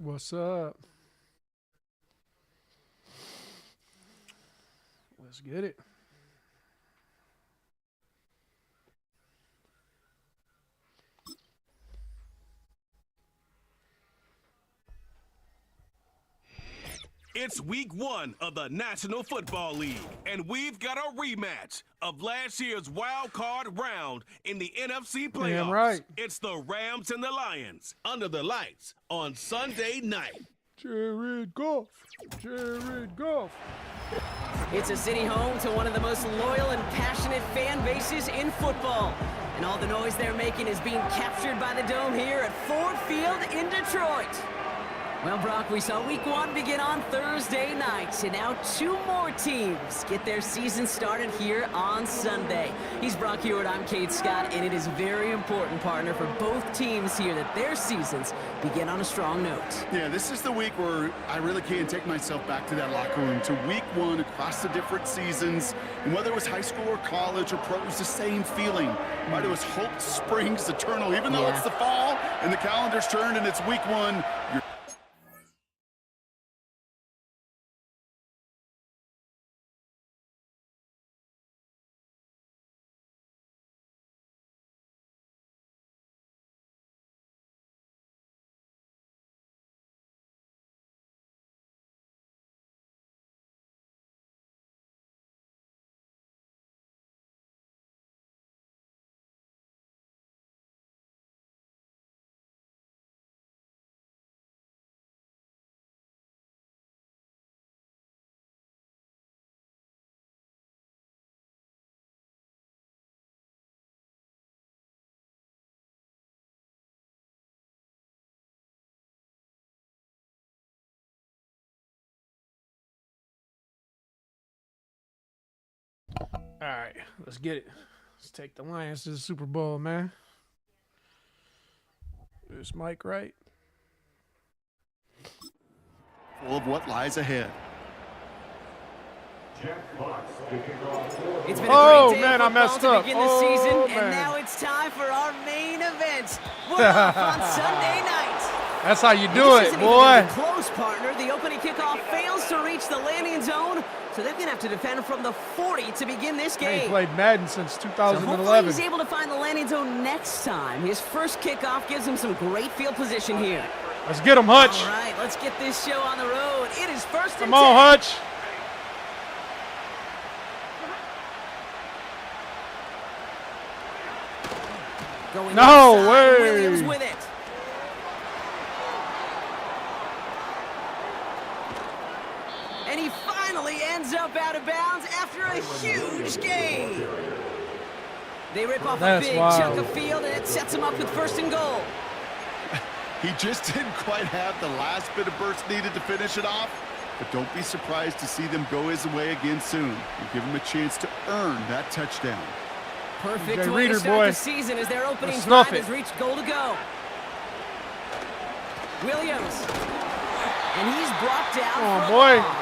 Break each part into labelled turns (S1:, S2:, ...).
S1: What's up? Let's get it.
S2: It's week 1 of the National Football League, and we've got a rematch of last year's wild card round in the NFC playoffs.
S1: Damn right.
S2: It's the Rams and the Lions under the lights on Sunday night.
S1: Jared Goff. Jared Goff.
S3: It's a city home to one of the most loyal and passionate fan bases in football. And all the noise they're making is being captured by the Dome here at Ford Field in Detroit. Well, Brock, we saw week 1 begin on Thursday night, and now 2 more teams get their season started here on Sunday. He's Brock Hewitt, I'm Kate Scott, and it is very important, partner, for both teams here that their seasons begin on a strong note.
S4: Yeah, this is the week where I really can't take myself back to that locker room, to week 1 across the different seasons. And whether it was high school or college or pro, it was the same feeling. Right? It was hope springs eternal, even though it's the fall and the calendar's turned and it's week 1.
S1: All right, let's get it. Let's take the Lions to the Super Bowl, man. Is Mike right?
S4: Full of what lies ahead.
S3: It's been a great day
S1: man, I
S3: of
S1: messed
S3: football
S1: up.
S3: to begin the season,
S1: Oh,
S3: and
S1: man.
S3: now it's time for our main event. We're off on Sunday night.
S1: That's how you do
S3: This
S1: it,
S3: isn't
S1: boy.
S3: even a close, partner. The opening kickoff fails to reach the landing zone, so they're going to have to defend from the 40 to begin this
S1: I ain't
S3: game.
S1: played Madden since
S3: So hopefully
S1: 2011.
S3: he's able to find the landing zone next time. His first kickoff gives him some great field position here.
S1: Let's get him, Hutch.
S3: All right, let's get this show on the road. It is first and
S1: Come on,
S3: 10.
S1: Hutch.
S3: Going
S1: No
S3: inside,
S1: way.
S3: Williams with it. And he finally ends up out of bounds after a huge gain. They rip off
S1: That's
S3: a big
S1: wild.
S3: chunk of field, and it sets him up with first and goal.
S4: He just didn't quite have the last bit of burst needed to finish it off. But don't be surprised to see them go his way again soon. You give him a chance to earn that touchdown.
S3: Perfect
S1: Okay,
S3: way
S1: Reader
S3: to start
S1: boy.
S3: the season as their opening
S1: Let's
S3: drive
S1: snuff it.
S3: has reached goal to go. Williams. And he's brought down
S1: Come on,
S3: for a
S1: boy.
S3: loss.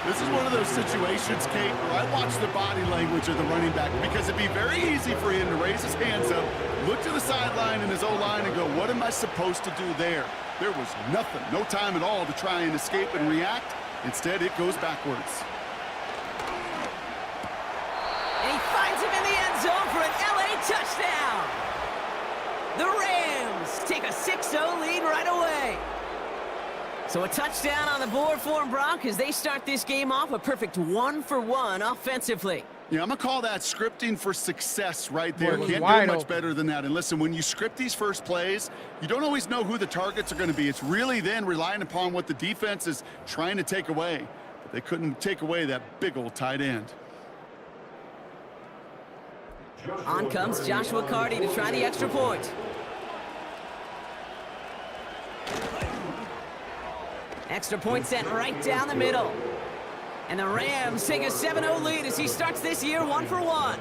S4: This is one of those situations, Kate, where I watch the body language of the running back because it'd be very easy for him to raise his hands up, look to the sideline in his O-line and go, what am I supposed to do there? There was nothing, no time at all to try and escape and react. Instead, it goes backwards.
S3: And he finds him in the end zone for an LA touchdown. The Rams take a 6-0 lead right away. So a touchdown on the board for them, Brock, as they start this game off a perfect 1-for-1 offensively.
S4: Yeah, I'm going to call that scripting for success right there.
S1: Boy,
S4: Can't do
S1: wide
S4: much
S1: open.
S4: better than that. And listen, when you script these first plays, you don't always know who the targets are going to be. It's really then relying upon what the defense is trying to take away. But they couldn't take away that big old tight end.
S3: On comes Joshua Carty to try the extra point. Extra point sent right down the middle. And the Rams take a 7-0 lead as he starts this year 1-for-1.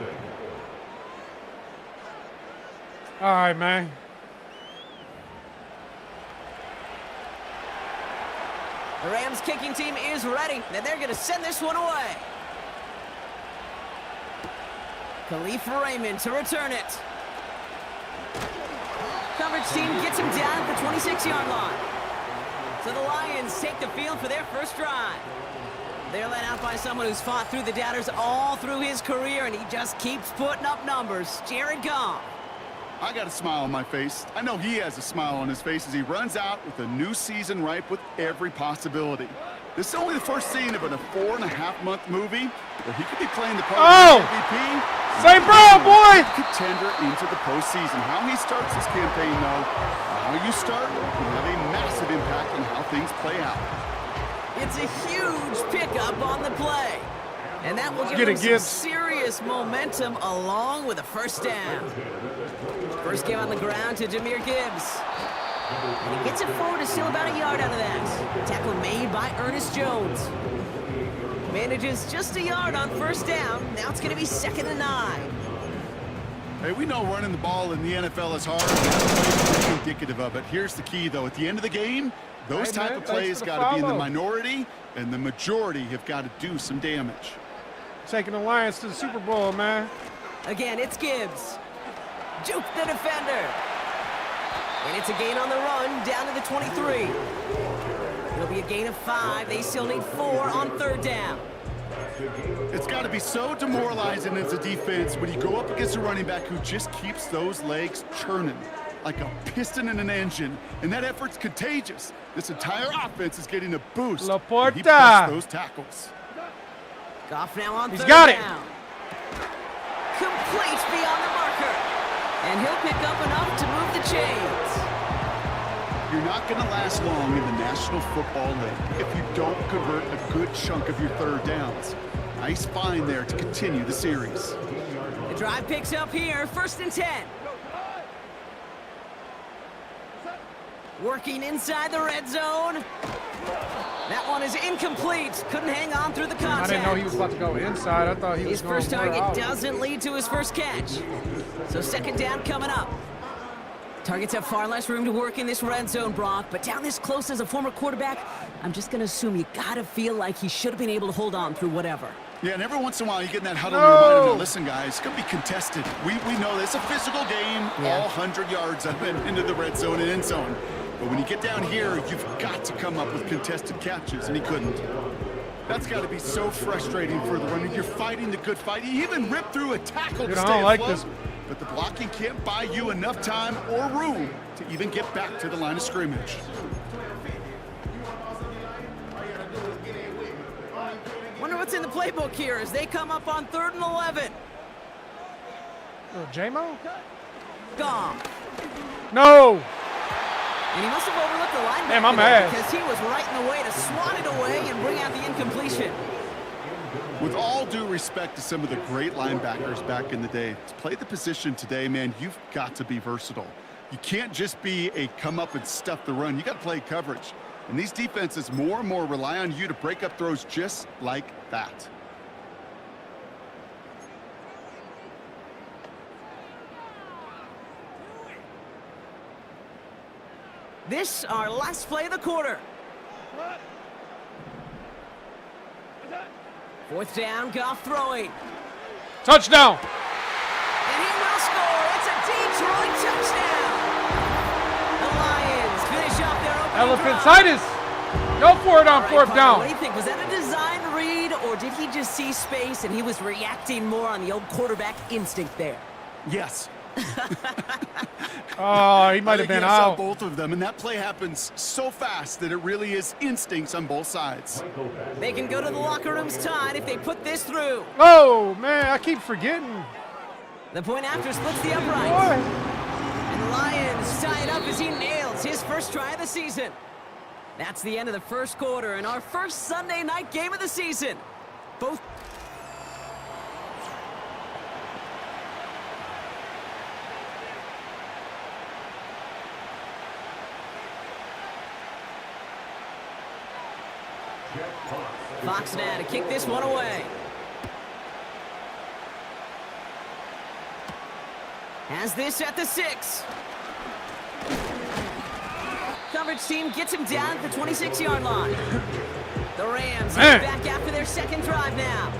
S1: All right, man.
S3: The Rams kicking team is ready, and they're going to send this one away. Khalif Raymond to return it. coverage team gets him down at the 26-yard line. So the Lions take the field for their first drive. They're led out by someone who's fought through the doubters all through his career, and he just keeps putting up numbers. Jared Goff.
S4: I got a smile on my face. I know he has a smile on his face as he runs out with a new season ripe with every possibility. This is only the first scene of a 4.5-month movie where he could be playing the part of the MVP.
S1: Say bro, boy!
S4: Contender into the postseason. How he starts his campaign, though, how you start can have a massive impact on how things play out.
S3: It's a huge pickup on the play. And that will give him some serious momentum along with a first down. First game on the ground to Jahmyr Gibbs. And he gets it forward to still about a yard out of that. Tackle made by Ernest Jones. Manages just a yard on first down. Now it's going to be 2nd and 9.
S4: Hey, we know running the ball in the NFL is hard. That's indicative of it. Here's the key, though. At the end of the game, those type of plays got to be in the minority, and the majority have got to do some damage.
S1: Taking the Lions to the Super Bowl, man.
S3: Again, it's Gibbs. Juke the defender. And it's a gain on the run, down to the 23. It'll be a gain of 5. They still need 4 on third down.
S4: It's got to be so demoralizing as a defense when you go up against a running back who just keeps those legs churning like a piston in an engine, and that effort's contagious. This entire offense is getting a boost.
S1: Laporta.
S4: He busts those tackles.
S3: Goff now on third
S1: got
S3: down. Complete beyond the marker. And he'll pick up enough to move the chains.
S4: You're not going to last long in the National Football League if you don't convert a good chunk of your third downs. Nice find there to continue the series.
S3: The drive picks up here, 1st and 10. Working inside the red zone. That one is incomplete. Couldn't hang on through the contact.
S1: I didn't know he was about to go inside. I thought he was going
S3: His first target
S1: out.
S3: doesn't lead to his first catch. So 2nd down coming up. Targets have far less room to work in this red zone, Brock, but down this close as a former quarterback, I'm just going to assume you got to feel like he should have been able to hold on through whatever.
S4: Yeah, and every once in a while you get in that huddle and you're reminded, listen, guys, it's going to be contested. We know this. It's a physical game, all 100 yards up and into the red zone and end zone. But when you get down here, you've got to come up with contested catches, and he couldn't. That's got to be so frustrating for the runner. You're fighting the good fight. He even ripped through a tackle to stay afloat. But the blocking can't buy you enough time or room to even get back to the line of scrimmage.
S3: Wonder what's in the playbook here as they come up on 3rd and 11.
S1: Oh, J-Mo?
S3: Goff.
S1: No!
S3: And he must have overlooked the linebacker.
S1: Damn, I'm mad.
S3: Because he was right in the way to swat it away and bring out the incompletion.
S4: With all due respect to some of the great linebackers back in the day, to play the position today, man, you've got to be versatile. You can't just be a come up and stuff the run. You got to play coverage. And these defenses more and more rely on you to break up throws just like that.
S3: This our last play of the quarter. 4th down, Goff throwing.
S1: Touchdown!
S3: And he will score. It's a Detroit touchdown. The Lions finish off their opening
S1: Elephantitis! Go for it on 4th down.
S3: What do you think? Was that a design read, or did he just see space and he was reacting more on the old quarterback instinct there?
S4: Yes.
S1: Oh, he might have been out.
S4: Both of them, and that play happens so fast that it really is instincts on both sides.
S3: They can go to the locker rooms tied if they put this through.
S1: Oh, man, I keep forgetting.
S3: The point after splits the uprights. And the Lions tie it up as he nails his first try of the season. That's the end of the first quarter and our first Sunday night game of the season. Both. Fox now to kick this one away. Has this at the 6. Coverage team gets him down at the 26-yard line. The Rams are back after their second drive now.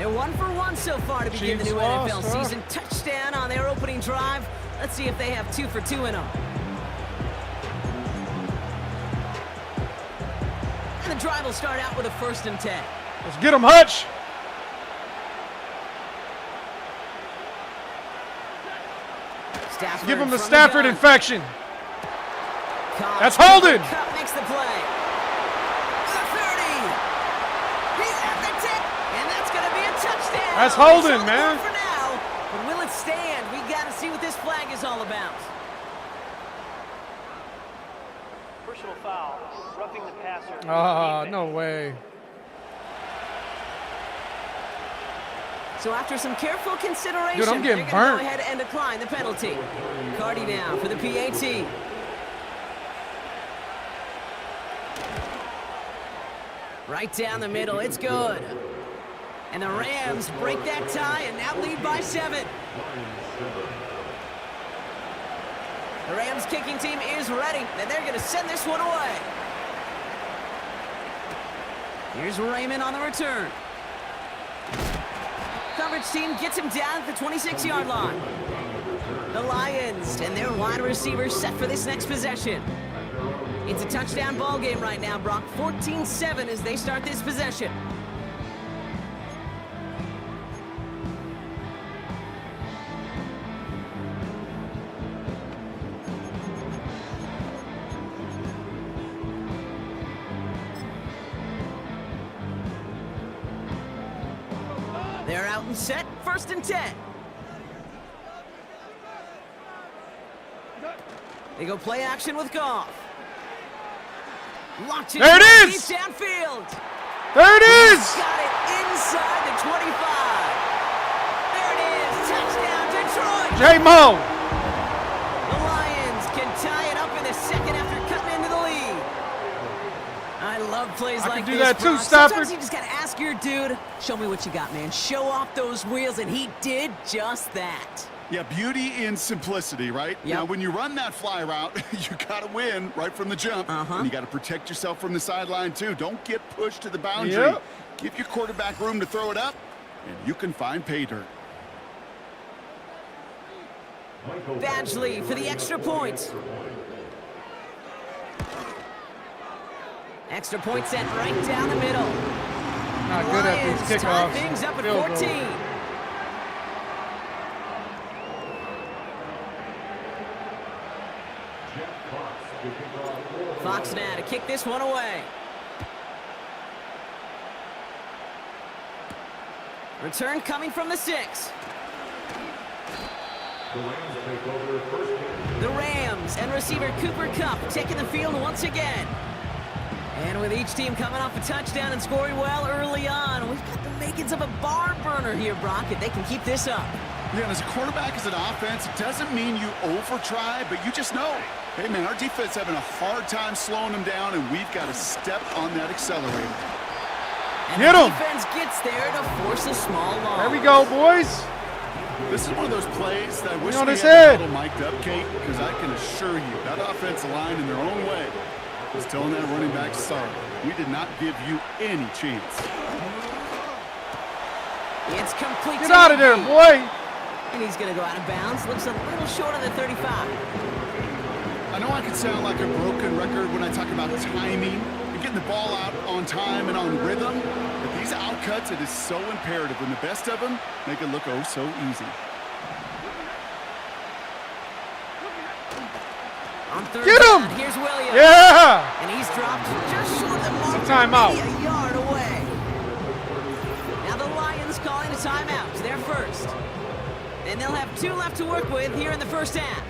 S3: They're 1 for 1 so far to begin the new NFL season. Touchdown on their opening drive. Let's see if they have 2 for 2 in them. And the drive will start out with a 1st and 10.
S1: Let's get him, Hutch.
S3: Stafford
S1: Give him the
S3: from
S1: Stafford
S3: gun.
S1: infection.
S3: Cobb.
S1: That's holding.
S3: Cup makes the play. The 30. He's at the tip, and that's going to be a touchdown.
S1: That's holding,
S3: It's all
S1: man.
S3: good for now, but will it stand? We got to see what this flag is all about.
S5: Personal foul, roughing the passer.
S1: Ah, no way.
S3: So after some careful consideration,
S1: Dude, I'm getting
S3: they're going to go
S1: burnt.
S3: ahead and decline the penalty. Cardi down for the PAT. Right down the middle, it's good. And the Rams break that tie and now lead by 7. The Rams kicking team is ready, and they're going to send this one away. Here's Raymond on the return. Coverage team gets him down at the 26-yard line. The Lions and their wide receivers set for this next possession. It's a touchdown ball game right now, Brock. 14-7 as they start this possession. They're out and set, 1st and 10. They go play action with Goff. Launches
S1: There it is!
S3: deep downfield.
S1: There it is!
S3: Got it inside the 25. There it is, touchdown Detroit.
S1: J-Mo.
S3: The Lions can tie it up in the second after cutting into the lead. I love plays
S1: I
S3: like
S1: can do
S3: this,
S1: that too,
S3: Brock.
S1: Stafford.
S3: Sometimes you just gotta ask your dude, show me what you got, man. Show off those wheels, and he did just that.
S4: Yeah, beauty in simplicity, right?
S3: Yep.
S4: Now, when you run that fly route, you got to win right from the jump. And you got to protect yourself from the sideline, too. Don't get pushed to the boundary.
S1: Yep.
S4: Give your quarterback room to throw it up, and you can find pay dirt.
S3: Badgley for the extra point. Extra point set right down the middle.
S1: Not good at
S3: Lions
S1: these
S3: tie
S1: kickoffs.
S3: things up at
S1: Field goal.
S3: 14. Fox now to kick this one away. Return coming from the 6. The Rams and receiver Cooper Kupp taking the field once again. And with each team coming off a touchdown and scoring well early on, we've got the makings of a barn burner here, Brock, if they can keep this up.
S4: Yeah, and as a quarterback, as an offense, it doesn't mean you over-try, but you just know, hey, man, our defense having a hard time slowing them down, and we've got to step on that accelerator.
S3: And
S1: Get
S3: the
S1: 'em.
S3: defense gets there to force a small loss.
S1: There we go, boys.
S4: This is one of those plays that I wish
S1: on
S4: we
S1: his
S4: had
S1: head.
S4: a little mic'd up, Kate, because I can assure you that offensive line in their own way was telling that running back, sorry, we did not give you any chance.
S3: It's complete.
S1: Get out of there, boy.
S3: And he's going to go out of bounds. Looks a little short of the 35.
S4: I know I can sound like a broken record when I talk about timing and getting the ball out on time and on rhythm, but these outcuts, it is so imperative when the best of them make it look oh so easy.
S3: On third
S1: Get
S3: down,
S1: him!
S3: here's Williams.
S1: Yeah.
S3: And he's dropped just short of the mark.
S1: Timeout.
S3: Maybe a yard away. Now the Lions calling a timeout. Their first. And they'll have 2 left to work with here in the first half.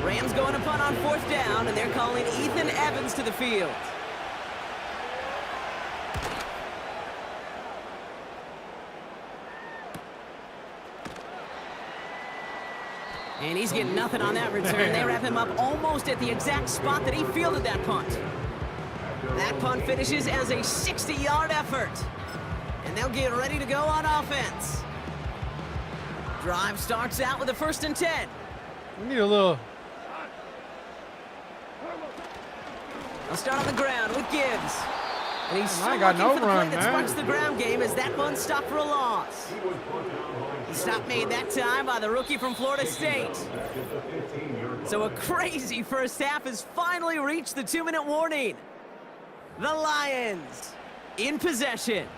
S3: Rams going to punt on 4th down, and they're calling Ethan Evans to the field. And he's getting nothing on that return. They wrap him up almost at the exact spot that he fielded that punt. That punt finishes as a 60-yard effort. And they'll get ready to go on offense. Drive starts out with a 1st and 10.
S1: We need a little.
S3: They'll start on the ground with Gibbs. And he's still
S1: I got
S3: looking
S1: no
S3: for the
S1: run,
S3: play that
S1: man.
S3: sparks the ground game as that one stopped for a loss. Stop made that time by the rookie from Florida State. So a crazy first half has finally reached the 2-minute warning. The Lions in possession.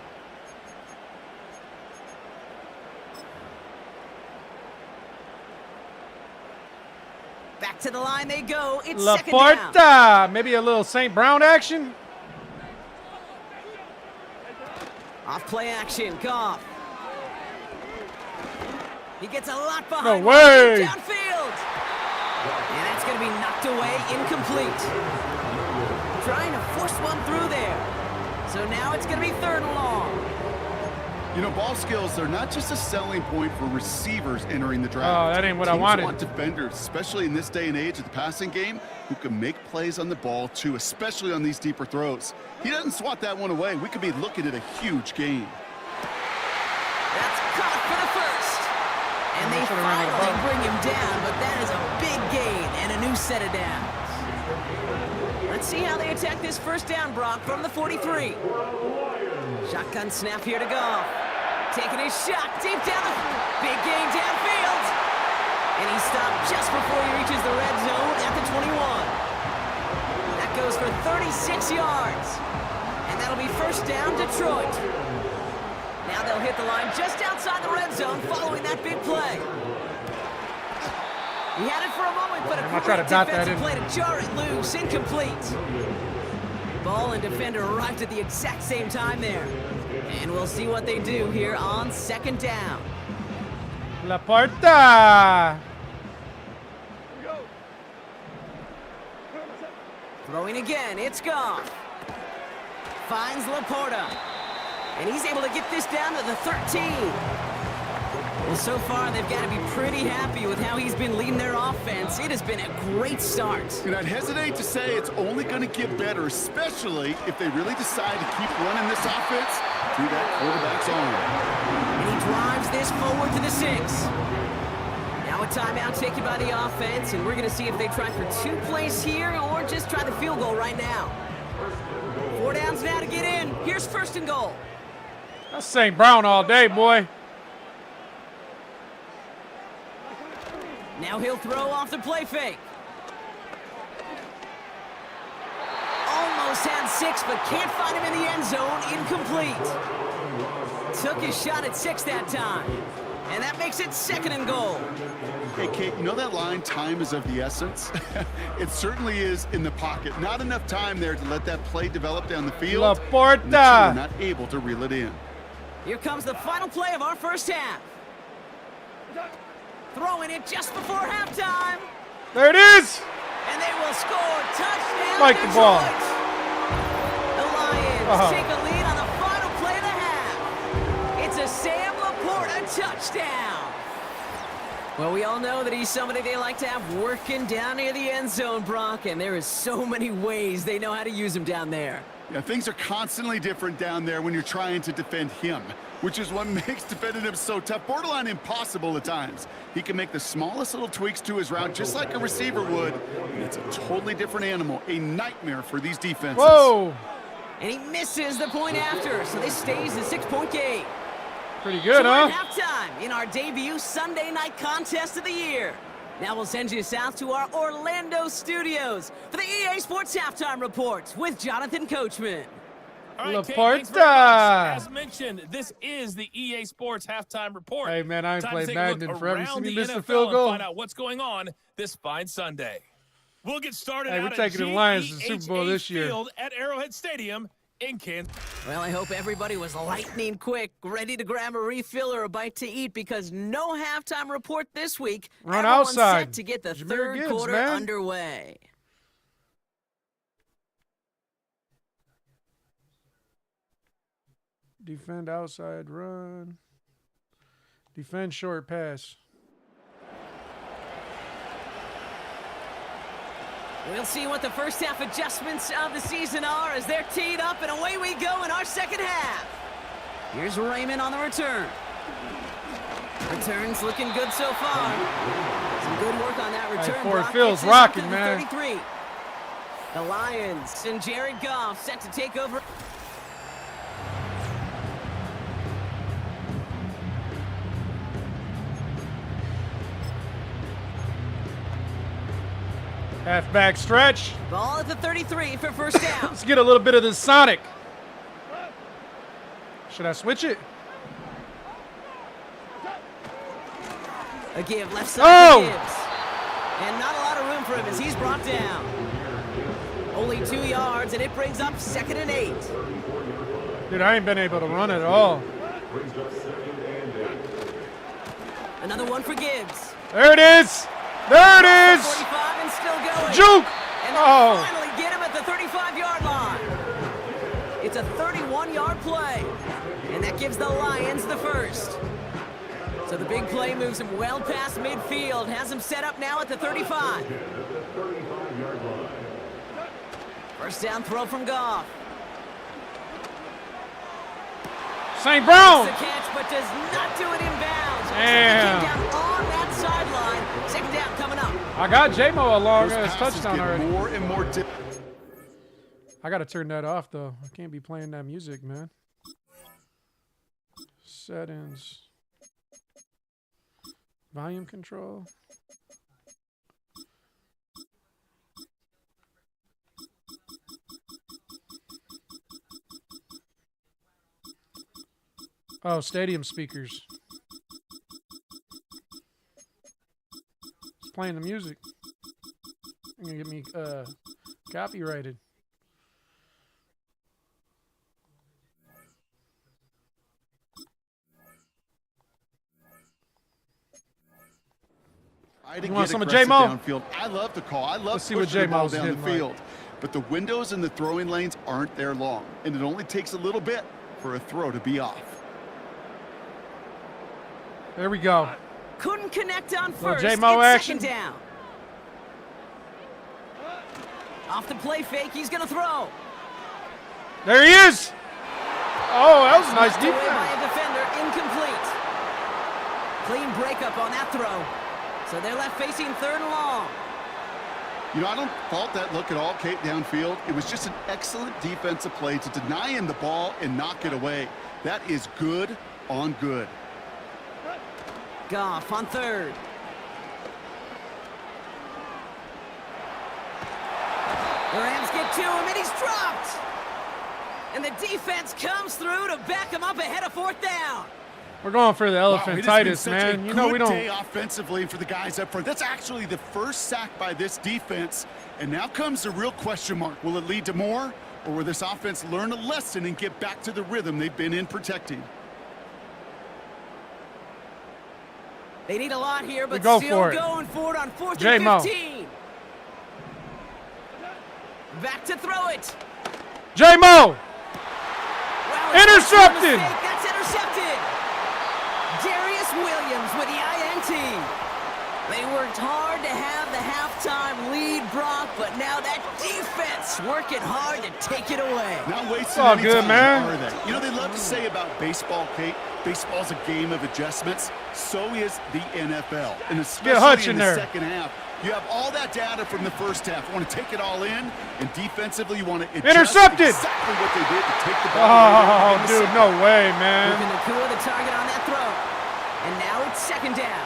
S3: Back to the line they go. It's second down.
S1: Laporta. Maybe a little St. Brown action.
S3: Off play action, Goff. He gets a lot
S1: No
S3: behind.
S1: way.
S3: Downfield. And that's going to be knocked away, incomplete. Trying to force one through there. So now it's going to be 3rd and long.
S4: You know, ball skills, they're not just a selling point for receivers entering the draft.
S1: Oh, that ain't what I
S4: Teams
S1: wanted.
S4: want defenders, especially in this day and age of the passing game, who can make plays on the ball too, especially on these deeper throws. He doesn't swat that one away. We could be looking at a huge gain.
S3: That's caught for the first. And they finally bring him down, but that is a big gain and a new set of downs. Let's see how they attack this first down, Brock, from the 43. Shotgun snap here to Goff. Taking his shot deep down the big gain downfield. And he stopped just before he reaches the red zone at the 21. That goes for 36 yards. And that'll be first down, Detroit. Now they'll hit the line just outside the red zone following that big play. He had it for a moment, but a great defensive play to jar it loose, incomplete. Ball and defender arrived at the exact same time there. And we'll see what they do here on 2nd down.
S1: Laporta.
S3: Throwing again, it's Goff. Finds Laporta. And he's able to get this down to the 13. Well, so far, they've got to be pretty happy with how he's been leading their offense. It has been a great start.
S4: And I'd hesitate to say it's only going to get better, especially if they really decide to keep running this offense through that quarterback's arm.
S3: And he drives this forward to the 6. Now a timeout taken by the offense, and we're going to see if they try for 2 plays here or just try the field goal right now. 4 downs now to get in. Here's 1st and goal.
S1: That's St. Brown all day, boy.
S3: Now he'll throw off the play fake. Almost had 6, but can't find him in the end zone. Incomplete. Took his shot at 6 that time. And that makes it 2nd and goal.
S4: Hey, Kate, you know that line, time is of the essence? It certainly is in the pocket. Not enough time there to let that play develop down the field.
S1: Laporta.
S4: And the team are not able to reel it in.
S3: Here comes the final play of our first half. Throwing it just before halftime.
S1: There it is.
S3: And they will score. Touchdown,
S1: Like the ball.
S3: Detroit. The Lions take a lead on the final play of the half. It's a Sam Laporta touchdown. Well, we all know that he's somebody they like to have working down near the end zone, Brock, and there is so many ways they know how to use him down there.
S4: Yeah, things are constantly different down there when you're trying to defend him, which is what makes defending him so tough, borderline impossible at times. He can make the smallest little tweaks to his route just like a receiver would, and it's a totally different animal, a nightmare for these defenses.
S1: Whoa.
S3: And he misses the point after, so this stays a 6-point game.
S1: Pretty good,
S3: So we're
S1: huh?
S3: at halftime in our debut Sunday night contest of the year. Now we'll send you south to our Orlando studios for the EA Sports Halftime Report with Jonathan Coachman.
S6: All right, Kate, thanks very
S1: Laporta.
S6: much. As mentioned, this is the EA Sports Halftime Report.
S1: Hey, man, I ain't
S6: Time to
S1: played
S6: take a look
S1: Madden in forever. You see
S6: around
S1: me
S6: the
S1: miss the
S6: NFL
S1: field
S6: and
S1: goal?
S6: find out what's going on this fine Sunday. We'll get started
S1: Hey, we're
S6: out
S1: taking
S6: at
S1: the Lions to the Super Bowl
S6: GEHA
S1: this year.
S6: Field at Arrowhead Stadium in Kansas.
S3: Well, I hope everybody was lightning quick, ready to grab a refill or a bite to eat because no halftime report this week.
S1: Run
S3: Everyone's
S1: outside.
S3: set to get the
S1: Jameer
S3: third
S1: Gibbs,
S3: quarter
S1: man.
S3: underway.
S1: Defend outside run. Defend short pass.
S3: We'll see what the first half adjustments of the season are as they're teed up, and away we go in our second half. Here's Raymond on the return. Return's looking good so far. Some good work on that return.
S1: Ford
S3: Brock
S1: Field's
S3: gets this up to
S1: rocking,
S3: the
S1: man.
S3: 33. The Lions and Jared Goff set to take over.
S1: Halfback stretch.
S3: Ball at the 33 for first down.
S1: Let's get a little bit of the Sonic. Should I switch it?
S3: A give left side
S1: Oh!
S3: to Gibbs. And not a lot of room for him as he's brought down. Only 2 yards, and it brings up 2nd and 8.
S1: Dude, I ain't been able to run at all.
S3: Another one for Gibbs.
S1: There it is. There it is.
S3: 45 and still going.
S1: Juke.
S3: And they'll
S1: Oh.
S3: finally get him at the 35-yard line. It's a 31-yard play, and that gives the Lions the first. So the big play moves him well past midfield, has him set up now at the 35. First down throw from Goff.
S1: St. Brown.
S3: Makes the catch, but does not do it in bounds.
S1: Damn.
S3: Came down on that sideline. 2nd down coming up.
S1: I got J-Mo along
S4: Those
S1: as
S4: passes
S1: touchdown
S4: get
S1: already.
S4: more and more
S1: I got to turn that off, though. I can't be playing that music, man. Settings. Volume control. Oh, stadium speakers. It's playing the music. You're gonna get me copyrighted.
S4: You
S1: want some of J-Mo?
S4: Downfield. I love the call. I love
S1: Let's see what
S4: pushing the ball
S1: J-Mo's
S4: down the
S1: hitting like.
S4: field. But the windows and the throwing lanes aren't there long, and it only takes a little bit for a throw to be off.
S1: There we go.
S3: Couldn't connect on
S1: Little
S3: first.
S1: J-Mo
S3: It's
S1: action.
S3: 2nd down. Off the play fake, he's going to throw.
S1: There he is. Oh, that was a nice
S3: Knocked away by
S1: defense.
S3: a defender, incomplete. Clean breakup on that throw. So they're left facing 3rd and long.
S4: You know, I don't fault that look at all, Kate, downfield. It was just an excellent defensive play to deny him the ball and knock it away. That is good on good.
S3: Goff on 3rd. The Rams get to him, and he's dropped. And the defense comes through to back him up ahead of 4th down.
S1: We're going for the
S4: Wow, it has been
S1: elephantitis,
S4: such
S1: man.
S4: a
S1: You know we
S4: good day
S1: don't.
S4: offensively for the guys up front. That's actually the first sack by this defense. And now comes the real question mark. Will it lead to more? Or will this offense learn a lesson and get back to the rhythm they've been in protecting?
S3: They need a lot here, but
S1: go
S3: still
S1: for it.
S3: going for it on 4th
S1: J-Mo.
S3: and 15. Back to throw it.
S1: J-Mo.
S3: Well, it's
S1: Intercepted.
S3: a mistake. That's intercepted. Darius Williams with the INT. They worked hard to have the halftime lead, Brock, but now that defense working hard to take it away.
S4: Not wasting
S1: all
S4: any
S1: good,
S4: time,
S1: man.
S4: are they? You know, they love to say about baseball, Kate, baseball's a game of adjustments. So is the NFL. And
S1: Hutch
S4: especially
S1: in
S4: in the
S1: there.
S4: second half, you have all that data from the first half. You want to take it all in, and defensively, you want to adjust
S1: Intercepted.
S4: exactly what they did to take the ball away
S1: Oh,
S4: in the
S1: dude,
S4: second.
S1: no way, man.
S3: Looking to cool the target on that throw. And now it's 2nd down.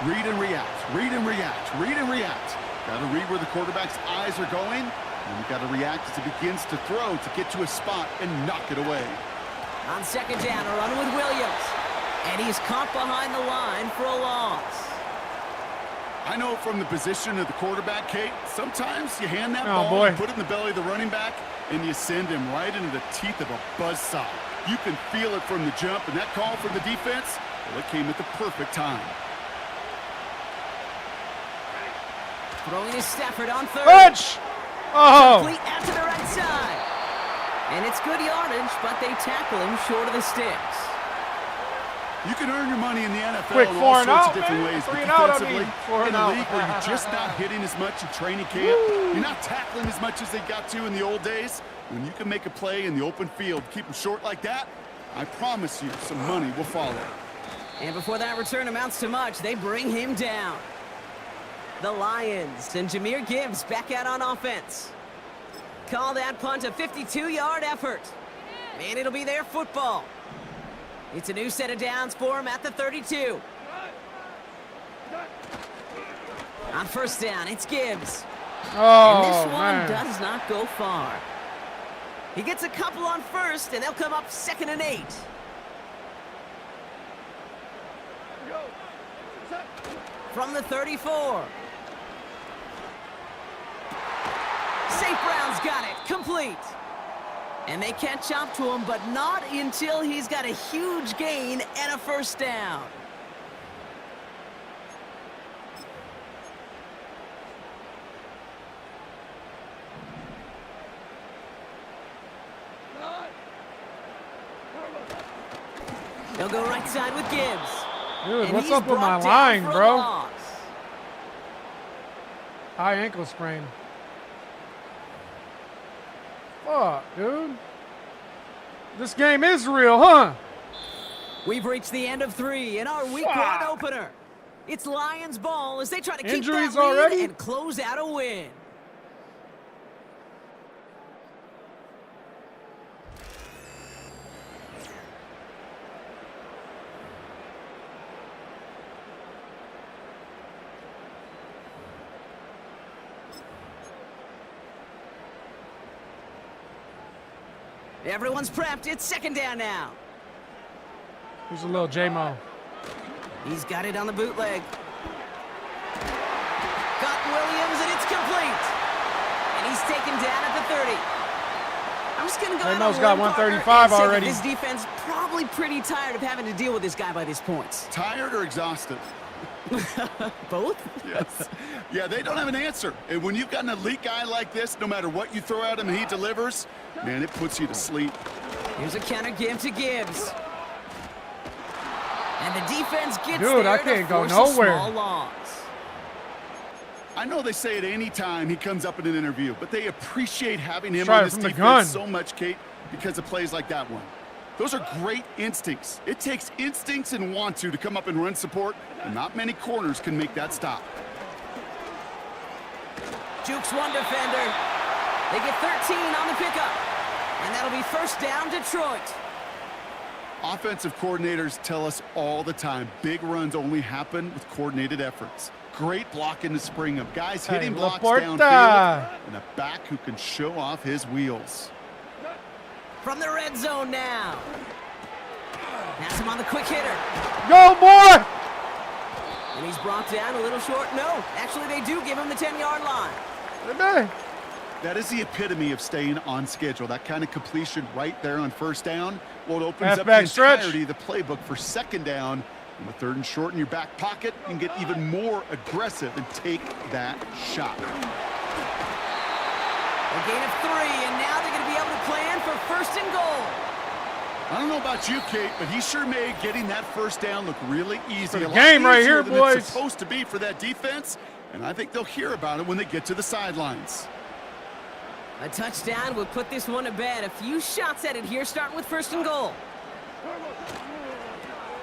S4: Read and react, read and react, read and react. Got to read where the quarterback's eyes are going, and you got to react as it begins to throw to get to a spot and knock it away.
S3: On 2nd down, a run with Williams. And he's caught behind the line for a loss.
S4: I know from the position of the quarterback, Kate, sometimes you hand that
S1: Oh,
S4: ball,
S1: boy.
S4: you put it in the belly of the running back, and you send him right into the teeth of a buzzsaw. You can feel it from the jump, and that call from the defense, well, it came at the perfect time.
S3: Throwing is Stafford on 3rd.
S1: Hutch. Oh.
S3: Complete out to the right side. And it's good yardage, but they tackle him short of the sticks.
S4: You can earn your money in the NFL
S1: Quick
S4: in
S1: 4
S4: all
S1: and
S4: sorts
S1: out,
S4: of different
S1: man.
S4: ways, but
S1: 3 and out, I
S4: defensively,
S1: mean, 4
S4: in
S1: and
S4: a
S1: out.
S4: league where you're just not hitting as much in training camp, you're not tackling as much as they got to in the old days, when you can make a play in the open field, keep them short like that, I promise you some money will follow.
S3: And before that return amounts to much, they bring him down. The Lions and Jahmyr Gibbs back out on offense. Call that punt a 52-yard effort. And it'll be their football. It's a new set of downs for him at the 32. On first down, it's Gibbs.
S1: Oh,
S3: And this one
S1: man.
S3: does not go far. He gets a couple on first, and they'll come up 2nd and 8. From the 34. St. Brown's got it, complete. And they catch up to him, but not until he's got a huge gain and a first down. They'll go right side with Gibbs.
S1: Dude,
S3: And
S1: what's
S3: he's
S1: up with my
S3: brought down
S1: line,
S3: for a
S1: bro?
S3: loss.
S1: High ankle sprain. Fuck, dude. This game is real, huh?
S3: We've reached the end of 3 in our week 1 opener. It's Lions ball as they try to keep
S1: Injuries
S3: that lead
S1: already?
S3: and close out a win. Everyone's prepped. It's 2nd down now.
S1: Here's a little J-Mo.
S3: He's got it on the bootleg. Got Williams, and it's complete. And he's taken down at the 30. I'm just going to go out
S1: J-Mo's
S3: on
S1: got
S3: one, Parker,
S1: 135
S3: and say that
S1: already.
S3: this defense probably pretty tired of having to deal with this guy by this point.
S4: Tired or exhausted?
S3: Both?
S4: Yes. Yeah, they don't have an answer. And when you've got an elite guy like this, no matter what you throw at him and he delivers, man, it puts you to sleep.
S3: Here's a counter give to Gibbs. And the defense gets
S1: Dude,
S3: there
S1: I
S3: to
S1: can't go
S3: force
S1: nowhere.
S3: a small loss.
S4: I know they say it any time he comes up in an interview, but they appreciate having him
S1: Try
S4: on
S1: it
S4: this
S1: from the
S4: defense
S1: gun.
S4: so much, Kate, because of plays like that one. Those are great instincts. It takes instincts and want to come up and run support, and not many corners can make that stop.
S3: Jukes one defender. They get 13 on the pickup. And that'll be first down, Detroit.
S4: Offensive coordinators tell us all the time, big runs only happen with coordinated efforts. Great blocking to spring them. Guys hitting blocks
S1: Laporta.
S4: downfield, and a back who can show off his wheels.
S3: From the red zone now. Pass him on the quick hitter.
S1: Go, boy!
S3: And he's brought down a little short. No, actually they do give him the 10-yard line.
S1: Hey,
S4: That is the epitome of staying on schedule. That kind of completion right there on first down. Well, it opens up the
S1: Halfback stretch.
S4: entirety of the playbook for 2nd down. And with 3rd and short in your back pocket, you can get even more aggressive and take that shot.
S3: A gain of 3, and now they're going to be able to plan for 1st and goal.
S4: I don't know about you, Kate, but he sure made getting that first down look really easy.
S1: For the
S4: A lot
S1: game right
S4: easier
S1: here,
S4: than
S1: boys.
S4: It's supposed to be for that defense, and I think they'll hear about it when they get to the sidelines.
S3: A touchdown will put this one to bed. A few shots at it here, starting with 1st and goal.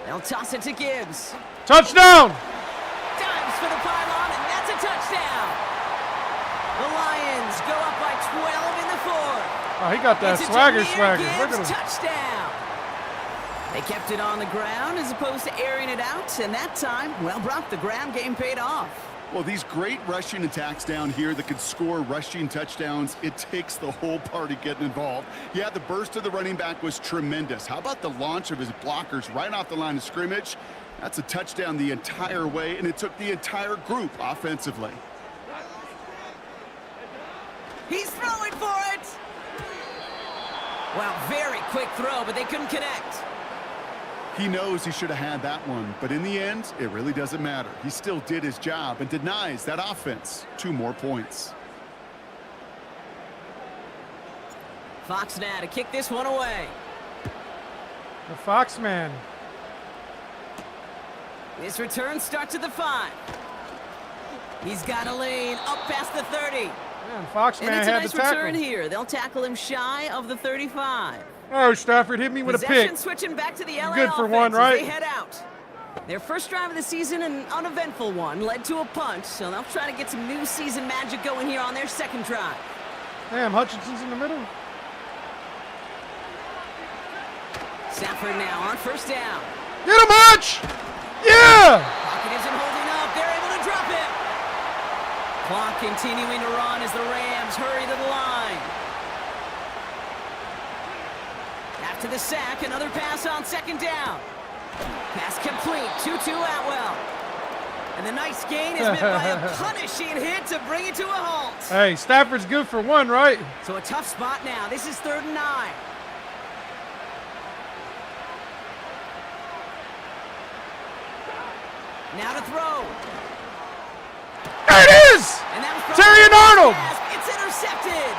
S3: They'll toss it to Gibbs.
S1: touchdown!
S3: Dives for the pylon, and that's a touchdown. The Lions go up by 12 in the 4th.
S1: Oh, he got that
S3: It's a
S1: swagger.
S3: Jahmyr
S1: Look
S3: Gibbs
S1: at him.
S3: touchdown. They kept it on the ground as opposed to airing it out, and that time, well, Brock, the ground game paid off.
S4: Well, these great rushing attacks down here that can score rushing touchdowns, it takes the whole party getting involved. Yeah, the burst of the running back was tremendous. How about the launch of his blockers right off the line of scrimmage? That's a touchdown the entire way, and it took the entire group offensively.
S3: He's throwing for it. Well, very quick throw, but they couldn't connect.
S4: He knows he should have had that one, but in the end, it really doesn't matter. He still did his job and denies that offense 2 more points.
S3: Fox now to kick this one away.
S1: The Foxman.
S3: This return starts at the 5. He's got a lane up past the 30.
S1: Man, Foxman
S3: And it's a
S1: had
S3: nice
S1: the tackle.
S3: return here. They'll tackle him shy of the 35.
S1: Oh, Stafford hit me with a
S3: Possession
S1: pick.
S3: switching back to the LA
S1: Good for
S3: offense
S1: one,
S3: as
S1: right?
S3: they head out. Their first drive of the season, an uneventful one, led to a punt, so they'll try to get some new season magic going here on their 2nd drive.
S1: Damn, Hutchinson's in the middle.
S3: Stafford now on 1st down.
S1: Get him, Hutch! Yeah!
S3: Pocket isn't holding up. They're able to drop him. Clock continuing to run as the Rams hurry to the line. After the sack, another pass on second down. Pass complete, 2-2 Atwell. And the nice gain is met by a punishing hit to bring it to a halt.
S1: Hey, Stafford's good for one, right?
S3: So a tough spot now. This is 3rd and 9. Now to throw.
S1: There it is!
S3: And that was
S1: Terry and Arnold!
S3: It's intercepted.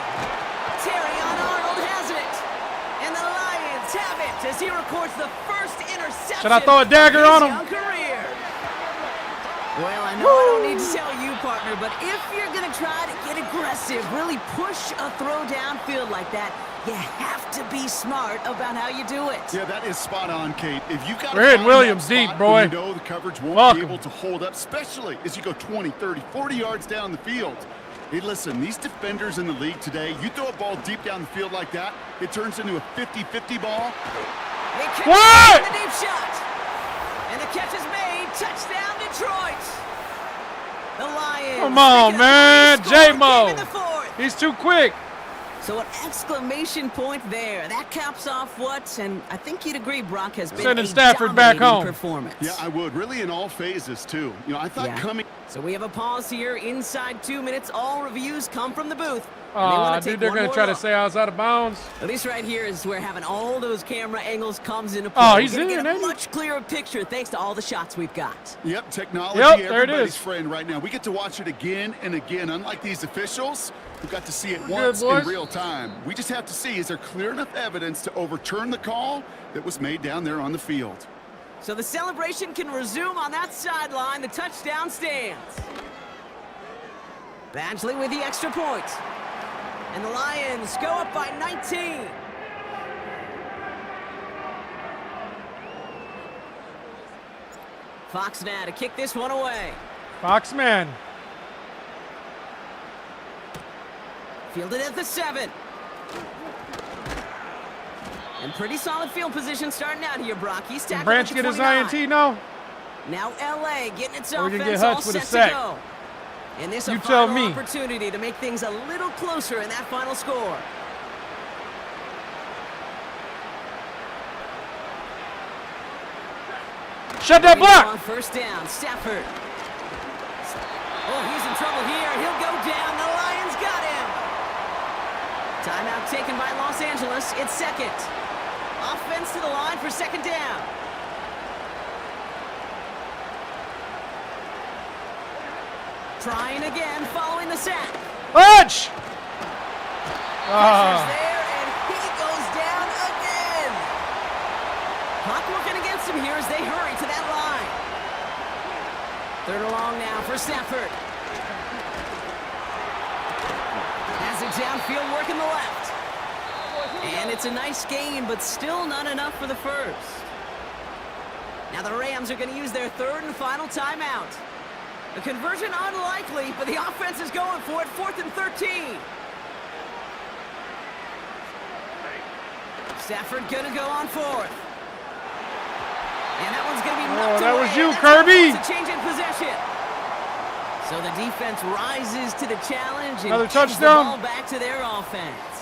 S3: Terry on Arnold has it. And the Lions have it as he records the first interception.
S1: Should I throw a dagger on him?
S3: Career. Well, I know I don't need to tell you, partner, but if you're going to try to get aggressive, really push a throw downfield like that, you have to be smart about how you do it.
S4: Yeah, that is spot on, Kate. If you got
S1: We're hitting Williams deep, bro.
S4: You know the coverage won't be able to hold up, especially as you go 20, 30, 40 yards down the field. Hey, listen, these defenders in the league today, you throw a ball deep down the field like that, it turns into a 50-50 ball.
S3: They catch the deep shot. And the catch is made. Touchdown, Detroit. The Lions.
S1: Come on, man. J-Mo. He's too quick.
S3: So an exclamation point there. That caps off what, and I think you'd agree, Brock, has been
S1: sending
S3: a
S1: Stafford back home.
S3: Performance.
S4: Yeah, I would. Really in all phases, too. You know, I thought coming...
S3: So we have a pause here. Inside 2 minutes, all reviews come from the booth.
S1: Dude, they're going to try to say I was out of bounds.
S3: At least right here is where having all those camera angles comes into play.
S1: Oh, he's
S3: in,
S1: get
S3: a much clearer picture thanks to all the shots we've got.
S4: Yep, technology,
S1: there it
S4: everybody's
S1: is.
S4: friend right now. We get to watch it again and again. Unlike these officials, who got to see it once in real time. We just have to see, is there clear enough evidence to overturn the call that was made down there on the field?
S3: So the celebration can resume on that sideline. The touchdown stands. Badgley with the extra point. And the Lions go up by 19. Fox now to kick this one away.
S1: Foxman.
S3: Fielded at the 7. And pretty solid field position starting out here, Brock. He's tackled
S1: Branch
S3: at
S1: get his
S3: 29.
S1: INT now?
S3: Now LA getting its
S1: Or we can
S3: offense
S1: get
S3: all
S1: Hutch with a
S3: set
S1: sack.
S3: to go. And this
S1: You
S3: a
S1: tell
S3: final
S1: me.
S3: opportunity to make things a little closer in that final score.
S1: Shut that block!
S3: On first down, Stafford. Oh, he's in trouble here. He'll go down. The Lions got him. Timeout taken by Los Angeles. It's second. Offense to the line for second down. Trying again, following the sack.
S1: Hutch!
S3: Pressure's there, and he goes down again. Clock working against him here as they hurry to that line. 3rd and long now for Stafford. Has it downfield, working the left. And it's a nice gain, but still not enough for the first. Now the Rams are going to use their 3rd and final timeout. A conversion unlikely, but the offense is going for it. 4th and 13. Stafford gonna go on 4th. And that one's gonna be knocked
S1: that
S3: away.
S1: was you,
S3: That's
S1: Kirby.
S3: a change in possession. So the defense rises to the challenge and
S1: Another
S3: gives the
S1: touchdown.
S3: ball back to their offense.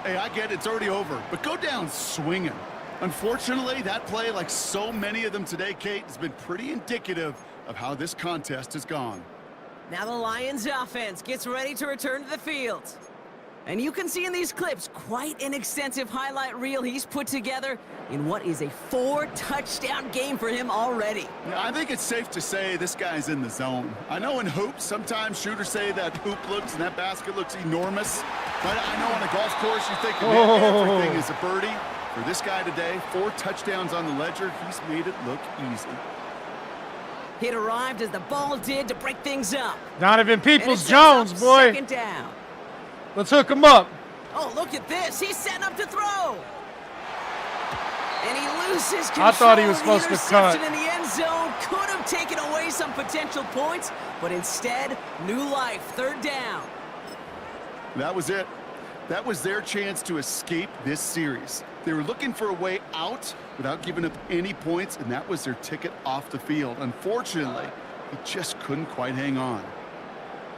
S4: Hey, I get it. It's already over. But go down swinging. Unfortunately, that play, like so many of them today, Kate, has been pretty indicative of how this contest has gone.
S3: Now the Lions offense gets ready to return to the field. And you can see in these clips quite an extensive highlight reel he's put together in what is a 4-touchdown game for him already.
S4: Yeah, I think it's safe to say this guy's in the zone. I know in hoops, sometimes shooters say that hoop looks and that basket looks enormous. But I know on a golf course, you think, man, everything is a birdie. For this guy today, 4 touchdowns on the ledger, he's made it look easy.
S3: It arrived as the ball did to break things up.
S1: Donovan Peoples-Jones, boy.
S3: 2nd down.
S1: Let's hook him up.
S3: Oh, look at this. He's setting up to throw. And he loses control.
S1: I thought he was supposed to cut.
S3: In the end zone could have taken away some potential points, but instead, new life. 3rd down.
S4: That was it. That was their chance to escape this series. They were looking for a way out without giving up any points, and that was their ticket off the field. Unfortunately, he just couldn't quite hang on.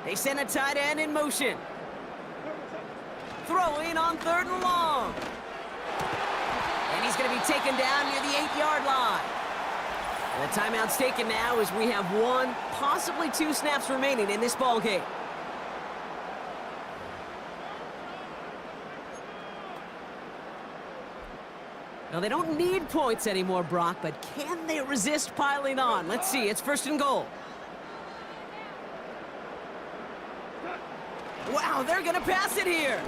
S3: They send a tight end in motion. Throw in on 3rd and long. And he's going to be taken down near the 8-yard line. And the timeout's taken now as we have 1, possibly 2 snaps remaining in this ball game. Now, they don't need points anymore, Brock, but can they resist piling on? Let's see. It's 1st and goal. Wow, they're going to pass it here.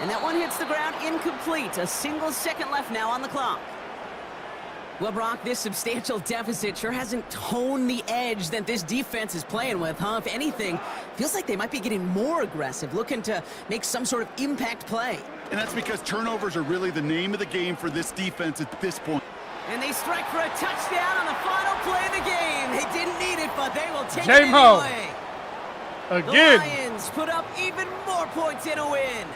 S3: And that one hits the ground incomplete. A single second left now on the clock. Well, Brock, this substantial deficit sure hasn't toned the edge that this defense is playing with, huh? If anything, feels like they might be getting more aggressive, looking to make some sort of impact play.
S4: And that's because turnovers are really the name of the game for this defense at this point.
S3: And they strike for a touchdown on the final play of the game. They didn't need it, but they will take it
S1: J-Mo.
S3: anyway.
S1: Again.
S3: The Lions put up even more points in a win.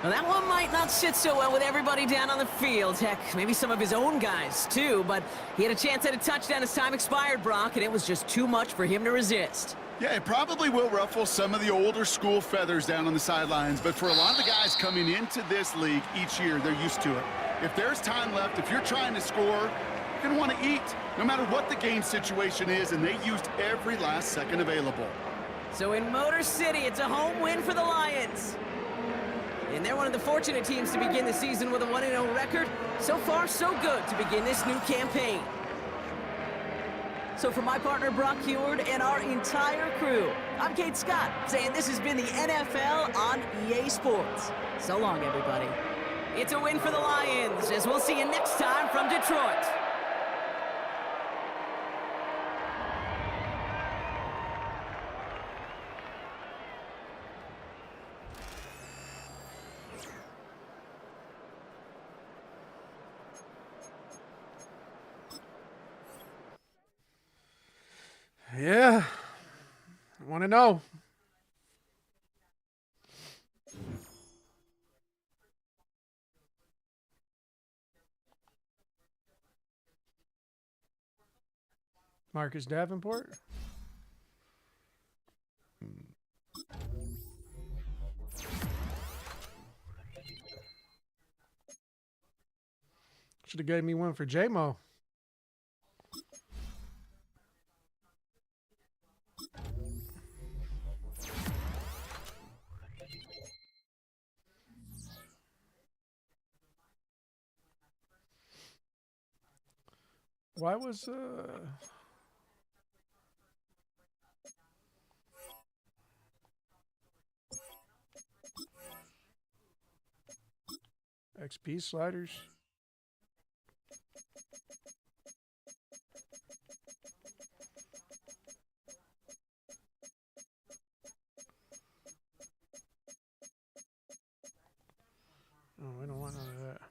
S3: Well, that one might not sit so well with everybody down on the field. Heck, maybe some of his own guys, too. But he had a chance at a touchdown as time expired, Brock, and it was just too much for him to resist.
S4: Yeah, it probably will ruffle some of the older school feathers down on the sidelines, but for a lot of the guys coming into this league each year, they're used to it. If there's time left, if you're trying to score, you're going to want to eat, no matter what the game situation is, and they used every last second available.
S3: So in Motor City, it's a home win for the Lions. And they're one of the fortunate teams to begin the season with a 1-0 record. So far, so good to begin this new campaign. So for my partner, Brock Heward, and our entire crew, I'm Kate Scott, saying this has been the NFL on EA Sports. So long, everybody. It's a win for the Lions, as we'll see you next time from Detroit.
S1: Yeah. I want to know. Marcus Davenport. Should have gave me one for J-Mo. Why was XP sliders? Oh, we don't want none of that.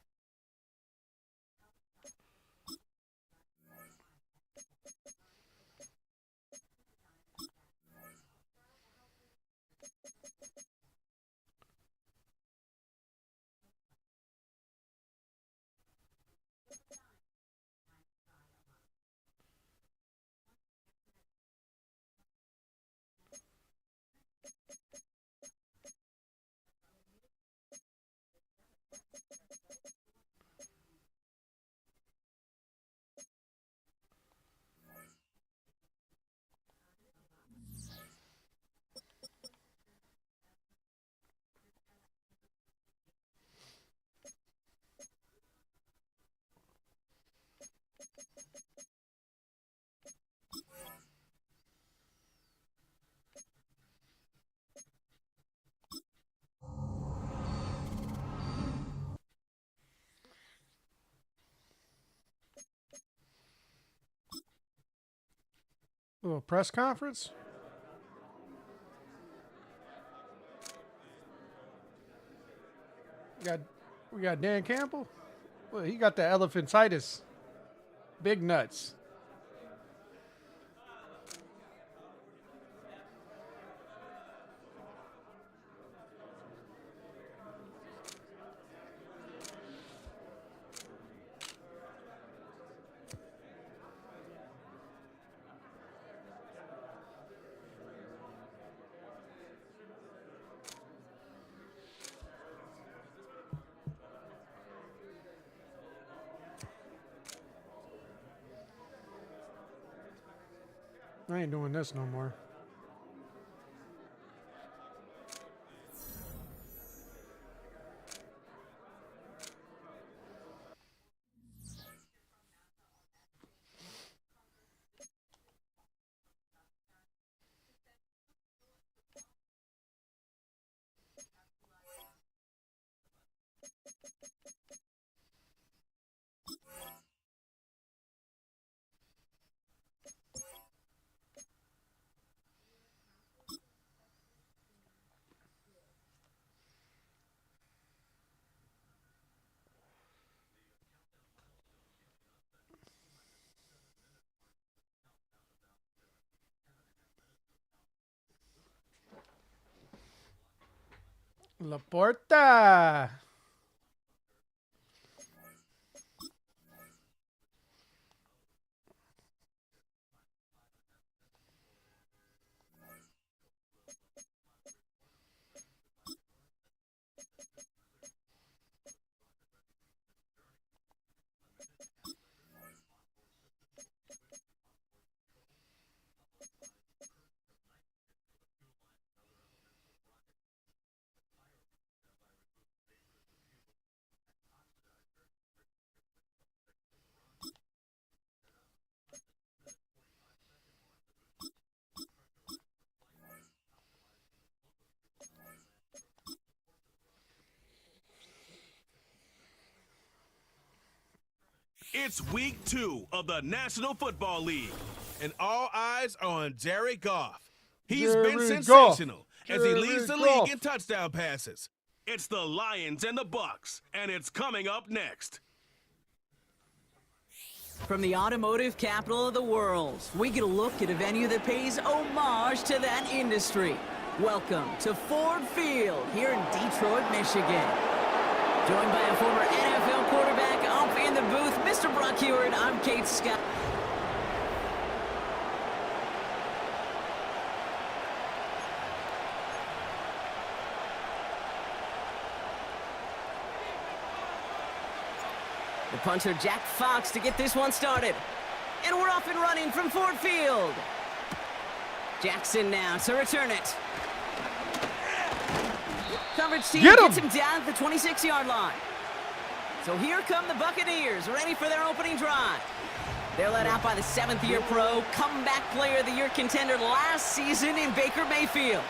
S1: A little press conference. We got Dan Campbell. Well, he got the elephantitis. Big nuts. I ain't doing this no more. Laporta.
S2: It's week 2 of the National Football League, and all eyes are on Jared Goff. He's been sensational as he leads the league in touchdown passes. It's the Lions and the Bucks, and it's coming up next.
S3: From the automotive capital of the world, we get a look at a venue that pays homage to that industry. Welcome to Ford Field here in Detroit, Michigan. Joined by a former NFL quarterback up in the booth, Mr. Brock Heward, I'm Kate Scott. The punter, Jack Fox, to get this one started. And we're off and running from Ford Field. Jackson now to return it. Coverage team gets him down at the 26-yard line. So here come the Buccaneers, ready for their opening drive. They're led out by the 7th-year pro, comeback player of the year contender last season in Baker Mayfield.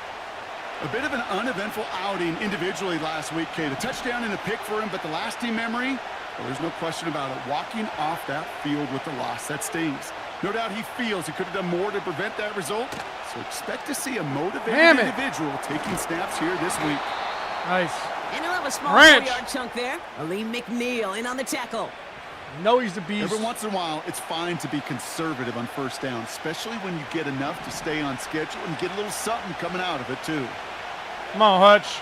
S4: A bit of an uneventful outing individually last week, Kate. A touchdown and a pick for him, but the lasting memory, well, there's no question about it. Walking off that field with the loss, that stings. No doubt he feels he could have done more to prevent that result, so expect to see a motivated individual taking snaps here this week.
S1: Nice.
S3: And he'll have a small 4-yard chunk there. Aleem McNeil in on the tackle.
S1: No, he's the beast.
S4: Every once in a while, it's fine to be conservative on first down, especially when you get enough to stay on schedule and get a little something coming out of it, too.
S1: Come on, Hutch.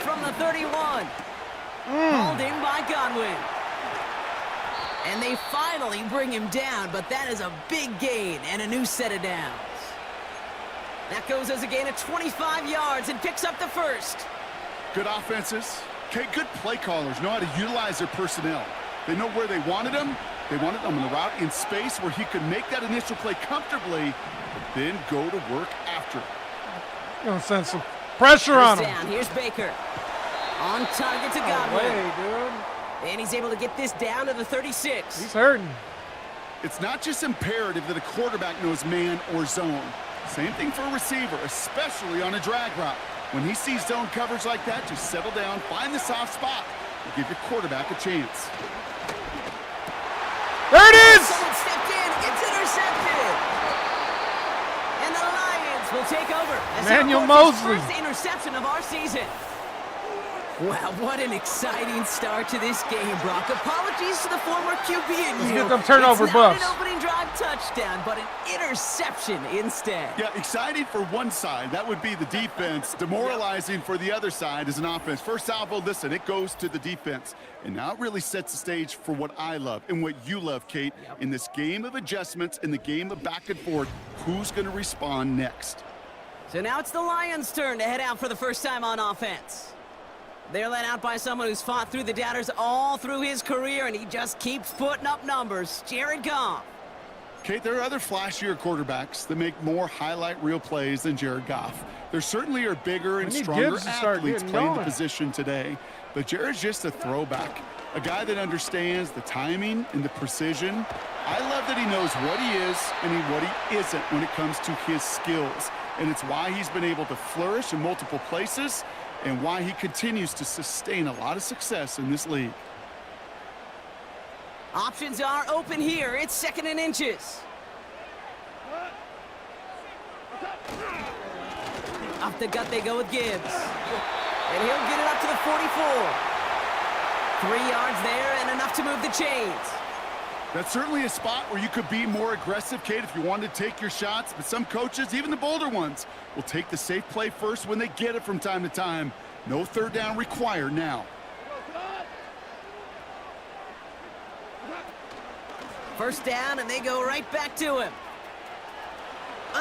S3: From the 31. Hauled in by Godwin. And they finally bring him down, but that is a big gain and a new set of downs. That goes as a gain of 25 yards and picks up the first.
S4: Good offenses. Okay, good play callers know how to utilize their personnel. They know where they wanted him. They wanted him on the route in space where he could make that initial play comfortably, but then go to work after.
S1: Gonna send some pressure on him.
S3: Down. Here's Baker. On target to Godwin.
S1: Way, dude.
S3: And he's able to get this down to the 36.
S1: He's hurting.
S4: It's not just imperative that a quarterback knows man or zone. Same thing for a receiver, especially on a drag route. When he sees zone coverage like that, just settle down, find the soft spot, and give your quarterback a chance.
S1: There it is!
S3: Someone stepped in. It's intercepted. And the Lions will take over.
S1: Manuel Mosley.
S3: First interception of our season. Wow, what an exciting start to this game, Brock. Apologies to the former QB in you.
S1: Get them turnover buffs.
S3: It's not an opening drive touchdown, but an interception instead.
S4: Yeah, exciting for one side. That would be the defense. Demoralizing for the other side as an offense. First salvo, listen, it goes to the defense. And now it really sets the stage for what I love and what you love, Kate. In this game of adjustments, in the game of back and forth, who's going to respond next?
S3: So now it's the Lions' turn to head out for the first time on offense. They're led out by someone who's fought through the doubters all through his career, and he just keeps putting up numbers. Jared Goff.
S4: Kate, there are other flashier quarterbacks that make more highlight reel plays than Jared Goff. There certainly are bigger and stronger athletes playing the position today, but Jared's just a throwback, a guy that understands the timing and the precision. I love that he knows what he is and what he isn't when it comes to his skills, and it's why he's been able to flourish in multiple places and why he continues to sustain a lot of success in this league.
S3: Options are open here. It's 2nd and inches. Up the gut they go with Gibbs. And he'll get it up to the 44. 3 yards there and enough to move the chains.
S4: That's certainly a spot where you could be more aggressive, Kate, if you wanted to take your shots. But some coaches, even the bolder ones, will take the safe play first when they get it from time to time. No 3rd down required now.
S3: First down, and they go right back to him.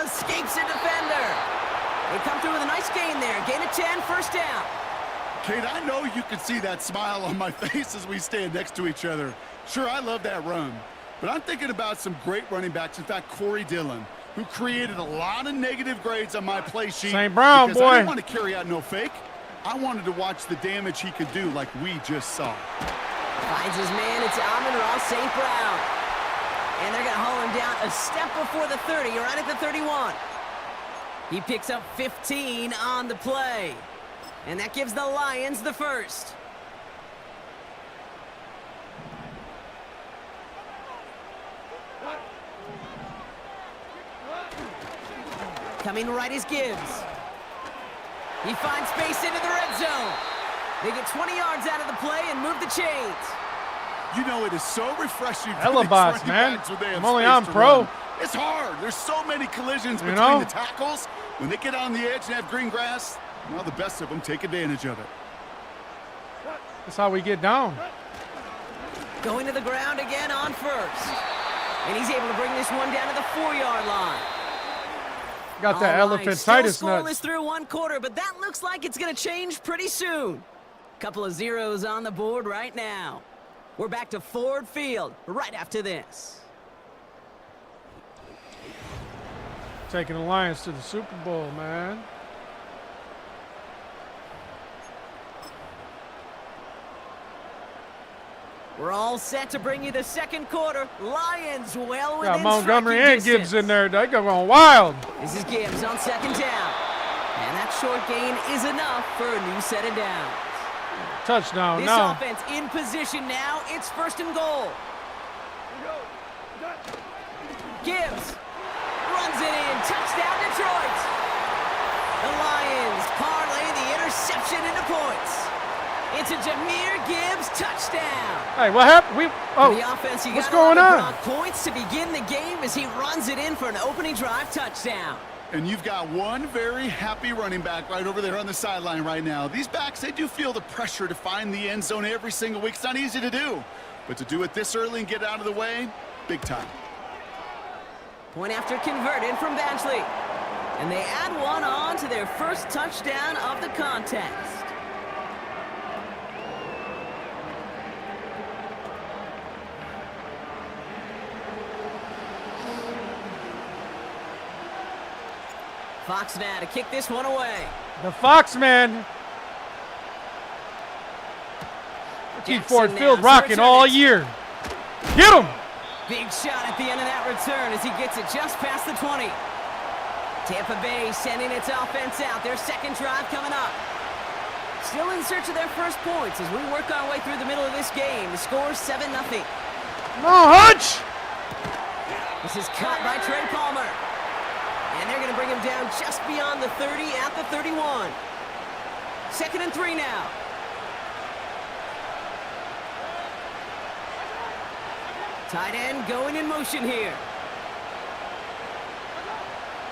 S3: Escapes a defender. They come through with a nice gain there. Gain of 10, first down.
S4: Kate, I know you can see that smile on my face as we stand next to each other. Sure, I love that run, but I'm thinking about some great running backs. In fact, Corey Dillon, who created a lot of negative grades on my play sheet.
S1: St. Brown,
S4: because
S1: boy.
S4: I didn't want to carry out no fake. I wanted to watch the damage he could do like we just saw.
S3: Finds his man. It's Amon-Ra St. Brown. And they're going to haul him down a step before the 30, right at the 31. He picks up 15 on the play. And that gives the Lions the first. Coming right is Gibbs. He finds space into the red zone. They get 20 yards out of the play and move the chains.
S4: You know, it is so refreshing for
S1: Hella
S4: these
S1: bots,
S4: running
S1: man.
S4: backs when they have
S1: I'm only
S4: space
S1: on
S4: to
S1: pro.
S4: run. It's hard. There's so many collisions between
S1: know?
S4: the tackles. When they get on the edge and have green grass, well, the best of them take advantage of it.
S1: That's how we get down.
S3: Going to the ground again on first. And he's able to bring this one down to the 4-yard line.
S1: Got that
S3: All right,
S1: elephantitis
S3: still scoreless
S1: nuts.
S3: through 1 quarter, but that looks like it's going to change pretty soon. Couple of zeros on the board right now. We're back to Ford Field right after this.
S1: Taking the Lions to the Super Bowl, man.
S3: We're all set to bring you the 2nd quarter. Lions well within
S1: Got Montgomery
S3: striking
S1: and Gibbs
S3: distance.
S1: in there. They going wild.
S3: This is Gibbs on 2nd down. And that short gain is enough for a new set of downs.
S1: Touchdown
S3: This
S1: now.
S3: offense in position now. It's 1st and goal. Gibbs runs it in. Touchdown, Detroit. The Lions parlay the interception into points. It's a Jahmyr Gibbs touchdown.
S1: Hey, what happened?
S3: The offense, you
S1: what's
S3: got
S1: going on?
S3: points to begin the game as he runs it in for an opening drive touchdown.
S4: And you've got one very happy running back right over there on the sideline right now. These backs, they do feel the pressure to find the end zone every single week. It's not easy to do, but to do it this early and get out of the way, big time.
S3: Point after converted from Badgley. And they add one on to their first touchdown of the contest. Fox now to kick this one away.
S1: The Foxman. Keep Ford Field rocking all year. Get him.
S3: Big shot at the end of that return as he gets it just past the 20. Tampa Bay sending its offense out. Their 2nd drive coming up. Still in search of their first points as we work our way through the middle of this game. The score is 7-0.
S1: No, Hutch.
S3: This is cut by Trey Palmer. And they're going to bring him down just beyond the 30 at the 31. 2nd and 3 now. Tight end going in motion here.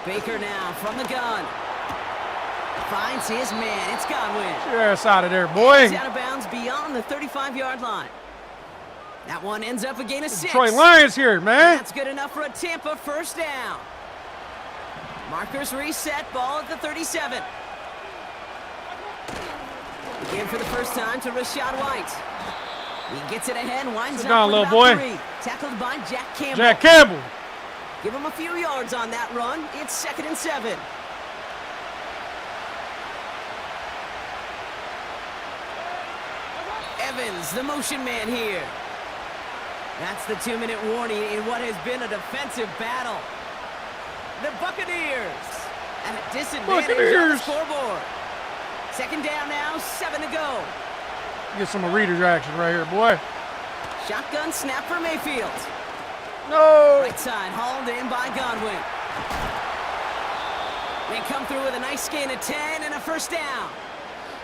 S3: Baker now from the gun. Finds his man. It's Godwin.
S1: Get your ass out of there, boy.
S3: He's out of bounds beyond the 35-yard line. That one ends up a gain of 6.
S1: Detroit Lions here, man.
S3: That's good enough for a Tampa first down. Markers reset, ball at the 37. In for the first time to Rashad White. He gets it ahead, winds
S1: Sit
S3: up
S1: down,
S3: with
S1: little
S3: about
S1: boy.
S3: 3. Tackled by Jack Campbell.
S1: Jack Campbell.
S3: Give him a few yards on that run. It's 2nd and 7. Evans, the motion man here. That's the 2-minute warning in what has been a defensive battle. The Buccaneers at a disadvantage on the scoreboard. 2nd down now, 7 to go.
S1: Get some reader's action right here, boy.
S3: Shotgun snap for Mayfield.
S1: No.
S3: Right side, hauled in by Godwin. They come through with a nice gain of 10 and a first down.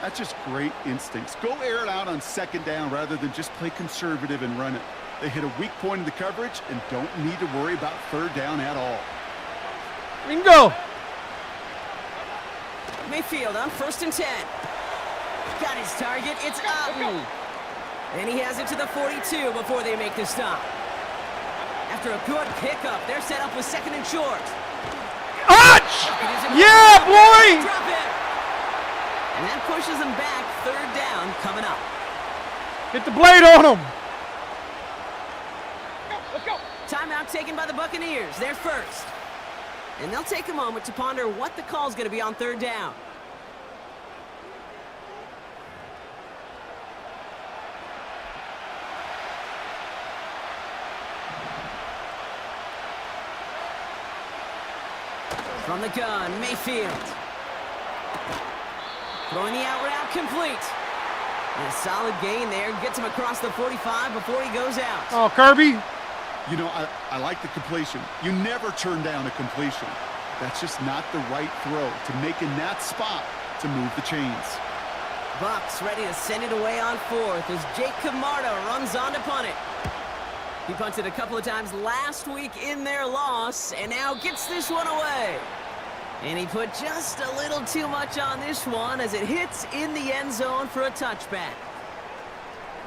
S4: That's just great instincts. Go air it out on 2nd down rather than just play conservative and run it. They hit a weak point in the coverage and don't need to worry about 3rd down at all.
S1: We can go.
S3: Mayfield on 1st and 10. Got his target. It's Otten. And he has it to the 42 before they make the stop. After a good pickup, they're set up with 2nd and short.
S1: Arch! Yeah, boy!
S3: Drop it. And that pushes them back. 3rd down coming up.
S1: Hit the blade on him.
S3: Timeout taken by the Buccaneers. They're first. And they'll take a moment to ponder what the call's going to be on 3rd down. From the gun, Mayfield. Throwing the out route complete. And a solid gain there. Gets him across the 45 before he goes out.
S1: Oh, Kirby.
S4: You know, I like the completion. You never turn down a completion. That's just not the right throw to make in that spot to move the chains.
S3: Bucks ready to send it away on 4th as Jake Camarda runs on to punt it. He punted a couple of times last week in their loss and now gets this one away. And he put just a little too much on this one as it hits in the end zone for a touchback.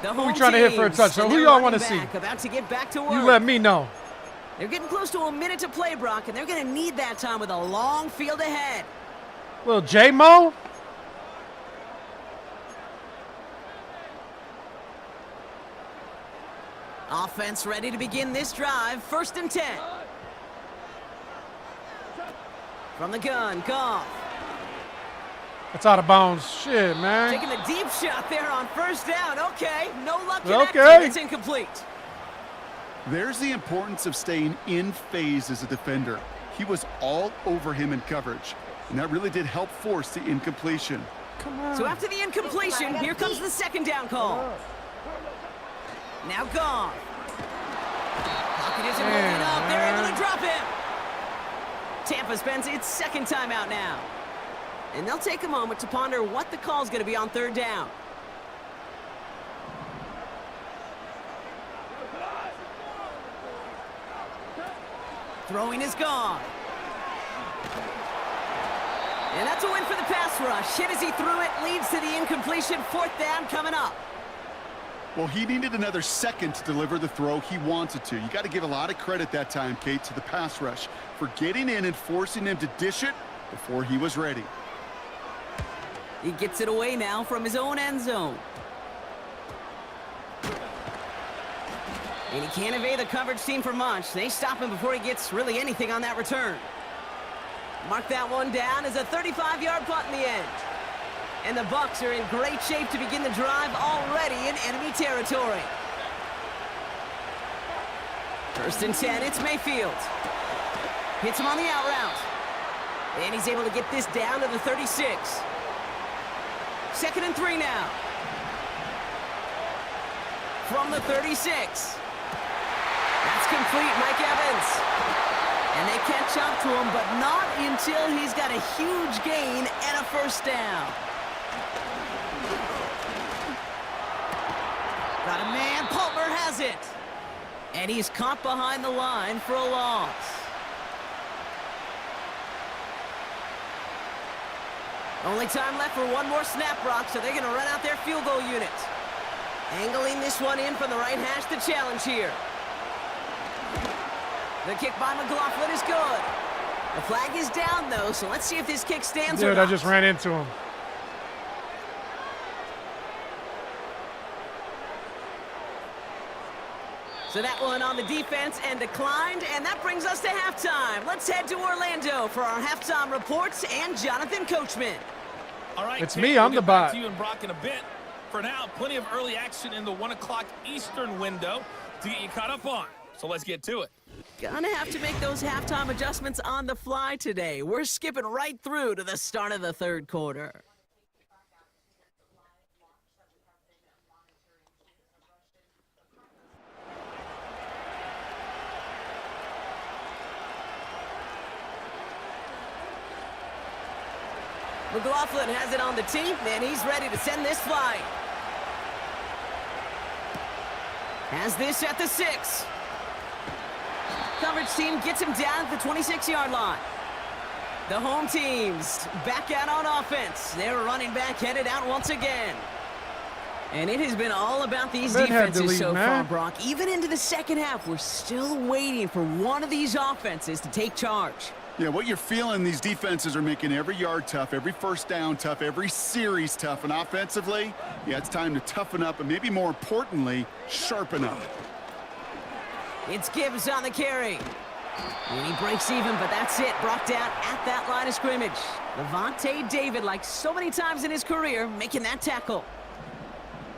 S1: Who are we trying to hit for a touchdown? Who y'all want to see?
S3: About to get back to work.
S1: You let me know.
S3: They're getting close to a minute to play, Brock, and they're going to need that time with a long field ahead.
S1: Little J-Mo.
S3: Offense ready to begin this drive. 1st and 10. From the gun, Goff.
S1: That's out of bounds. Shit, man.
S3: Taking the deep shot there on 1st down. Okay, no luck in that. It's incomplete.
S4: There's the importance of staying in phase as a defender. He was all over him in coverage, and that really did help force the incompletion.
S1: Come on.
S3: So after the incompletion, here comes the 2nd down call. Now Goff. Pocket isn't holding up. They're able to drop him. Tampa spends its 2nd timeout now. And they'll take a moment to ponder what the call's going to be on 3rd down. Throwing is gone. And that's a win for the pass rush. Hit as he threw it, leads to the incompletion. 4th down coming up.
S4: Well, he needed another second to deliver the throw he wanted to. You got to give a lot of credit that time, Kate, to the pass rush for getting in and forcing him to dish it before he was ready.
S3: He gets it away now from his own end zone. And he can't evade the coverage team for much. They stop him before he gets really anything on that return. Mark that one down as a 35-yard punt in the end. And the Bucs are in great shape to begin the drive already in enemy territory. 1st and 10, it's Mayfield. Hits him on the out route. And he's able to get this down to the 36. 2nd and 3 now. From the 36. That's complete, Mike Evans. And they catch up to him, but not until he's got a huge gain and a first down. Got a man, Palmer has it. And he's caught behind the line for a loss. Only time left for one more snap, Brock, so they're going to run out their field goal unit. Angling this one in from the right hash, the challenge here. The kick by McLaughlin is good. The flag is down, though, so let's see if this kick stands or not.
S1: Dude, I just ran into him.
S3: So that one on the defense and declined, and that brings us to halftime. Let's head to Orlando for our halftime reports and Jonathan Coachman.
S6: All right,
S1: It's
S6: Kate,
S1: me, I'm
S6: we'll
S1: the
S6: get back
S1: bot.
S6: to you and Brock in a bit. For now, plenty of early action in the 1 o'clock Eastern window to get you caught up on. So let's get to it.
S3: Gonna have to make those halftime adjustments on the fly today. We're skipping right through to the start of the third quarter. McLaughlin has it on the tee, and he's ready to send this flying. Has this at the 6. Coverage team gets him down at the 26-yard line. The home team's back out on offense. Their running back headed out once again. And it has been all about these defenses so far, Brock. Even into the second half, we're still waiting for one of these offenses to take charge.
S4: Yeah, what you're feeling, these defenses are making every yard tough, every first down tough, every series tough. And offensively, yeah, it's time to toughen up and maybe more importantly, sharpen up.
S3: It's Gibbs on the carry. And he breaks even, but that's it. Brought down at that line of scrimmage. Levante David, like so many times in his career, making that tackle.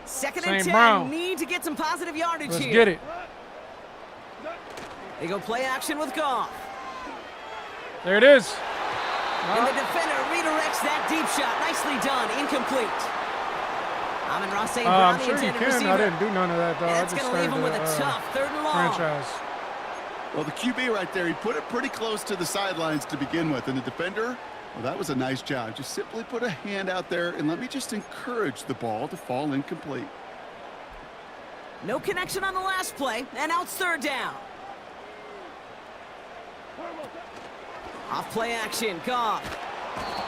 S3: Second and 10,
S1: Brown.
S3: Need to get some positive yardage
S1: Let's
S3: here.
S1: get it.
S3: They go play action with Goff.
S1: There it is.
S3: And the defender redirects that deep shot. Nicely done. Incomplete. Amon-Ra St. Brown,
S1: I'm
S3: the
S1: sure you
S3: intended
S1: can.
S3: receiver.
S1: I didn't do none of that, though.
S3: That's
S1: I just
S3: going to leave him with a
S1: started
S3: tough third and long.
S1: franchise.
S4: Well, the QB right there, he put it pretty close to the sidelines to begin with. And the defender, well, that was a nice job. Just simply put a hand out there and let me just encourage the ball to fall incomplete.
S3: No connection on the last play, and now it's third down. Off play action, Goff.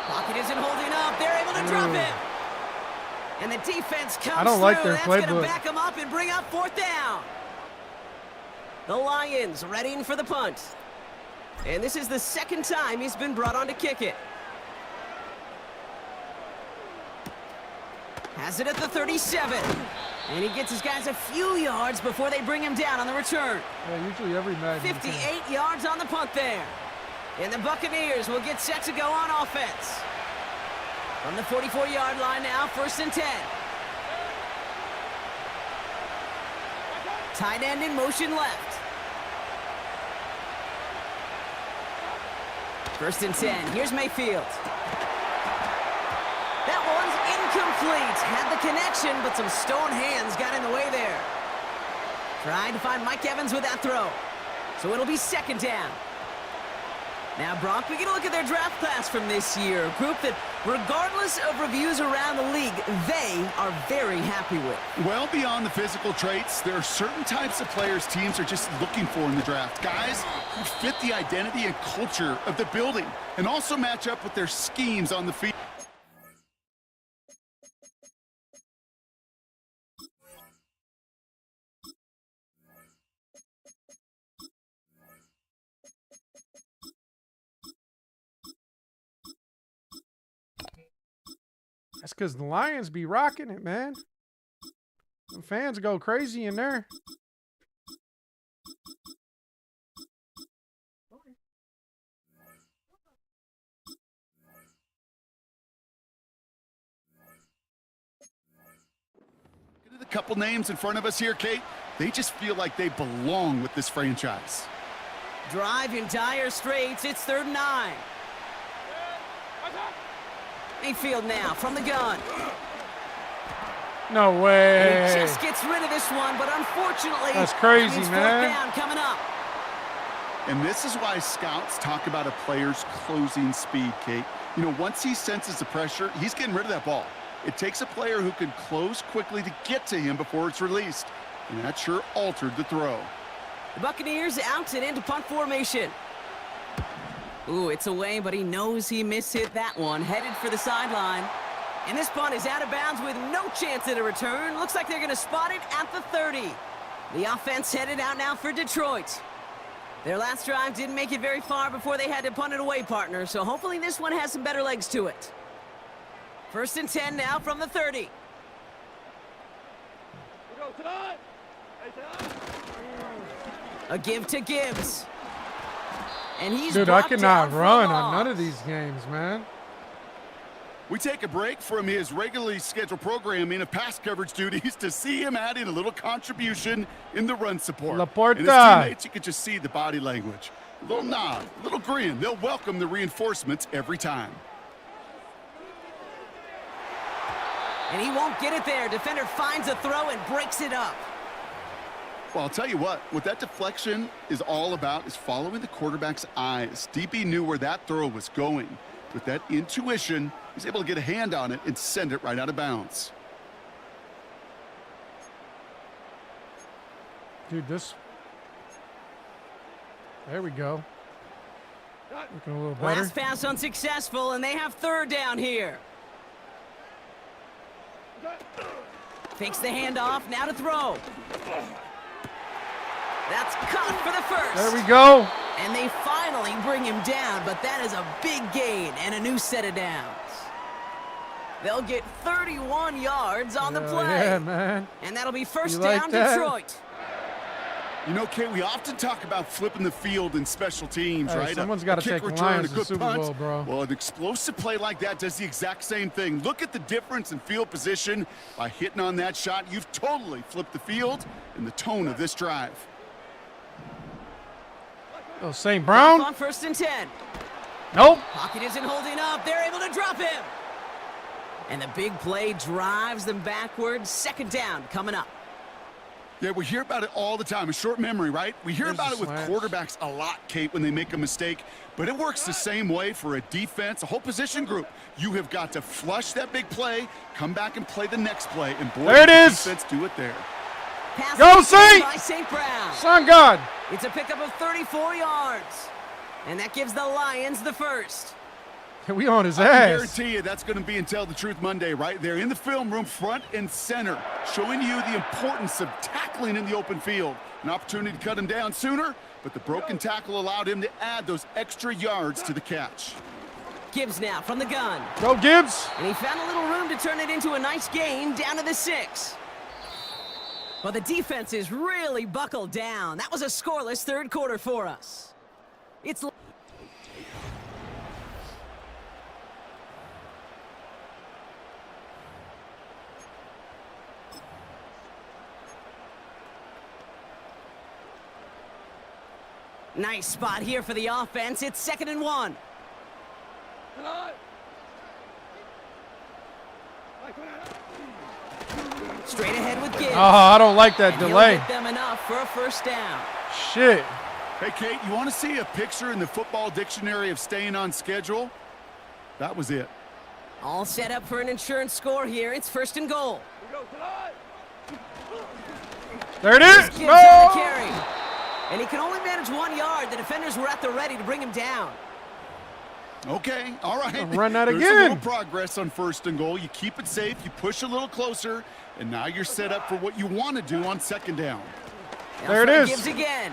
S3: Pocket isn't holding up. They're able to drop him. And the defense comes
S1: I don't like their
S3: That's going to
S1: playbook.
S3: back them up and bring up fourth down. The Lions readying for the punt. And this is the second time he's been brought on to kick it. Has it at the 37. And he gets his guys a few yards before they bring him down on the return.
S1: Yeah, usually every match.
S3: 58 yards on the punt there. And the Buccaneers will get set to go on offense. From the 44-yard line now, first and 10. Tight end in motion left. First and 10. Here's Mayfield. That one's incomplete. Had the connection, but some stone hands got in the way there. Trying to find Mike Evans with that throw. So it'll be second down. Now, Brock, we get a look at their draft class from this year. A group that, regardless of reviews around the league, they are very happy with.
S4: Well, beyond the physical traits, there are certain types of players teams are just looking for in the draft. Guys who fit the identity and culture of the building and also match up with their schemes on the field.
S1: That's because the Lions be rocking it, man. The fans go crazy in there.
S4: Look at the couple names in front of us here, Kate. They just feel like they belong with this franchise.
S3: Drive in dire straits. It's third and 9. Mayfield now from the gun.
S1: No way.
S3: He just gets rid of this one, but unfortunately,
S1: That's crazy,
S3: that means
S1: man.
S3: fourth down coming up.
S4: And this is why scouts talk about a player's closing speed, Kate. You know, once he senses the pressure, he's getting rid of that ball. It takes a player who can close quickly to get to him before it's released. And that sure altered the throw.
S3: The Buccaneers out and into punt formation. Ooh, it's away, but he knows he mishit that one. Headed for the sideline. And this punt is out of bounds with no chance at a return. Looks like they're going to spot it at the 30. The offense headed out now for Detroit. Their last drive didn't make it very far before they had to punt it away, partner. So hopefully this one has some better legs to it. First and 10 now from the 30. A give to Gibbs. And he's
S1: Dude, I
S3: brought down
S1: cannot
S3: for a
S1: run on
S3: loss.
S1: none of these games, man.
S4: We take a break from his regularly scheduled programming of pass coverage duties to see him add in a little contribution in the run support.
S1: Laporta.
S4: And his teammates, you could just see the body language. A little nod, a little grin. They'll welcome the reinforcements every time.
S3: And he won't get it there. Defender finds a throw and breaks it up.
S4: Well, I'll tell you what that deflection is all about is following the quarterback's eyes. DB knew where that throw was going. With that intuition, he's able to get a hand on it and send it right out of bounds.
S1: Dude, this. There we go. Looking a little better.
S3: Last pass unsuccessful, and they have third down here. Fakes the handoff, now to throw. That's caught for the first.
S1: There we go.
S3: And they finally bring him down, but that is a big gain and a new set of downs. They'll get 31 yards on the play.
S1: Yeah, man.
S3: And that'll be first
S1: You like
S3: down,
S1: that?
S3: Detroit.
S4: You know, Kate, we often talk about flipping the field in special teams,
S1: Hey,
S4: right?
S1: someone's gotta
S4: kick
S1: take
S4: return,
S1: Lions
S4: a
S1: to
S4: good
S1: Super
S4: punt.
S1: Bowl, bro.
S4: Well, an explosive play like that does the exact same thing. Look at the difference in field position. By hitting on that shot, you've totally flipped the field and the tone of this drive.
S1: Oh, St. Brown.
S3: On first and 10.
S1: Nope.
S3: Pocket isn't holding up. They're able to drop him. And the big play drives them backwards. Second down coming up.
S4: Yeah, we hear about it all the time. A short memory, right? We hear
S1: There's
S4: about
S1: the
S4: it with
S1: slant.
S4: quarterbacks a lot, Kate, when they make a mistake. But it works the same way for a defense, a whole position group. You have got to flush that big play, come back and play the next play. And boy,
S1: There it
S4: the
S1: is.
S4: defense do it there.
S3: Pass
S1: Go,
S3: taken
S1: Saint!
S3: by St. Brown.
S1: Son God.
S3: It's a pickup of 34 yards. And that gives the Lions the first.
S1: We on his
S4: I can
S1: ass.
S4: guarantee you that's going to be in Tell the Truth Monday right there in the film room, front and center, showing you the importance of tackling in the open field. An opportunity to cut him down sooner, but the broken tackle allowed him to add those extra yards to the catch.
S3: Gibbs now from the gun.
S1: Go Gibbs.
S3: And he found a little room to turn it into a nice gain down to the 6. Well, the defense is really buckled down. That was a scoreless third quarter for us. It's nice spot here for the offense. It's 2nd and 1. Straight ahead with Gibbs.
S1: Oh, I don't like that
S3: And he'll
S1: delay.
S3: get them enough for a first down.
S1: Shit.
S4: Hey, Kate, you want to see a picture in the football dictionary of staying on schedule? That was it.
S3: All set up for an insurance score here. It's 1st and goal.
S1: There it is.
S3: Gibbs on the
S1: No.
S3: carry. And he can only manage 1 yard. The defenders were at the ready to bring him down.
S4: Okay, all right.
S1: Run that
S4: There's
S1: again.
S4: a little progress on 1st and goal. You keep it safe, you push a little closer, and now you're set up for what you want to do on 2nd down.
S1: There it
S3: Now
S1: is.
S3: Gibbs again.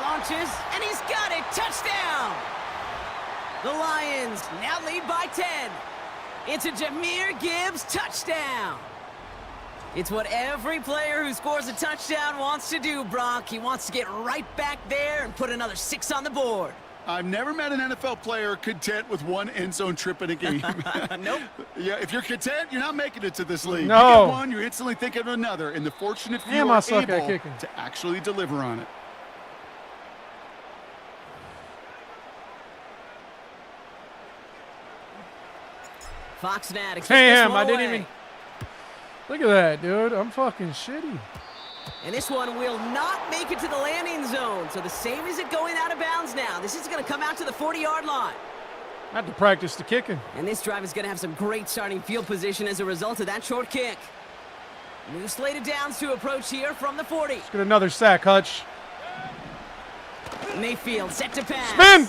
S3: Launches, and he's got it. Touchdown. The Lions now lead by 10. It's a Jahmyr Gibbs touchdown. It's what every player who scores a touchdown wants to do, Brock. He wants to get right back there and put another 6 on the board.
S4: I've never met an NFL player content with one end zone trip in a game.
S3: Nope.
S4: Yeah, if you're content, you're not making it to this league.
S1: No.
S4: You get one, you're instantly thinking of another, and the fortunate few
S1: Damn, I
S4: are
S1: suck at
S4: able
S1: kicking.
S4: to actually deliver on it.
S3: Fox now to kick this
S1: Damn,
S3: one
S1: I didn't
S3: away.
S1: even. Look at that, dude. I'm fucking shitty.
S3: And this one will not make it to the landing zone. So the same as it going out of bounds now. This is going to come out to the 40-yard line.
S1: I had to practice the kicking.
S3: And this drive is going to have some great starting field position as a result of that short kick. New slated downs to approach here from the 40.
S1: Let's get another sack, Hutch.
S3: Mayfield set to pass.
S1: Spin.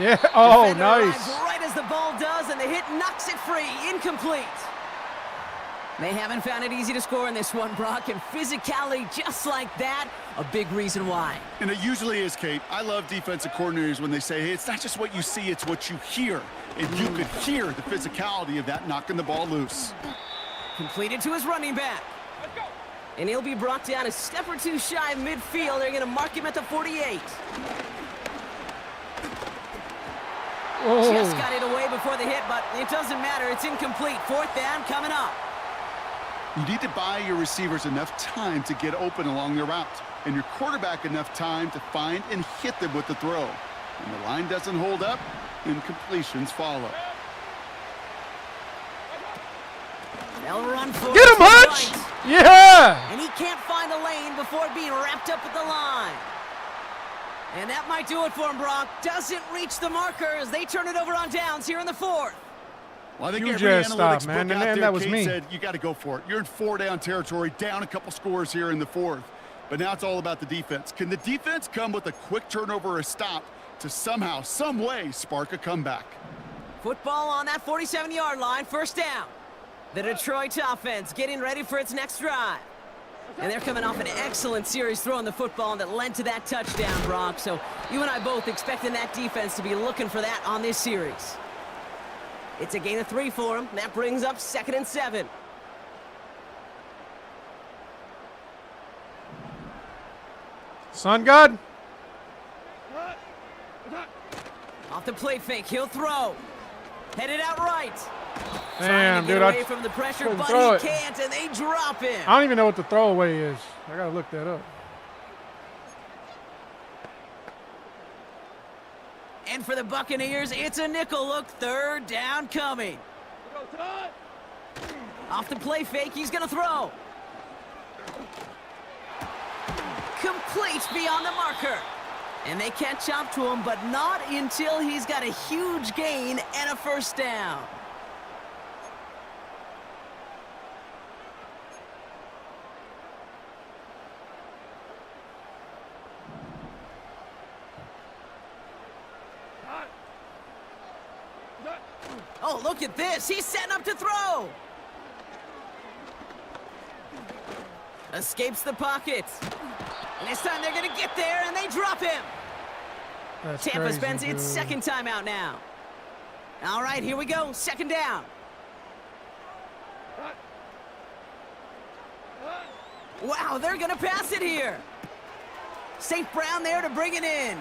S1: Yeah. Oh,
S3: Defender arrives
S1: nice.
S3: right as the ball does, and the hit knocks it free. Incomplete. They haven't found it easy to score in this one, Brock, and physicality just like that, a big reason why.
S4: And it usually is, Kate. I love defensive coordinators when they say, hey, it's not just what you see, it's what you hear. And you could hear the physicality of that knocking the ball loose.
S3: Completed to his running back. And he'll be brought down a step or two shy of midfield. They're going to mark him at the 48.
S1: Whoa.
S3: Just got it away before the hit, but it doesn't matter. It's incomplete. 4th down coming up.
S4: You need to buy your receivers enough time to get open along their route, and your quarterback enough time to find and hit them with the throw. When the line doesn't hold up, incompletions follow.
S3: They'll run for
S1: Get him, Hutch!
S3: right.
S1: Yeah!
S3: And he can't find a lane before being wrapped up at the line. And that might do it for him, Brock. Doesn't reach the marker as they turn it over on downs here in the 4th.
S4: Well, I think
S1: You
S4: every
S1: just
S4: analytics
S1: stopped, man.
S4: book out
S1: And
S4: there,
S1: that was
S4: Kate
S1: me.
S4: said you got to go for it. You're in 4-down territory, down a couple scores here in the 4th. But now it's all about the defense. Can the defense come with a quick turnover or a stop to somehow, some way, spark a comeback?
S3: Football on that 47-yard line, 1st down. The Detroit offense getting ready for its next drive. And they're coming off an excellent series throwing the football that led to that touchdown, Brock. So you and I both expecting that defense to be looking for that on this series. It's a gain of 3 for him. That brings up 2nd and 7.
S1: Sun God?
S3: Off the play fake, he'll throw. Headed out right.
S1: Damn,
S3: Trying to get
S1: dude.
S3: away from the pressure,
S1: couldn't
S3: but
S1: throw
S3: he
S1: it.
S3: can't, and they drop him.
S1: I don't even know what the throwaway is. I gotta look that up.
S3: And for the Buccaneers, it's a nickel look. 3rd down coming. Off the play fake, he's gonna throw. Complete beyond the marker. And they catch up to him, but not until he's got a huge gain and a 1st down. Oh, look at this. He's setting up to throw. Escapes the pocket. And this time they're going to get there, and they drop him.
S1: That's
S3: Tampa
S1: crazy,
S3: spends its
S1: dude.
S3: 2nd timeout now. All right, here we go. 2nd down. Wow, they're going to pass it here. St. Brown there to bring it in.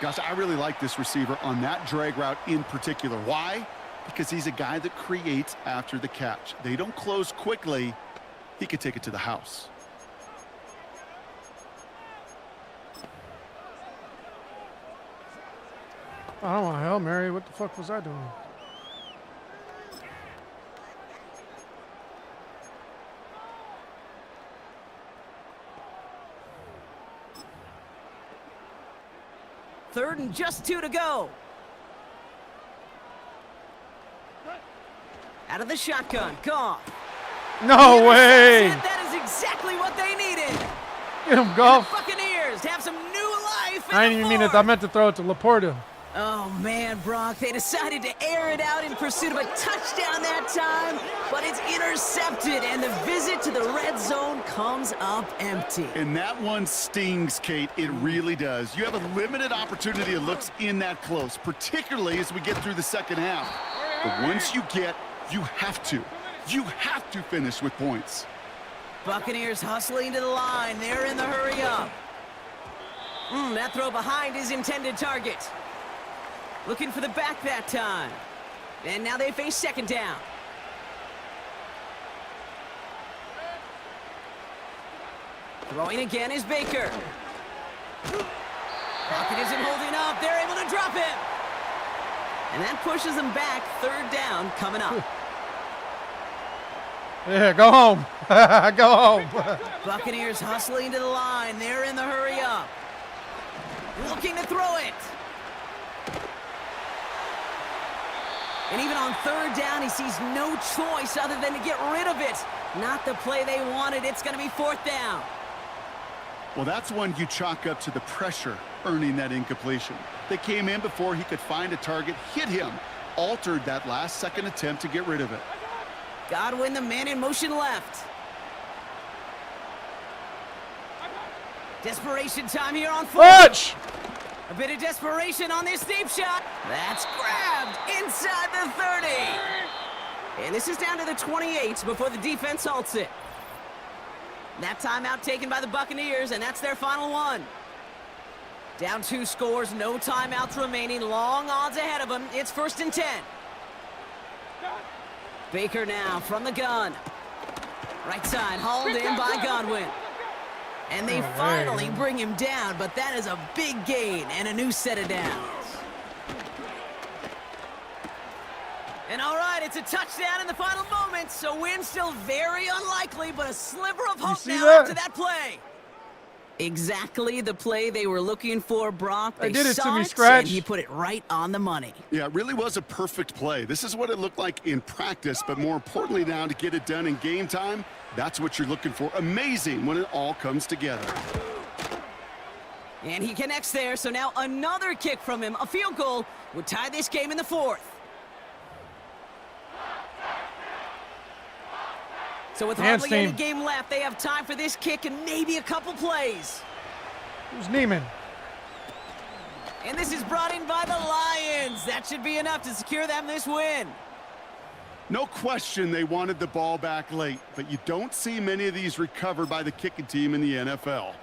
S4: Gosh, I really like this receiver on that drag route in particular. Why? Because he's a guy that creates after the catch. They don't close quickly. He could take it to the house.
S1: I don't want Hail Mary. What the fuck was I doing?
S3: Third and just 2 to go. Out of the shotgun, Goff.
S1: No way!
S3: That is exactly what they needed.
S1: Get him, Goff.
S3: Buccaneers have some new life.
S1: I didn't even mean it. I meant to throw it to Laporta.
S3: Oh, man, Brock, they decided to air it out in pursuit of a touchdown that time, but it's intercepted, and the visit to the red zone comes up empty.
S4: And that one stings, Kate. It really does. You have a limited opportunity that looks in that close, particularly as we get through the 2nd half. But once you get, you have to finish with points.
S3: Buccaneers hustling to the line. They're in the hurry up. That throw behind his intended target. Looking for the back that time. And now they face 2nd down. Throwing again is Baker. Pocket isn't holding up. They're able to drop him. And that pushes them back. 3rd down coming up.
S1: Yeah, go home. Go home.
S3: Buccaneers hustling to the line. They're in the hurry up. Looking to throw it. And even on 3rd down, he sees no choice other than to get rid of it. Not the play they wanted. It's going to be 4th down.
S4: Well, that's one you chalk up to the pressure earning that incompletion. They came in before he could find a target, hit him, altered that last 2nd attempt to get rid of it.
S3: Godwin, the man in motion left. Desperation time here on 4th.
S1: Watch!
S3: A bit of desperation on this deep shot. That's grabbed inside the 30. And this is down to the 28 before the defense halts it. That timeout taken by the Buccaneers, and that's their final one. Down 2 scores, no timeouts remaining, long odds ahead of them. It's 1st and 10. Baker now from the gun. Right side, hauled in by Godwin. And they finally bring him down, but that is a big gain and a new set of downs. And all right, it's a touchdown in the final moments. A win still very unlikely, but a sliver of hope now after that play. Exactly the play they were looking for, Brock. They
S1: did it
S3: saw
S1: to me,
S3: it,
S1: Scratch.
S3: and he put it right on the money.
S4: Yeah, it really was a perfect play. This is what it looked like in practice, but more importantly now to get it done in game time, that's what you're looking for. Amazing when it all comes together.
S3: And he connects there, so now another kick from him. A field goal would tie this game in the 4th. So with hardly any game left, they have time for this kick and maybe a couple plays.
S1: Who's Neiman?
S3: And this is brought in by the Lions. That should be enough to secure them this win.
S4: No question they wanted the ball back late, but you don't see many of these recovered by the kicking team in the NFL.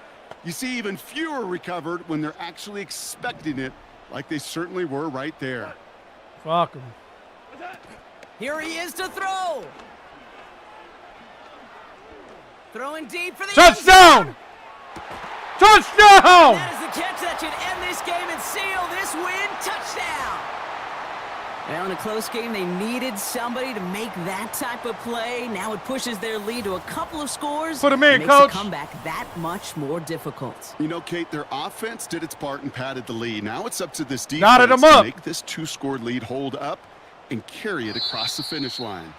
S4: You see even fewer recovered when they're actually expecting it, like they certainly were right there.
S1: Fuck him.
S3: Here he is to throw. Throwing deep for the
S1: touchdown! Touchdown!
S3: That is the catch that should end this game and seal this win. Touchdown! Well, in a close game, they needed somebody to make that type of play. Now it pushes their lead to a couple of scores.
S1: Put him in,
S3: makes
S1: Coach.
S3: the comeback that much more difficult.
S4: You know, Kate, their offense did its part and padded the lead. Now it's up to this
S1: Knotted
S4: defense
S1: him up.
S4: to make this 2-score lead hold up and carry it across the finish line.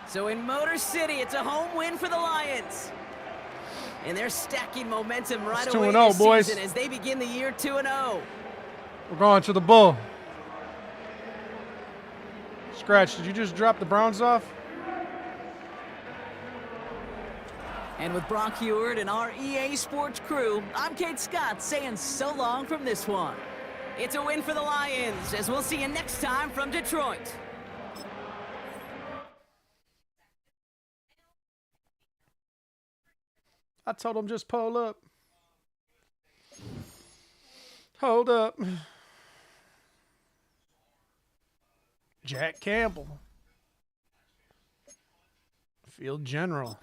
S3: So in Motor City, it's a home win for the Lions. And they're stacking momentum right away this season as they begin the year 2-0.
S1: We're going to the Bull. Scratch, did you just drop the Browns off?
S3: And with Brock Heward and our EA Sports crew, I'm Kate Scott saying so long from this one. It's a win for the Lions, as we'll see you next time from Detroit.
S1: I told him just pull up. Hold up. Jack Campbell. Field General.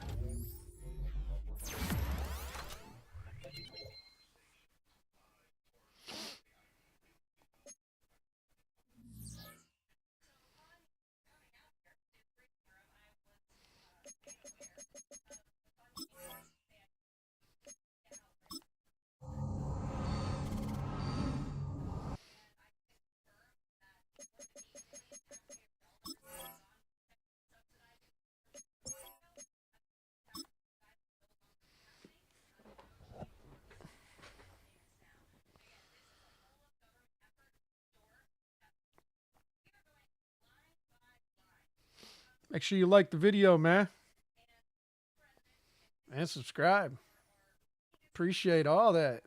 S1: Make sure you like the video, man. And subscribe. Appreciate all that.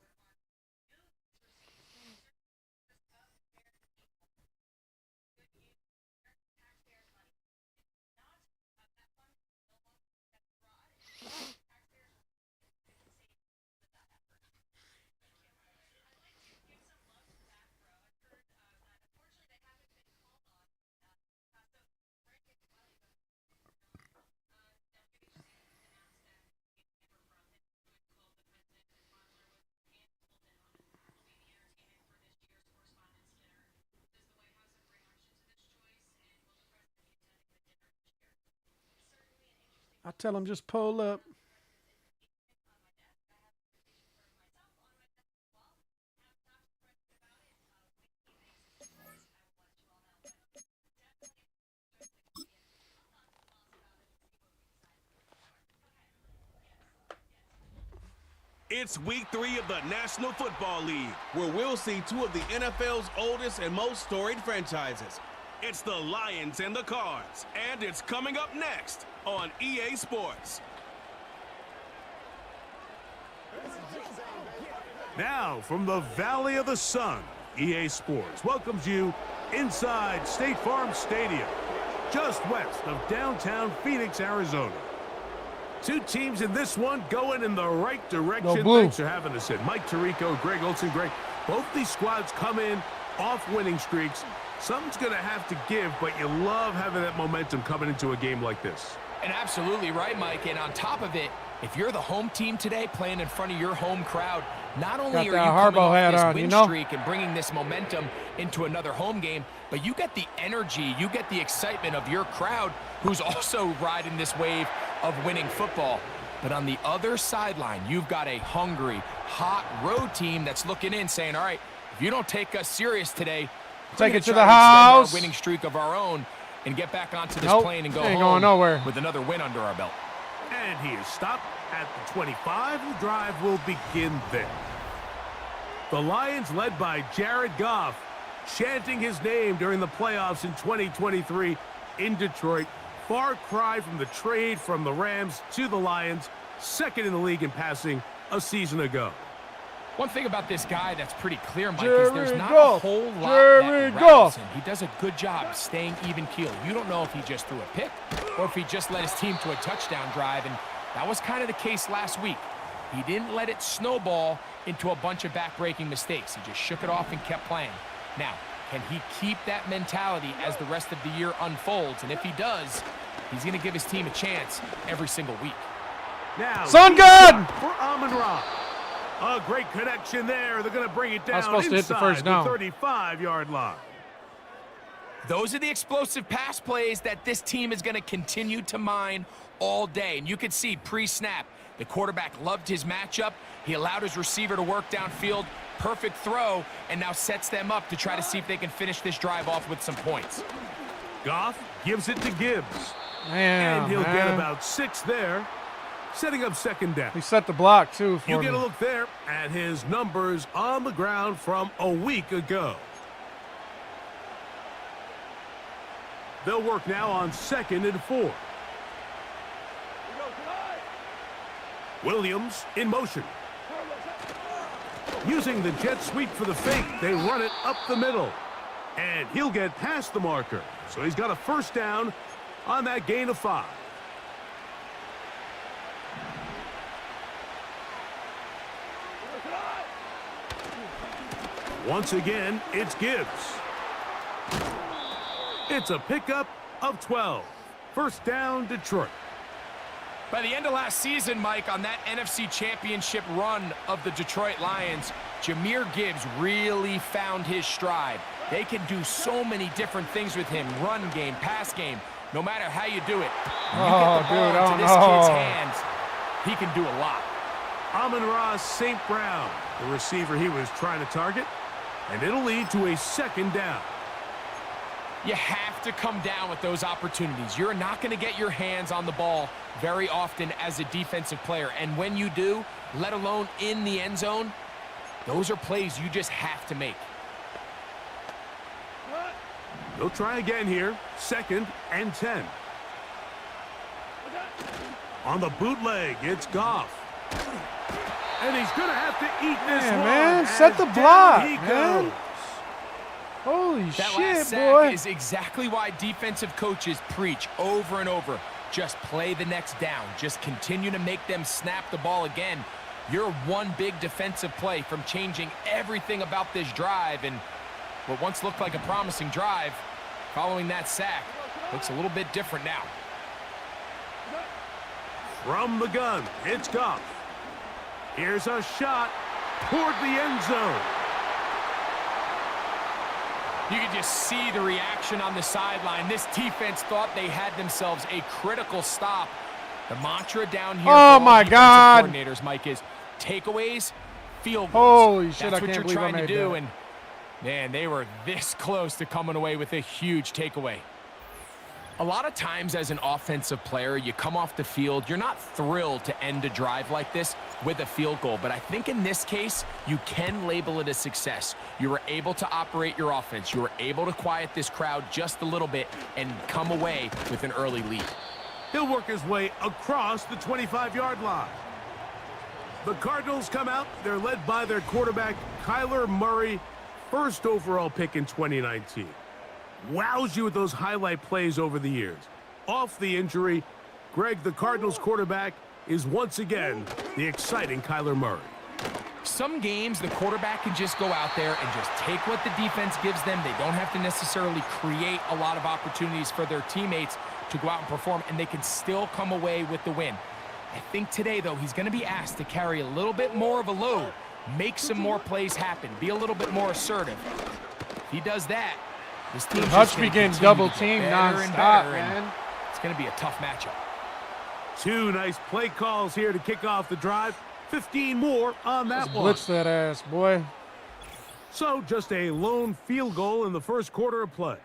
S1: I tell him just pull up.
S2: It's week 3 of the National Football League, where we'll see 2 of the NFL's oldest and most storied franchises. It's the Lions and the Cards, and it's coming up next on EA Sports.
S7: Now, from the Valley of the Sun, EA Sports welcomes you inside State Farm Stadium, just west of downtown Phoenix, Arizona. Two teams in this one going in the right direction.
S1: blue.
S7: Thanks for having us in. Mike Tirico, Greg Olson. Greg, both these squads come in off winning streaks. Something's going to have to give, but you love having that momentum coming into a game like this.
S8: And absolutely right, Mike. And on top of it, if you're the home team today playing in front of your home crowd, not only are you coming off this win streak and bringing this momentum into another home game, but you get the energy, you get the excitement of your crowd who's also riding this wave of winning football. But on the other sideline, you've got a hungry, hot road team that's looking in saying, all right, if you don't take us serious today,
S1: take it to the house.
S8: Our winning streak of our own and get back onto this plane and go
S1: ain't
S8: home
S1: going nowhere.
S8: with another win under our belt.
S7: And he is stopped at the 25. The drive will begin there. The Lions, led by Jared Goff, chanting his name during the playoffs in 2023 in Detroit. Far cry from the trade from the Rams to the Lions, second in the league in passing a season ago.
S8: One thing about this guy that's pretty clear, Mike, is there's not a whole lot that rattles him. He does a good job staying even keel. You don't know if he just threw a pick or if he just led his team to a touchdown drive, and that was kind of the case last week. He didn't let it snowball into a bunch of back-breaking mistakes. He just shook it off and kept playing. Now, can he keep that mentality as the rest of the year unfolds? And if he does, he's going to give his team a chance every single week.
S7: Now,
S1: Sun God!
S7: For Amon-Ra. A great connection there. They're going to bring it down
S1: supposed to hit the first down.
S7: 35-yard line.
S8: Those are the explosive pass plays that this team is going to continue to mine all day. And you can see pre-snap, the quarterback loved his matchup. He allowed his receiver to work downfield. Perfect throw, and now sets them up to try to see if they can finish this drive off with some points.
S7: Goff gives it to Gibbs.
S1: Man,
S7: and he'll get about 6 there, setting up second down.
S1: He set the block, too, for
S7: You
S1: me.
S7: get a look there at his numbers on the ground from a week ago. They'll work now on 2nd and 4. Williams in motion. Using the jet sweep for the fake, they run it up the middle. And he'll get past the marker. So he's got a first down on that gain of 5. Once again, it's Gibbs. It's a pickup of 12. First down, Detroit.
S8: By the end of last season, Mike, on that NFC Championship run of the Detroit Lions, Jahmyr Gibbs really found his stride. They can do so many different things with him. Run game, pass game, no matter how you do it. You get the ball into this kid's hands, he can do a lot.
S7: Amon-Ra St. Brown, the receiver he was trying to target, and it'll lead to a second down.
S8: You have to come down with those opportunities. You're not going to get your hands on the ball very often as a defensive player. And when you do, let alone in the end zone, those are plays you just have to make.
S7: They'll try again here. 2nd and 10. On the bootleg, it's Goff. And he's going to have to eat this one.
S1: Man, set the block,
S7: He
S1: man.
S7: goes.
S1: Holy
S8: That
S1: shit,
S8: last sack
S1: boy.
S8: is exactly why defensive coaches preach over and over. Just play the next down. Just continue to make them snap the ball again. You're one big defensive play from changing everything about this drive. And what once looked like a promising drive, following that sack, looks a little bit different now.
S7: From the gun, it's Goff. Here's a shot toward the end zone.
S8: You can just see the reaction on the sideline. This defense thought they had themselves a critical stop. The mantra down here
S1: Oh,
S8: for all
S1: my
S8: defensive
S1: God.
S8: coordinators, Mike, is takeaways, field goals.
S1: Holy shit,
S8: That's
S1: I
S8: what
S1: can't
S8: you're
S1: believe I
S8: trying to
S1: made
S8: do,
S1: that.
S8: and man, they were this close to coming away with a huge takeaway. A lot of times as an offensive player, you come off the field, you're not thrilled to end a drive like this with a field goal. But I think in this case, you can label it a success. You were able to operate your offense. You were able to quiet this crowd just a little bit and come away with an early lead.
S7: He'll work his way across the 25-yard line. The Cardinals come out. They're led by their quarterback, Kyler Murray, first overall pick in 2019. Wows you with those highlight plays over the years. Off the injury, Greg, the Cardinals quarterback, is once again the exciting Kyler Murray.
S8: Some games, the quarterback can just go out there and just take what the defense gives them. They don't have to necessarily create a lot of opportunities for their teammates to go out and perform, and they can still come away with the win. I think today, though, he's going to be asked to carry a little bit more of a load, make some more plays happen, be a little bit more assertive. If he does that, this team's just going to
S1: getting double teamed nonstop, man.
S8: It's going to be a tough matchup.
S7: 2 nice play calls here to kick off the drive. 15 more on that one.
S1: Blitz that ass, boy.
S7: So just a lone field goal in the first quarter of play.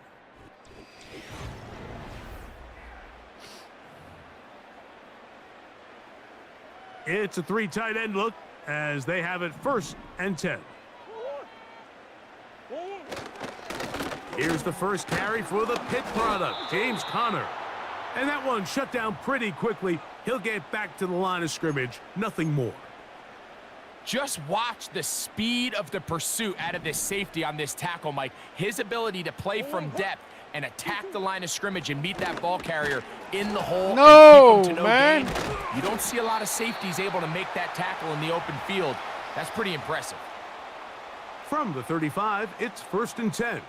S7: It's a 3 tight end look as they have it 1st and 10. Here's the first carry for the Pitt product, James Conner. And that one shut down pretty quickly. He'll get back to the line of scrimmage, nothing more.
S8: Just watch the speed of the pursuit out of this safety on this tackle, Mike. His ability to play from depth and attack the line of scrimmage and meet that ball carrier in the hole.
S1: No,
S8: and keep him to
S1: man.
S8: Gain. You don't see a lot of safeties able to make that tackle in the open field. That's pretty impressive.
S7: From the 35, it's 1st and 10.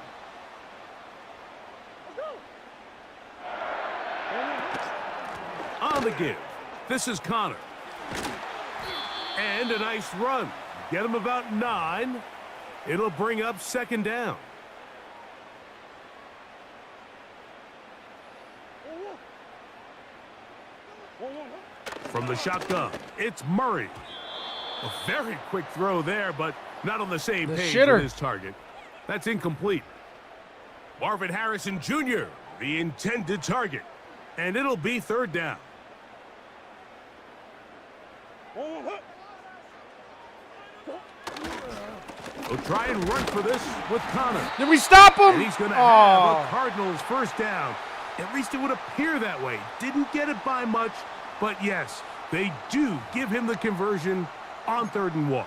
S7: On the give, this is Conner. And a nice run. Get him about 9. It'll bring up 2nd down. From the shotgun, it's Murray. A very quick throw there, but not on the same page with his target. That's incomplete. Marvin Harrison Jr., the intended target. And it'll be 3rd down. We'll try and run for this with Conner.
S1: Did we stop him?
S7: And he's going to have a Cardinals 1st down. At least it would appear that way. Didn't get it by much, but yes, they do give him the conversion on 3rd and 1.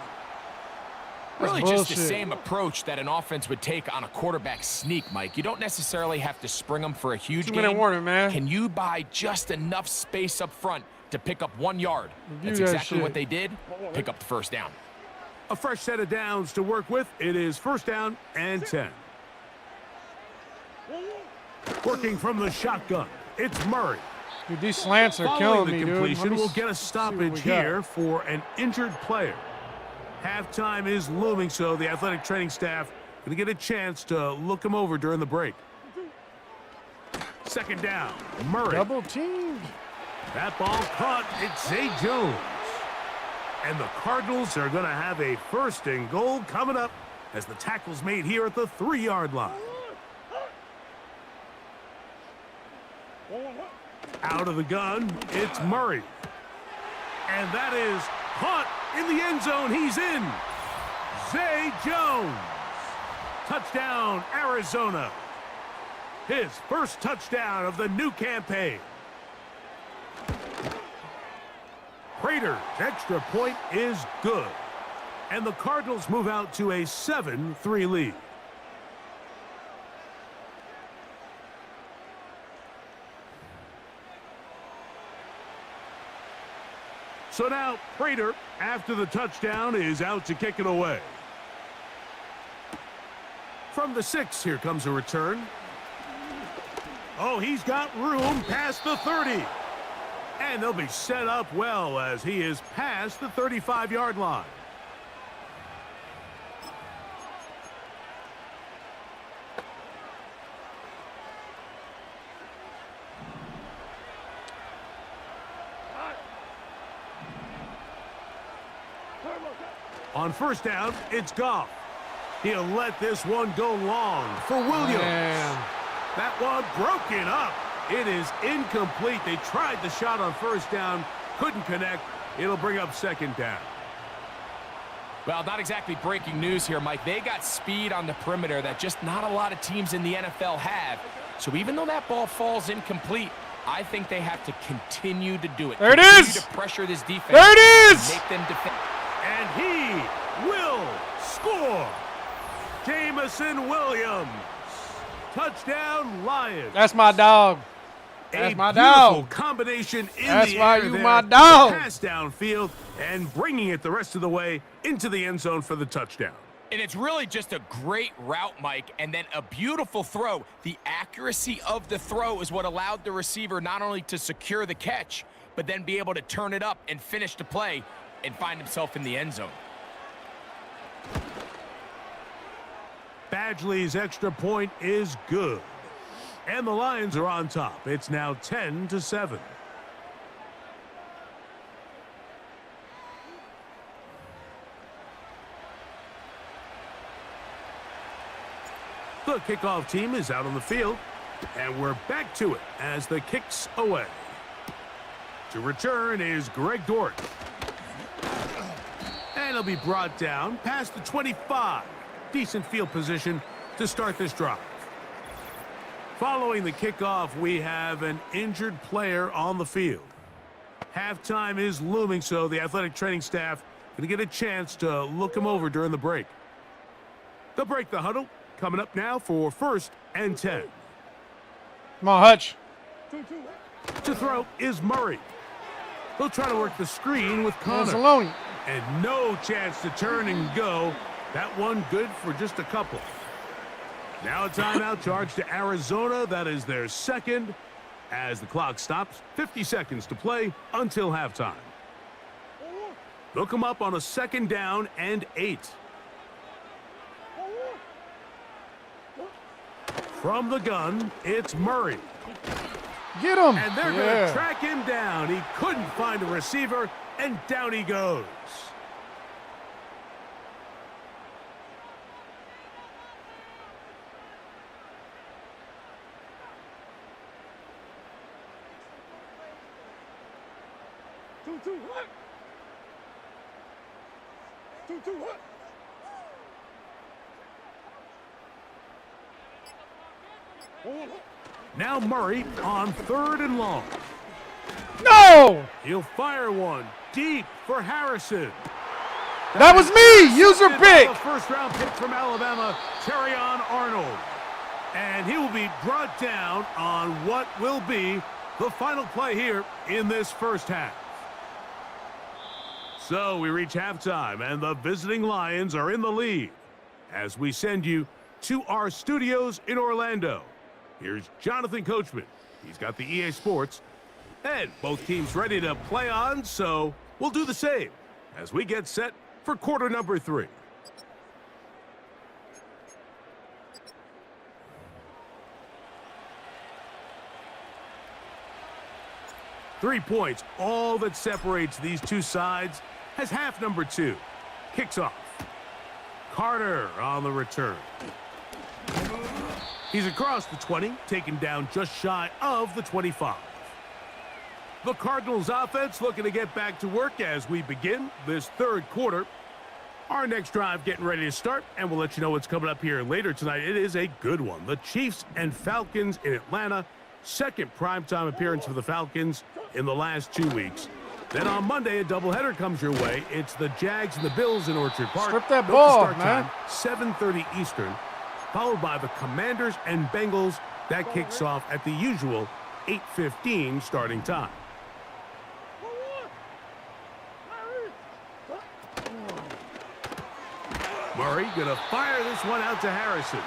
S8: Really just the same approach that an offense would take on a quarterback sneak, Mike. You don't necessarily have to spring them for a huge gain.
S1: 2-minute warning, man.
S8: Can you buy just enough space up front to pick up 1 yard? That's exactly what they did. Pick up the 1st down.
S7: A fresh set of downs to work with. It is 1st down and 10. Working from the shotgun, it's Murray.
S1: Dude, these slants are killing me,
S7: dude. Following the completion, we'll get a stoppage here for an injured player. Halftime is looming, so the athletic training staff going to get a chance to look him over during the break. 2nd down, Murray.
S1: Double team.
S7: That ball caught. It's Zay Jones. And the Cardinals are going to have a 1st and goal coming up as the tackle's made here at the 3-yard line. Out of the gun, it's Murray. And that is caught in the end zone. He's in. Zay Jones. Touchdown, Arizona. His 1st touchdown of the new campaign. Prater's extra point is good. And the Cardinals move out to a 7-3 lead. So now Prater, after the touchdown, is out to kick it away. From the 6, here comes a return. Oh, he's got room past the 30. And they'll be set up well as he is past the 35-yard line. On 1st down, it's Goff. He'll let this one go long for Williams.
S1: Man.
S7: That one broken up. It is incomplete. They tried the shot on 1st down, couldn't connect. It'll bring up 2nd down.
S8: Well, not exactly breaking news here, Mike. They got speed on the perimeter that just not a lot of teams in the NFL have. So even though that ball falls incomplete, I think they have to continue to do it.
S1: There it is!
S8: To pressure this defense.
S1: There it is!
S8: Make them defend.
S7: And he will score. Jamison Williams. Touchdown, Lions.
S1: That's my dog. That's
S7: a
S1: my
S7: beautiful
S1: dog.
S7: combination in
S1: That's
S7: the
S1: why
S7: air
S1: you
S7: there.
S1: my dog.
S7: Pass downfield and bringing it the rest of the way into the end zone for the touchdown.
S8: And it's really just a great route, Mike, and then a beautiful throw. The accuracy of the throw is what allowed the receiver not only to secure the catch, but then be able to turn it up and finish the play and find himself in the end zone.
S7: Badgley's extra point is good. And the Lions are on top. It's now 10-7. The kickoff team is out on the field, and we're back to it as the kick's away. To return is Greg Dort. And he'll be brought down past the 25. Decent field position to start this drive. Following the kickoff, we have an injured player on the field. Halftime is looming, so the athletic training staff going to get a chance to look him over during the break. They'll break the huddle. Coming up now for 1st and 10.
S1: Come on, Hutch.
S7: To throw is Murray. They'll try to work the screen with Connor.
S1: Anzalone.
S7: And no chance to turn and go. That one good for just a couple. Now a timeout charge to Arizona. That is their second. As the clock stops, 50 seconds to play until halftime. They'll come up on a 2nd down and 8. From the gun, it's Murray.
S1: Get him.
S7: And they're going to track him down. He couldn't find a receiver, and down he goes. Now Murray on 3rd and long.
S1: No!
S7: He'll fire one deep for Harrison.
S1: That was me! User pick!
S7: The 1st-round pick from Alabama, Terrion Arnold. And he will be brought down on what will be the final play here in this first half. So we reach halftime, and the visiting Lions are in the lead as we send you to our studios in Orlando. Here's Jonathan Coachman. He's got the EA Sports, and both teams ready to play on, so we'll do the same as we get set for quarter number 3. Three points, all that separates these two sides, as half number 2 kicks off. Carter on the return. He's across the 20, taken down just shy of the 25. The Cardinals offense looking to get back to work as we begin this 3rd quarter. Our next drive getting ready to start, and we'll let you know what's coming up here later tonight. It is a good one. The Chiefs and Falcons in Atlanta. 2nd primetime appearance for the Falcons in the last 2 weeks. Then on Monday, a doubleheader comes your way. It's the Jags and the Bills in Orchard Park.
S1: Strip that ball, man.
S7: 7:30 Eastern, followed by the Commanders and Bengals. That kicks off at the usual 8:15 starting time. Murray gonna fire this one out to Harrison.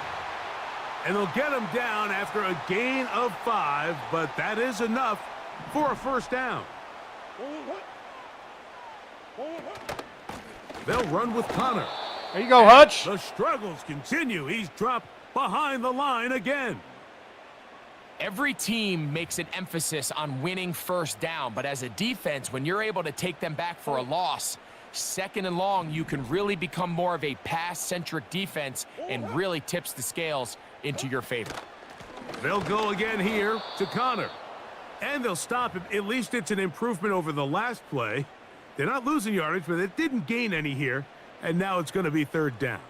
S7: And they'll get him down after a gain of 5, but that is enough for a 1st down. They'll run with Connor.
S1: There you go, Hutch.
S7: The struggles continue. He's dropped behind the line again.
S8: Every team makes an emphasis on winning 1st down, but as a defense, when you're able to take them back for a loss, 2nd and long, you can really become more of a pass-centric defense and really tips the scales into your favor.
S7: They'll go again here to Connor. And they'll stop him. At least it's an improvement over the last play. They're not losing yardage, but it didn't gain any here. And now it's going to be 3rd down.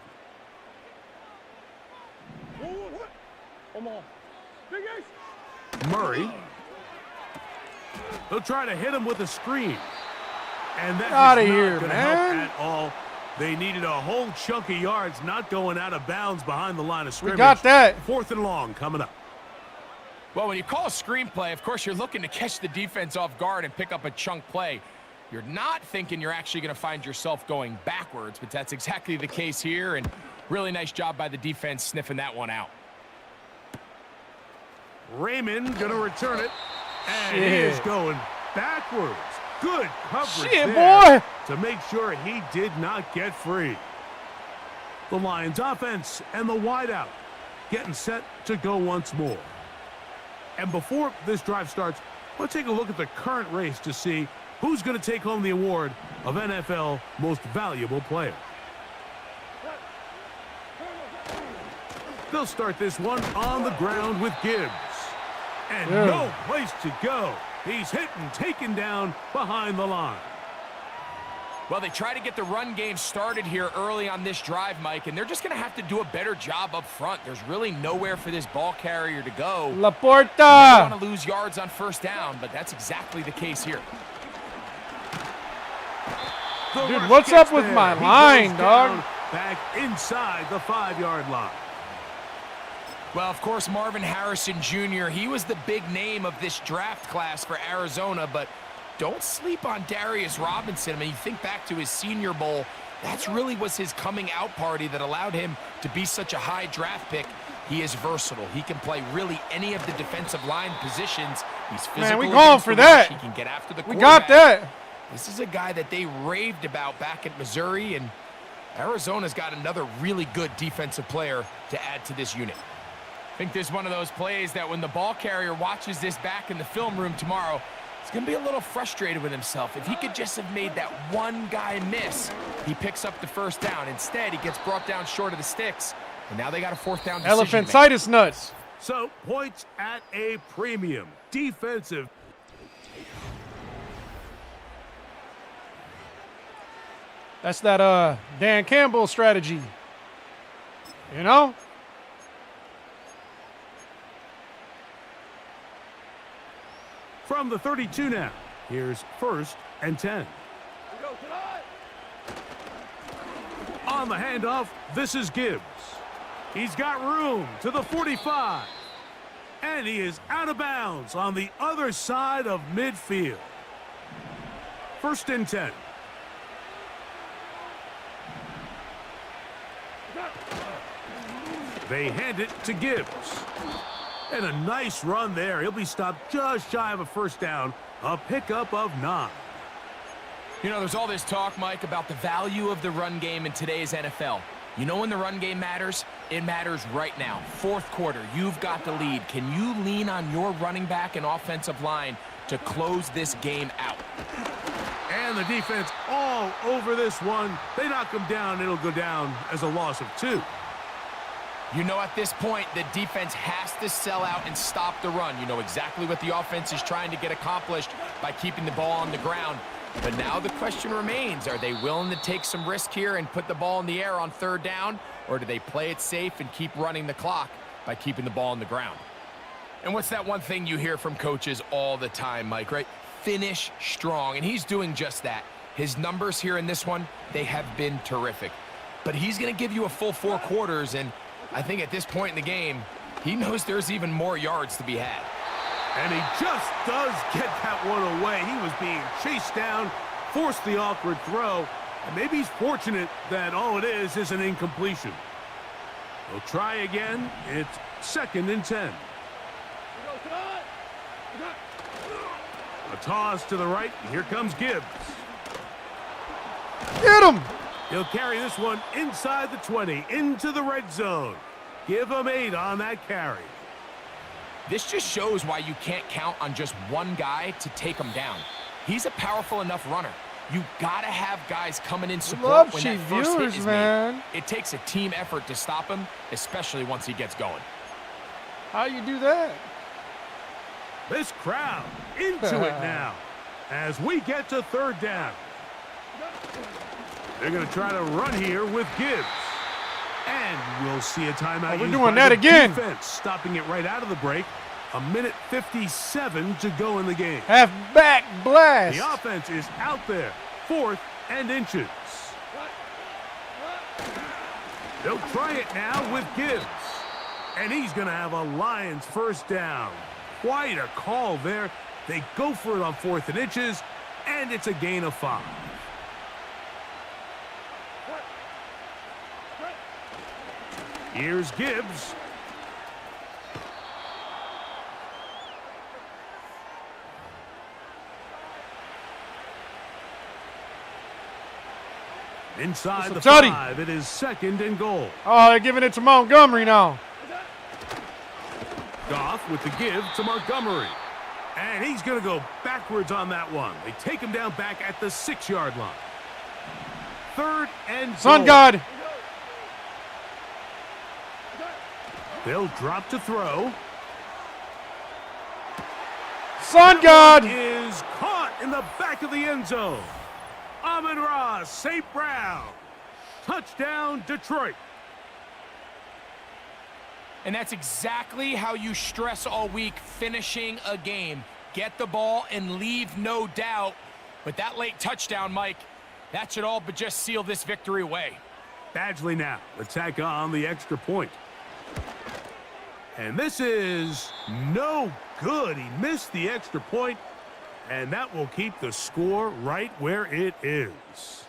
S7: Murray. They'll try to hit him with a screen. And that's not going to help at all. They needed a whole chunk of yards, not going out of bounds behind the line of scrimmage.
S1: We got that.
S7: 4th and long coming up.
S8: Well, when you call a screenplay, of course, you're looking to catch the defense off guard and pick up a chunk play. You're not thinking you're actually going to find yourself going backwards, but that's exactly the case here, and really nice job by the defense sniffing that one out.
S7: Raymond going to return it, and he is going backwards. Good coverage there
S1: boy,
S7: to make sure he did not get free. The Lions offense and the wideout getting set to go once more. And before this drive starts, let's take a look at the current race to see who's going to take home the award of NFL Most Valuable Player. They'll start this one on the ground with Gibbs. And no place to go. He's hit and taken down behind the line.
S8: Well, they try to get the run game started here early on this drive, Mike, and they're just going to have to do a better job up front. There's really nowhere for this ball carrier to go.
S1: Laporta!
S8: They don't want to lose yards on first down, but that's exactly the case here.
S1: Dude, what's up with my line, dog?
S7: Back inside the 5-yard line.
S8: Well, of course, Marvin Harrison Jr., he was the big name of this draft class for Arizona, but don't sleep on Darius Robinson. I mean, you think back to his Senior Bowl, that's really was his coming out party that allowed him to be such a high draft pick. He is versatile. He can play really any of the defensive line positions. He's physical.
S1: Man, we going for that.
S8: He can get after the quarterback.
S1: We got that.
S8: This is a guy that they raved about back at Missouri, and Arizona's got another really good defensive player to add to this unit. I think there's one of those plays that when the ball carrier watches this back in the film room tomorrow, he's going to be a little frustrated with himself. If he could just have made that one guy miss, he picks up the first down. Instead, he gets brought down short of the sticks, and now they got a 4th down decision.
S1: Elephantitis nuts.
S7: So, points at a premium. Defensive.
S1: That's that Dan Campbell strategy. You know?
S7: From the 32 now, here's 1st and 10. On the handoff, this is Gibbs. He's got room to the 45. And he is out of bounds on the other side of midfield. 1st and 10. They hand it to Gibbs. And a nice run there. He'll be stopped just shy of a 1st down. A pickup of 9.
S8: You know, there's all this talk, Mike, about the value of the run game in today's NFL. You know when the run game matters? It matters right now. 4th quarter, you've got the lead. Can you lean on your running back and offensive line to close this game out?
S7: And the defense all over this one. They knock him down. It'll go down as a loss of 2.
S8: You know at this point, the defense has to sell out and stop the run. You know exactly what the offense is trying to get accomplished by keeping the ball on the ground. But now the question remains, are they willing to take some risk here and put the ball in the air on 3rd down? Or do they play it safe and keep running the clock by keeping the ball on the ground? And what's that one thing you hear from coaches all the time, Mike, right? Finish strong, and he's doing just that. His numbers here in this one, they have been terrific. But he's going to give you a full 4 quarters, and I think at this point in the game, he knows there's even more yards to be had.
S7: And he just does get that one away. He was being chased down, forced the awkward throw, and maybe he's fortunate that all it is an incompletion. We'll try again. It's 2nd and 10. A toss to the right. Here comes Gibbs.
S1: Get him!
S7: He'll carry this one inside the 20, into the red zone. Give him 8 on that carry.
S8: This just shows why you can't count on just one guy to take him down. He's a powerful enough runner. You gotta have guys coming in support when that first hit is made. It takes a team effort to stop him, especially once he gets going.
S1: How you do that?
S7: This crowd into it now as we get to 3rd down. They're going to try to run here with Gibbs. And we'll see a timeout.
S1: We're doing that again.
S7: Defense stopping it right out of the break. 1:57 to go in the game.
S1: Half-back blast.
S7: The offense is out there. 4th and inches. They'll try it now with Gibbs. And he's going to have a Lions 1st down. quite a call there. They go for it on 4th and inches, and it's a gain of 5. Here's Gibbs. Inside the 5, it is 2nd and goal.
S1: Oh, they're giving it to Montgomery now.
S7: Goff with the give to Montgomery. And he's going to go backwards on that one. They take him down back at the 6-yard line. 3rd and goal.
S1: Sun God.
S7: They'll drop to throw.
S1: Sun God
S7: is caught in the back of the end zone. Amon-Ra St. Brown. Touchdown, Detroit.
S8: And that's exactly how you stress all week, finishing a game. Get the ball and leave no doubt. But that late touchdown, Mike, that should all but just seal this victory away.
S7: Badgley now attack on the extra point. And this is no good. He missed the extra point, and that will keep the score right where it is.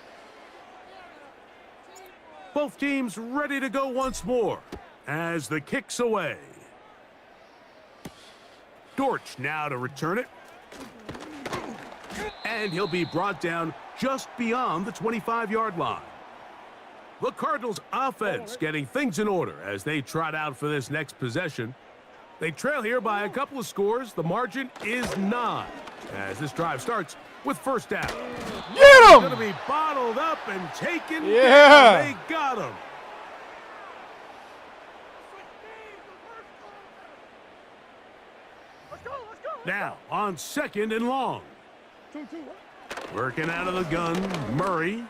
S7: Both teams ready to go once more as the kick's away. Dortch now to return it. And he'll be brought down just beyond the 25-yard line. The Cardinals offense getting things in order as they trot out for this next possession. They trail here by a couple of scores. The margin is 9 as this drive starts with 1st down.
S1: Get him!
S7: Going to be bottled up and taken down. They got him. Now on 2nd and long. Working out of the gun, Murray.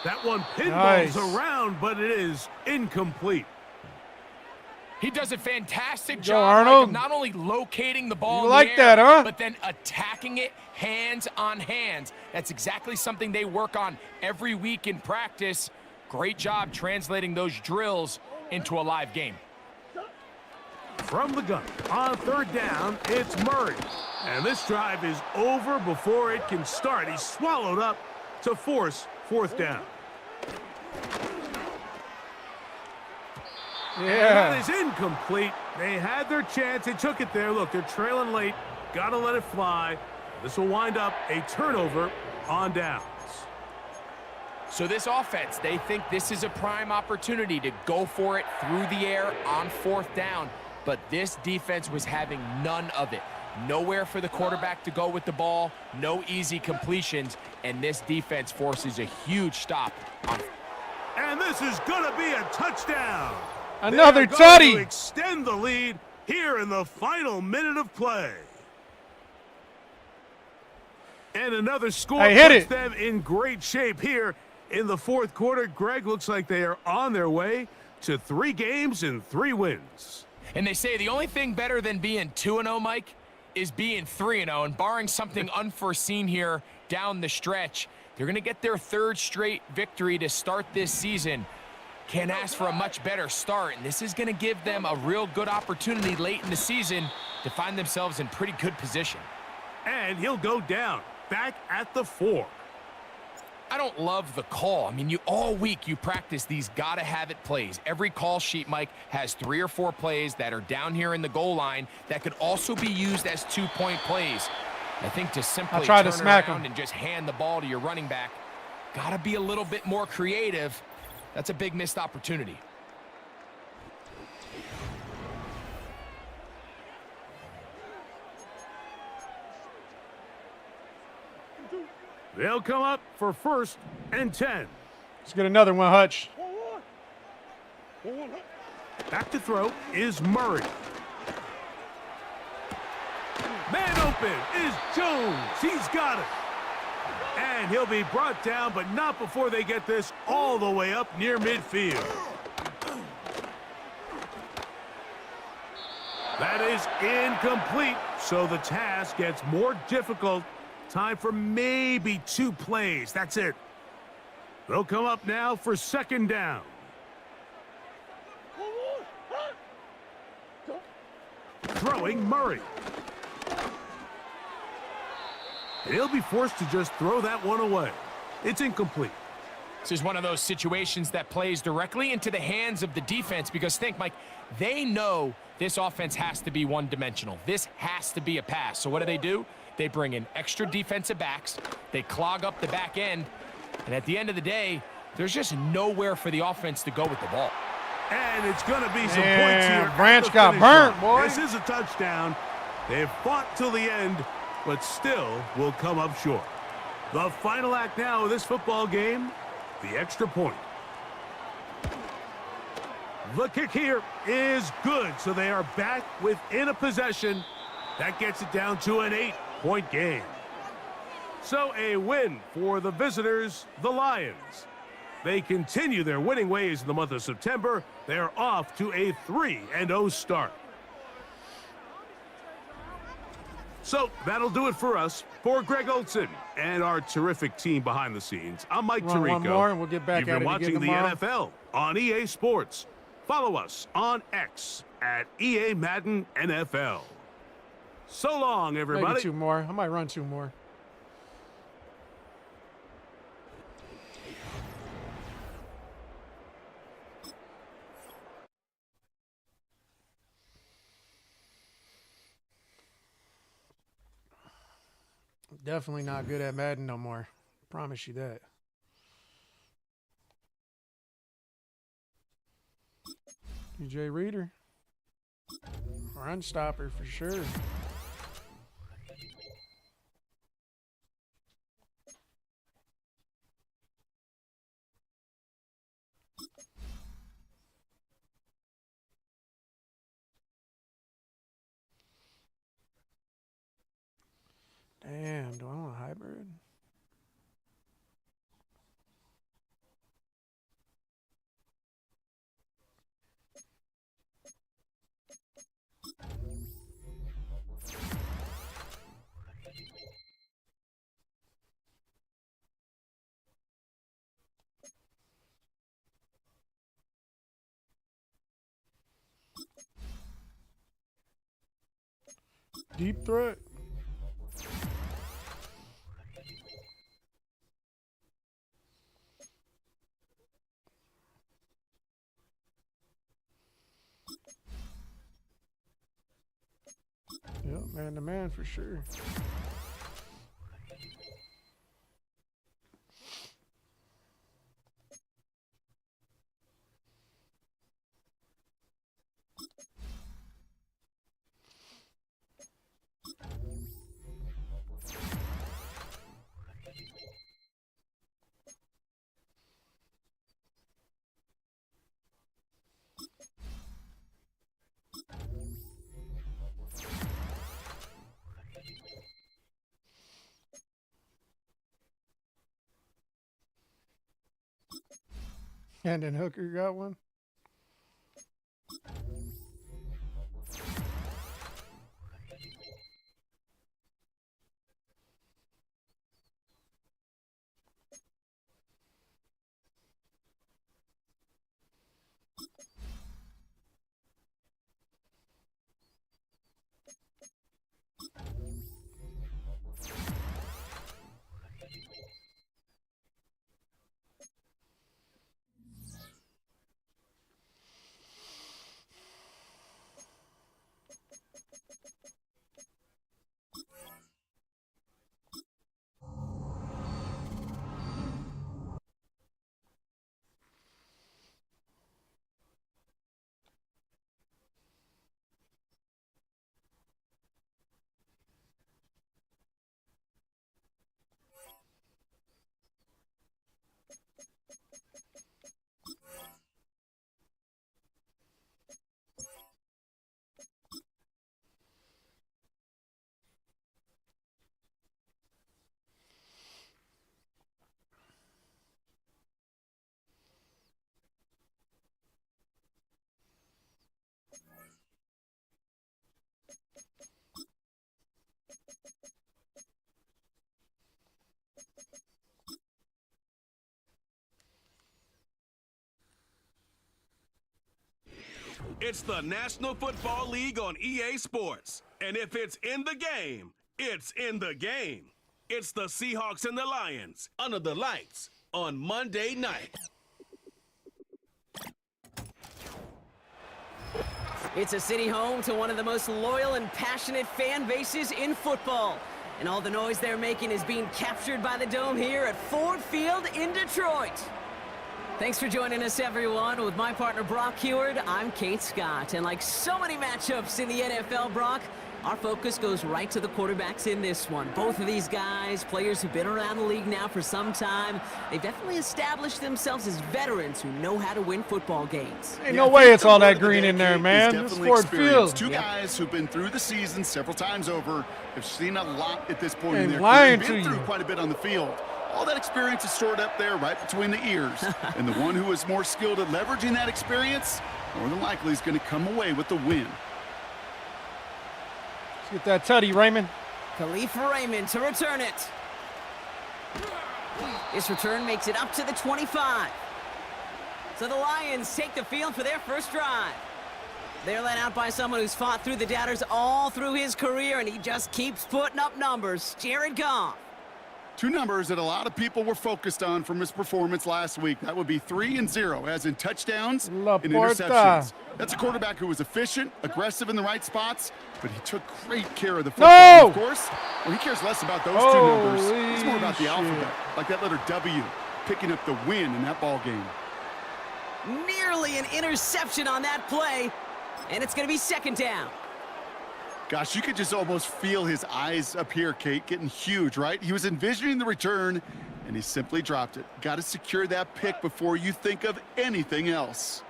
S7: That one pinballs around, but it is incomplete.
S8: He does a fantastic job, Mike, of not only locating the ball in the air, but then attacking it hands on hands. That's exactly something they work on every week in practice. Great job translating those drills into a live game.
S7: From the gun, on 3rd down, it's Murray. And this drive is over before it can start. He's swallowed up to force 4th down. And that is incomplete. They had their chance. They took it there. Look, they're trailing late. Got to let it fly. This will wind up a turnover on downs.
S8: So this offense, they think this is a prime opportunity to go for it through the air on 4th down. But this defense was having none of it. Nowhere for the quarterback to go with the ball. No easy completions. And this defense forces a huge stop on.
S7: And this is going to be a touchdown.
S1: Another tutty.
S7: To extend the lead here in the final minute of play. And another score puts them in great shape here in the 4th quarter. Greg, looks like they are on their way to 3 games and 3 wins.
S8: And they say the only thing better than being 2-0, Mike, is being 3-0. And barring something unforeseen here down the stretch, they're going to get their 3rd straight victory to start this season. Can't ask for a much better start, and this is going to give them a real good opportunity late in the season to find themselves in pretty good position.
S7: And he'll go down, back at the 4.
S8: I don't love the call. I mean, all week you practice these gotta-have-it plays. Every call sheet, Mike, has 3 or 4 plays that are down here in the goal line that could also be used as 2-point plays. I think to simply turn around and just hand the ball to your running back, gotta be a little bit more creative. That's a big missed opportunity.
S7: They'll come up for 1st and 10.
S1: Let's get another one, Hutch.
S7: Back to throw is Murray. Man open is Jones. He's got it. And he'll be brought down, but not before they get this all the way up near midfield. That is incomplete, so the task gets more difficult. Time for maybe 2 plays. That's it. They'll come up now for 2nd down. throwing Murray. He'll be forced to just throw that one away. It's incomplete.
S8: This is one of those situations that plays directly into the hands of the defense because think, Mike, they know this offense has to be one-dimensional. This has to be a pass. So what do? They bring in extra defensive backs. They clog up the back end. And at the end of the day, there's just nowhere for the offense to go with the ball.
S7: And it's going to be some points here.
S1: Branch got burnt, boy.
S7: This is a touchdown. They've fought till the end, but still will come up short. The final act now of this football game, the extra point. The kick here is good, so they are back within a possession. That gets it down to an 8-point game. So a win for the visitors, the Lions. They continue their winning ways in the month of September. They're off to a 3-0 start. So that'll do it for us. For Greg Olson and our terrific team behind the scenes, I'm Mike Tirico.
S1: One more and we'll get back
S7: You've
S1: at
S7: been
S1: it
S7: watching
S1: again
S7: the
S1: tomorrow.
S7: NFL on EA Sports. Follow us on X at EA Madden NFL. So long, everybody.
S1: Maybe 2 more. I might run 2 more. Definitely not good at Madden no more. Promise you that. DJ Reader. Run stopper for sure. Damn, do I want a hybrid? Deep threat. Yep, man to man for sure. And then Hooker got one.
S2: It's the National Football League on EA Sports. And if it's in the game, it's in the game. It's the Seahawks and the Lions under the lights on Monday night.
S3: It's a city home to one of the most loyal and passionate fan bases in football. And all the noise they're making is being captured by the Dome here at Ford Field in Detroit. Thanks for joining us, everyone. With my partner, Brock Heward, I'm Kate Scott. And like so many matchups in the NFL, Brock, our focus goes right to the quarterbacks in this one. Both of these guys, players who've been around the league now for some time, they've definitely established themselves as veterans who know how to win football games.
S1: Ain't no way it's all that green in there, man. This is Ford Field.
S4: Two guys who've been through the season several times over, have seen a lot at this point in their
S1: career,
S4: been through quite a bit on the field. All that experience is stored up there right between the ears. And the one who is more skilled at leveraging that experience, more than likely is going to come away with the win.
S1: Let's get that tutty, Raymond.
S3: Khalif Raymond to return it. This return makes it up to the 25. So the Lions take the field for their first drive. They're led out by someone who's fought through the doubters all through his career, and he just keeps putting up numbers. Jared Goff.
S4: Two numbers that a lot of people were focused on from his performance last week. That would be 3 and 0, as in touchdowns and interceptions. That's a quarterback who was efficient, aggressive in the right spots, but he took great care of the football. Of course, well, he cares less about those two numbers. It's more about the alphabet, like that letter W, picking up the win in that ball game.
S3: Nearly an interception on that play, and it's going to be second down.
S4: Gosh, you could just almost feel his eyes up here, Kate, getting huge, right? He was envisioning the return, and he simply dropped it. Got to secure that pick before you think of anything else.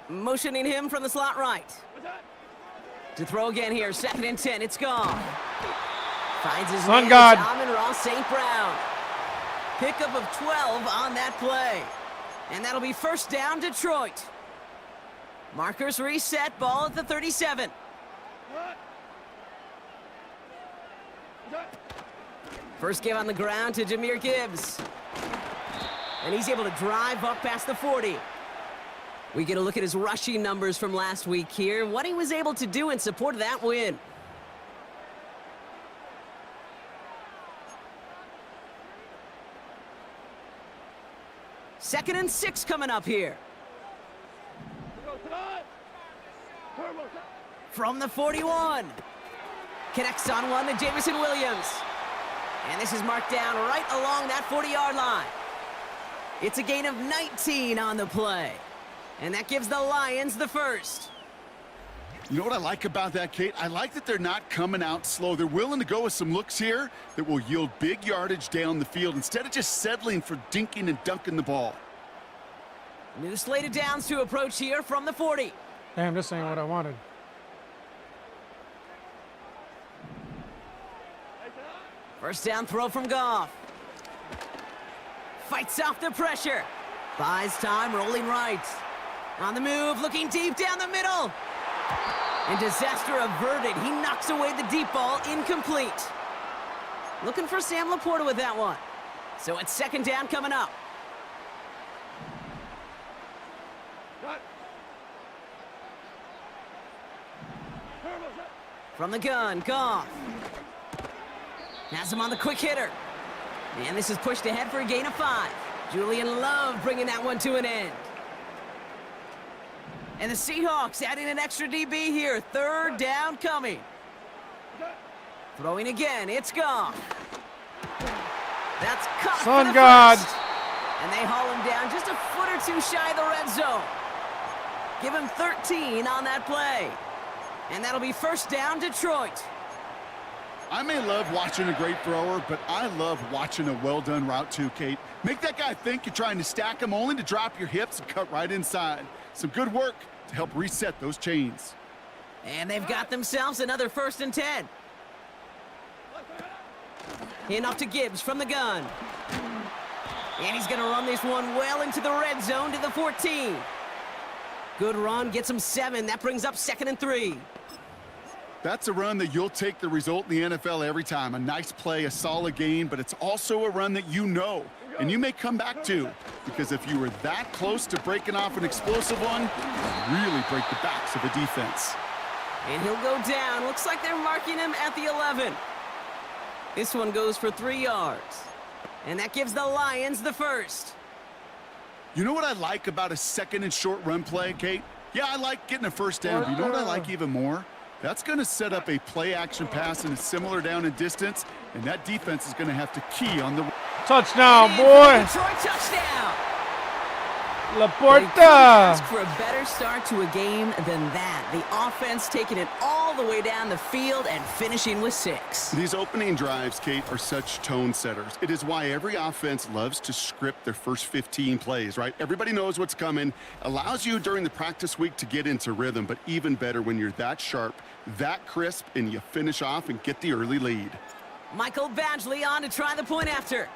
S3: Motioning him from the slot right. To throw again here, 2nd and 10, it's gone. Finds his man, Amon-Ra St. Brown. Pickup of 12 on that play. And that'll be first down, Detroit. Markers reset, ball at the 37. First give on the ground to Jahmyr Gibbs. And he's able to drive up past the 40. We get a look at his rushing numbers from last week here, what he was able to do in support of that win. Second and 6 coming up here. From the 41. Connects on one to Jameson Williams. And this is marked down right along that 40-yard line. It's a gain of 19 on the play. And that gives the Lions the first.
S4: You know what I like about that, Kate? I like that they're not coming out slow. They're willing to go with some looks here that will yield big yardage down the field instead of just settling for dinking and dunking the ball.
S3: New slate of downs to approach here from the 40.
S1: Damn, this ain't what I wanted.
S3: First down throw from Goff. Fights off the pressure. Buys time, rolling right. On the move, looking deep down the middle. And disaster averted. He knocks away the deep ball, incomplete. Looking for Sam Laporta with that one. So it's second down coming up. From the gun, Goff. Has him on the quick hitter. And this is pushed ahead for a gain of 5. Julian Love bringing that one to an end. And the Seahawks adding an extra DB here. Third down coming. Throwing again, it's Goff. That's caught for the first. And they haul him down just a foot or two shy of the red zone. Give him 13 on that play. And that'll be first down, Detroit.
S4: I may love watching a great thrower, but I love watching a well-done route too, Kate. Make that guy think you're trying to stack him only to drop your hips and cut right inside. Some good work to help reset those chains.
S3: And they've got themselves another 1st and 10. Hand off to Gibbs from the gun. And he's going to run this one well into the red zone to the 14. Good run, gets him 7. That brings up 2nd and 3.
S4: That's a run that you'll take the result in the NFL every time. A nice play, a solid gain, but it's also a run that you know and you may come back too, because if you were that close to breaking off an explosive one, you really break the backs of a defense.
S3: And he'll go down. Looks like they're marking him at the 11. This one goes for 3 yards. And that gives the Lions the first.
S4: You know what I like about a second and short run play, Kate? Yeah, I like getting a first down, but you know what I like even more? That's going to set up a play-action pass and a similar down and distance, and that defense is going to have to key on the...
S1: Touchdown, boy!
S3: Detroit touchdown!
S1: Laporta!
S3: Ask for a better start to a game than that. The offense taking it all the way down the field and finishing with 6.
S4: These opening drives, Kate, are such tone setters. It is why every offense loves to script their first 15 plays, right? Everybody knows what's coming. Allows you during the practice week to get into rhythm, but even better when you're that sharp, that crisp, and you finish off and get the early lead.
S3: Michael Badgley on to try the point after.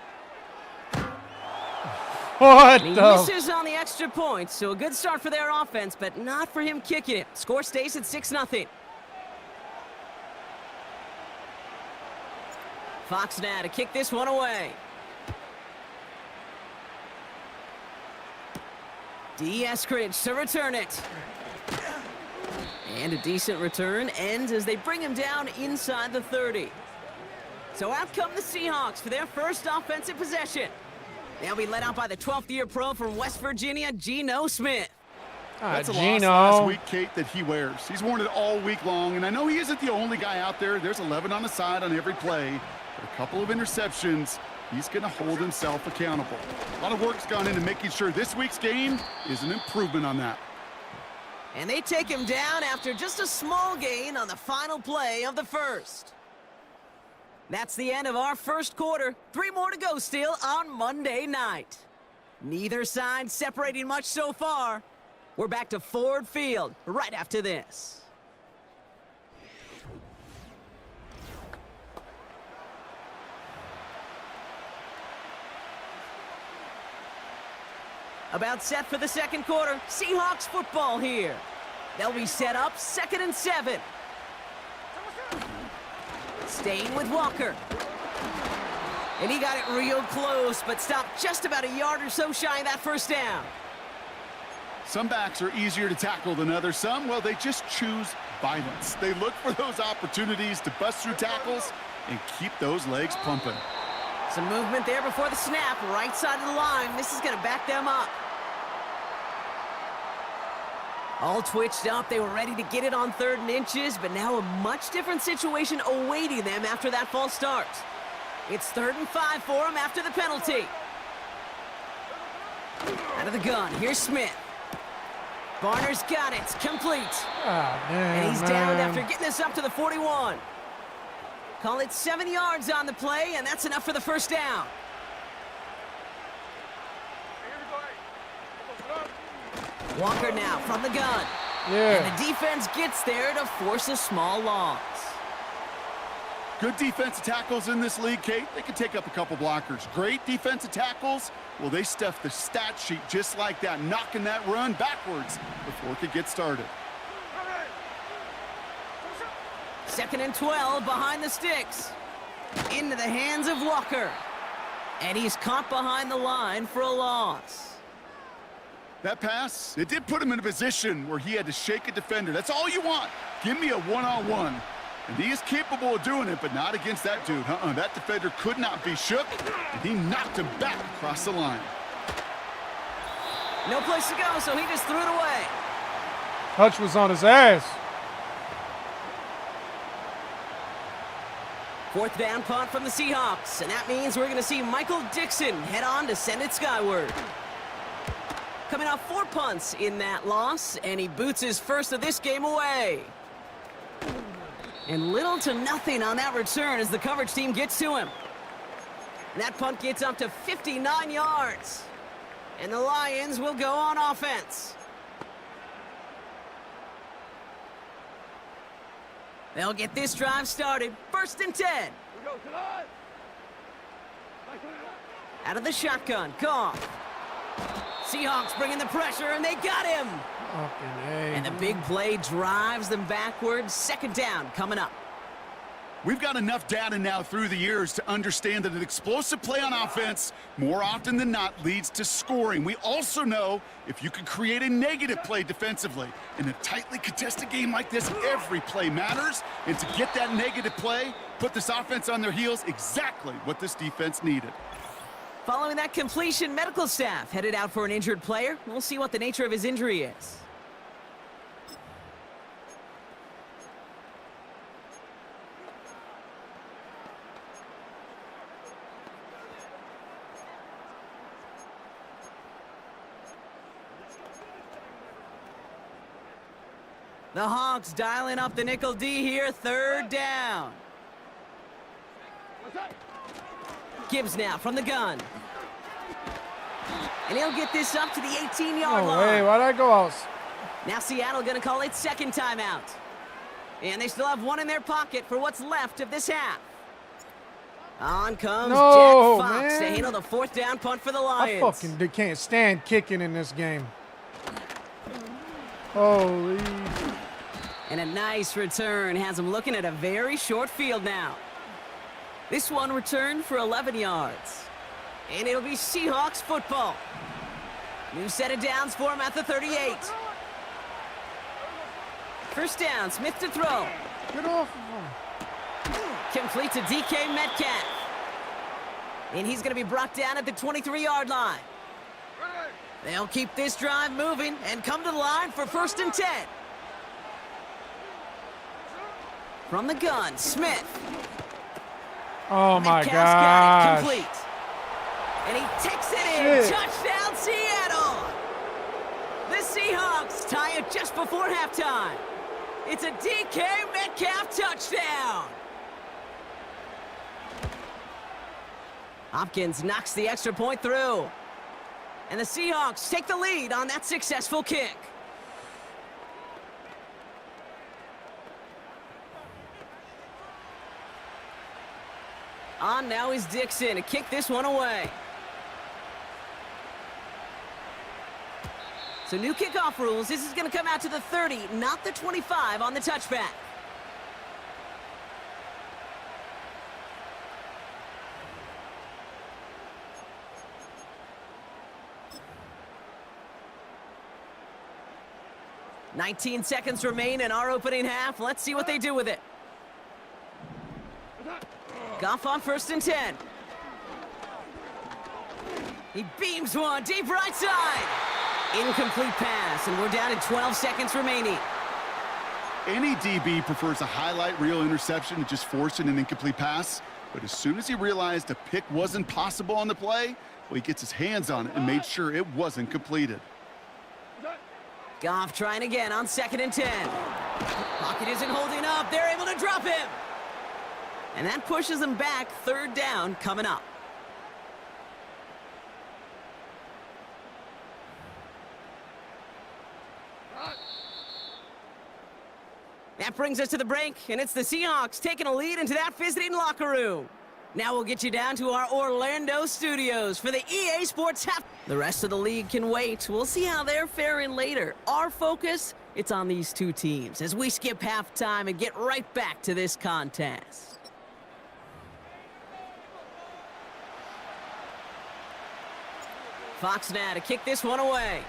S1: What
S3: He
S1: the?
S3: misses on the extra point, so a good start for their offense, but not for him kicking it. Score stays at 6-0. Fox now to kick this one away. Eskridge to return it. And a decent return ends as they bring him down inside the 30. So out come the Seahawks for their first offensive possession. They'll be led out by the 12th-year pro from West Virginia, Geno Smith.
S4: That's a
S1: Geno.
S4: loss last week, Kate, that he wears. He's worn it all week long, and I know he isn't the only guy out there. There's 11 on the side on every play. But a couple of interceptions, he's going to hold himself accountable. A lot of work's gone into making sure this week's game is an improvement on that.
S3: And they take him down after just a small gain on the final play of the first. That's the end of our first quarter. 3 more to go still on Monday night. Neither side separating much so far. We're back to Ford Field right after this. About set for the second quarter. Seahawks football here. They'll be set up 2nd and 7. Staying with Walker. And he got it real close, but stopped just about a yard or so shy of that first down.
S4: Some backs are easier to tackle than others. Some, well, they just choose violence. They look for those opportunities to bust through tackles and keep those legs pumping.
S3: Some movement there before the snap, right side of the line. This is going to back them up. All twitched up, they were ready to get it on 3rd and inches, but now a much different situation awaiting them after that false start. It's 3rd and 5 for them after the penalty. Out of the gun, here's Smith. Barner's got it, complete. And he's down after getting this up to the 41. Call it 7 yards on the play, and that's enough for the first down. Walker now from the gun. And the defense gets there to force a small loss.
S4: Good defensive tackles in this league, Kate. They can take up a couple blockers. Great defensive tackles, well, they stuff the stat sheet just like that, knocking that run backwards before it could get started.
S3: 2nd and 12 behind the sticks. Into the hands of Walker. And he's caught behind the line for a loss.
S4: That pass, it did put him in a position where he had to shake a defender. That's all you want. Give me a one-on-one. And he is capable of doing it, but not against that dude. That defender could not be shook, and he knocked him back across the line.
S3: No place to go, so he just threw it away.
S1: Hutch was on his ass.
S3: 4th down punt from the Seahawks, and that means we're going to see Michael Dixon head on to send it skyward. Coming off 4 punts in that loss, and he boots his first of this game away. And little to nothing on that return as the coverage team gets to him. And that punt gets up to 59 yards. And the Lions will go on offense. They'll get this drive started. 1st and 10. Out of the shotgun, Goff. Seahawks bringing the pressure, and they got him. And the big play drives them backwards. 2nd down coming up.
S4: We've got enough data now through the years to understand that an explosive play on offense, more often than not, leads to scoring. We also know if you can create a negative play defensively. In a tightly contested game like this, every play matters. And to get that negative play, put this offense on their heels, exactly what this defense needed.
S3: Following that completion, medical staff headed out for an injured player. We'll see what the nature of his injury is. The Hawks dialing up the nickel D here, 3rd down. Gibbs now from the gun. And he'll get this up to the 18-yard line.
S1: Hey, why'd I go out?
S3: Now Seattle gonna call its 2nd timeout. And they still have one in their pocket for what's left of this half. On comes Jack Fox to handle the 4th down punt for the Lions.
S1: I fucking can't stand kicking in this game. Holy.
S3: And a nice return has him looking at a very short field now. This one returned for 11 yards. And it'll be Seahawks football. New set of downs for him at the 38. 1st down, Smith to throw.
S1: Get off of him.
S3: Complete to DK Metcalf. And he's going to be brought down at the 23-yard line. They'll keep this drive moving and come to the line for 1st and 10. From the gun, Smith.
S1: Oh my
S3: Metcalf's
S1: gosh.
S3: got it complete. And he takes it in.
S1: Shit.
S3: Touchdown, Seattle. The Seahawks tie it just before halftime. It's a DK Metcalf touchdown. Hopkins knocks the extra point through. And the Seahawks take the lead on that successful kick. On now is Dixon to kick this one away. So new kickoff rules. This is going to come out to the 30, not the 25 on the touchback. "19 seconds remain in our opening half. Let's see what they do with it. Goff on 1st and 10. He beams one deep right side. Incomplete pass, and we're down to 12 seconds remaining.
S4: Any DB prefers a highlight reel interception to just forcing an incomplete pass. But as soon as he realized a pick wasn't possible on the play, well, he gets his hands on it and made sure it wasn't completed.
S3: Goff trying again on 2nd and 10. Pocket isn't holding up. They're able to drop him. And that pushes them back. 3rd down coming up. That brings us to the break, and it's the Seahawks taking a lead into that visiting locker room. Now we'll get you down to our Orlando studios for the EA Sports half. The rest of the league can wait. We'll see how they're faring later. Our focus, it's on these two teams as we skip halftime and get right back to this contest. Fox now to kick this one away.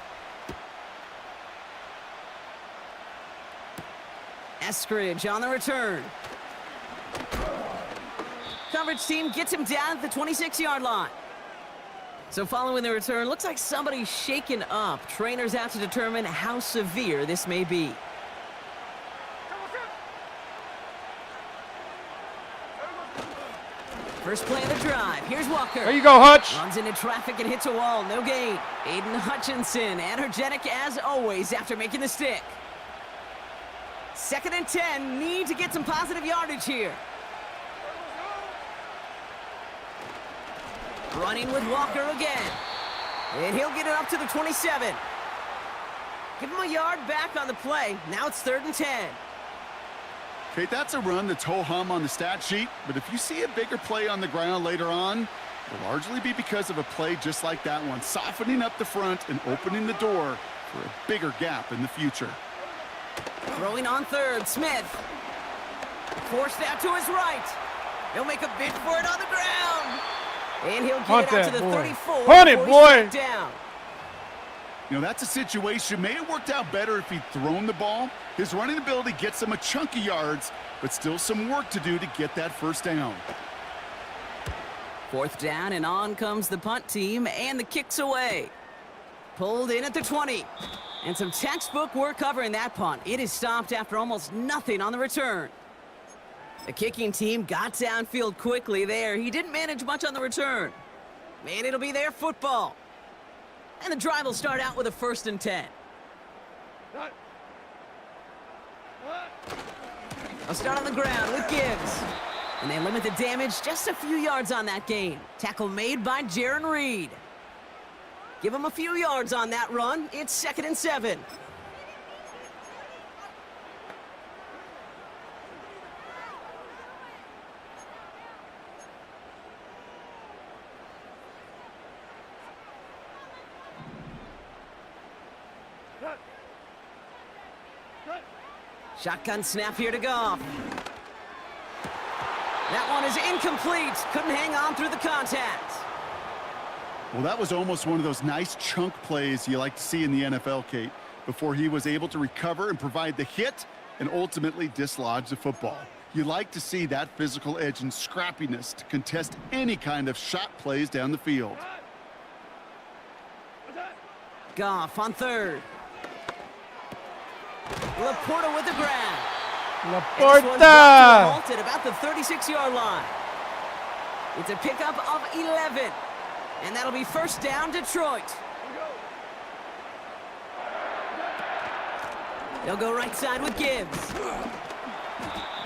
S3: Eskridge on the return. Coverage team gets him down at the 26-yard line. So following the return, looks like somebody's shaken up. Trainers out to determine how severe this may be. First play of the drive. Here's Walker.
S1: There you go, Hutch.
S3: Runs into traffic and hits a wall. No gain. Aiden Hutchinson, energetic as always after making the stick. 2nd and 10. Need to get some positive yardage here. Running with Walker again. And he'll get it up to the 27. Give him a yard back on the play. Now it's 3rd and 10.
S4: Okay, that's a run that's ho-hum on the stat sheet, but if you see a bigger play on the ground later on, it'll largely be because of a play just like that one, softening up the front and opening the door for a bigger gap in the future.
S3: Throwing on 3rd, Smith. Forced out to his right. He'll make a bid for it on the ground. And he'll
S1: Punt
S3: get it out
S1: that
S3: to the
S1: boy.
S3: 34.
S1: Punt it,
S3: before he's
S1: boy.
S3: struck down.
S4: You know, that's a situation. May have worked out better if he'd thrown the ball. His running ability gets him a chunk of yards, but still some work to do to get that first down.
S3: 4th down, and on comes the punt team, and the kick's away. Pulled in at the 20. And some textbook work covering that punt. It is stopped after almost nothing on the return. The kicking team got downfield quickly there. He didn't manage much on the return. And it'll be their football. And the drive will start out with a 1st and 10. I'll start on the ground with Gibbs. And they limit the damage just a few yards on that gain. Tackle made by Jaron Reed. Give him a few yards on that run. It's 2nd and 7. Shotgun snap here to Goff. That one is incomplete. Couldn't hang on through the contact.
S4: Well, that was almost one of those nice chunk plays you like to see in the NFL, Kate, before he was able to recover and provide the hit and ultimately dislodge the football. You like to see that physical edge and scrappiness to contest any kind of shot plays down the field.
S3: Goff on 3rd. Laporta with the grab.
S1: Laporta!
S3: At about the 36-yard line. It's a pickup of 11. And that'll be 1st down, Detroit. They'll go right side with Gibbs.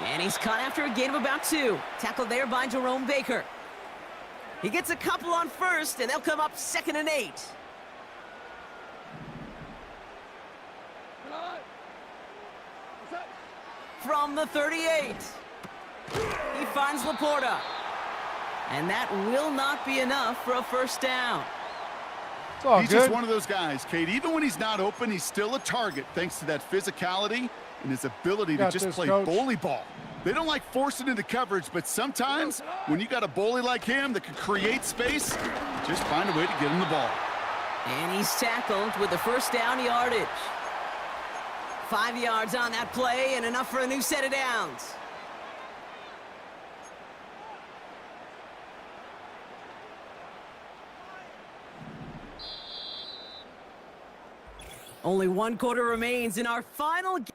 S3: And he's caught after a gain of about 2. Tackled there by Jerome Baker. He gets a couple on 1st, and they'll come up 2nd and 8. From the 38. He finds Laporta. And that will not be enough for a 1st down.
S1: It's all
S4: He's
S1: good.
S4: just one of those guys, Kate. Even when he's not open, he's still a target thanks to that physicality and his ability to just play bully ball. They don't like forcing into coverage, but sometimes when you got a bully like him that can create space, just find a way to get him the ball.
S3: And he's tackled with the 1st down yardage. 5 yards on that play and enough for a new set of downs. Only 1 quarter remains in our final game.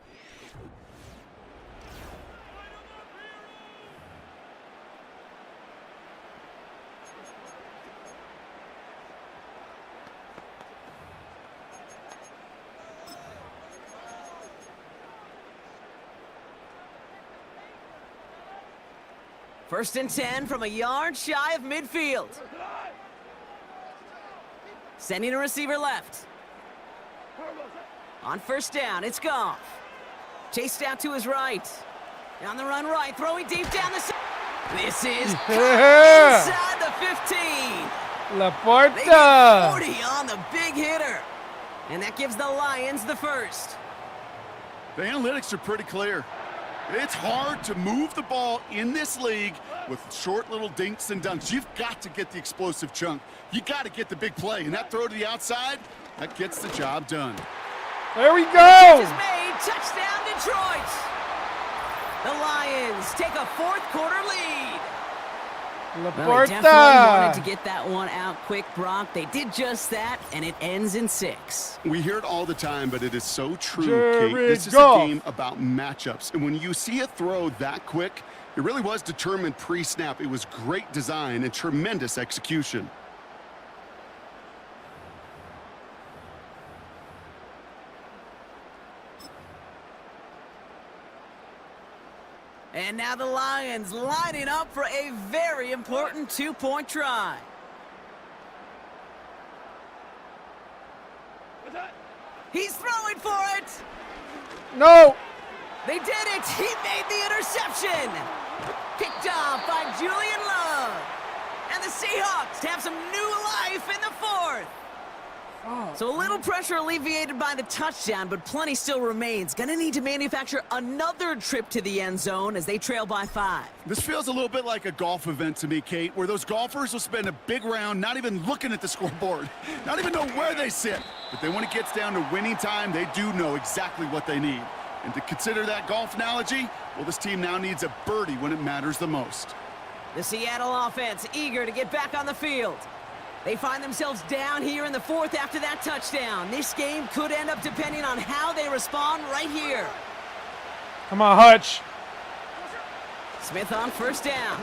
S3: First and 10 from a yard shy of midfield. Sending a receiver left. On 1st down, it's Goff. Chased out to his right. On the run right, throwing deep down the side. This is inside the 15.
S1: Laporta.
S3: They get 40 on the big hitter. And that gives the Lions the 1st.
S4: The analytics are pretty clear. It's hard to move the ball in this league with short little dinks and dunks. You've got to get the explosive chunk. You got to get the big play. And that throw to the outside, that gets the job done.
S1: There we go.
S3: Catch is made. Touchdown, Detroit. The Lions take a 4th quarter lead. Well, they definitely wanted to get that one out quick, Brock. They did just that, and it ends in 6.
S4: We hear it all the time, but it is so true,
S1: Jared
S4: Kate. This is
S1: Goff.
S4: a game about matchups. And when you see a throw that quick, it really was determined pre-snap. It was great design and tremendous execution.
S3: And now the Lions lining up for a very important 2-point try. He's throwing for it.
S1: No.
S3: They did it. He made the interception. Picked off by Julian Love. And the Seahawks have some new life in the 4th. So a little pressure alleviated by the touchdown, but plenty still remains. Gonna need to manufacture another trip to the end zone as they trail by 5.
S4: This feels a little bit like a golf event to me, Kate, where those golfers will spend a big round not even looking at the scoreboard, not even know where they sit. But then when it gets down to winning time, they do know exactly what they need. And to consider that golf analogy, well, this team now needs a birdie when it matters the most.
S3: The Seattle offense eager to get back on the field. They find themselves down here in the 4th after that touchdown. This game could end up depending on how they respond right here.
S1: Come on, Hutch.
S3: Smith on first down.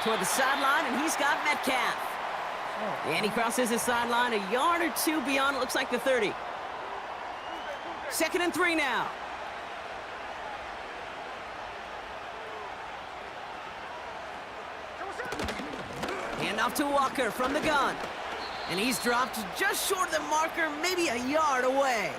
S3: Toward the sideline, and he's got Metcalf. And he crosses the sideline a yard or two beyond, it looks like the 30. 2nd and 3 now. Hand off to Walker from the gun. And he's dropped just short of the marker, maybe a yard away.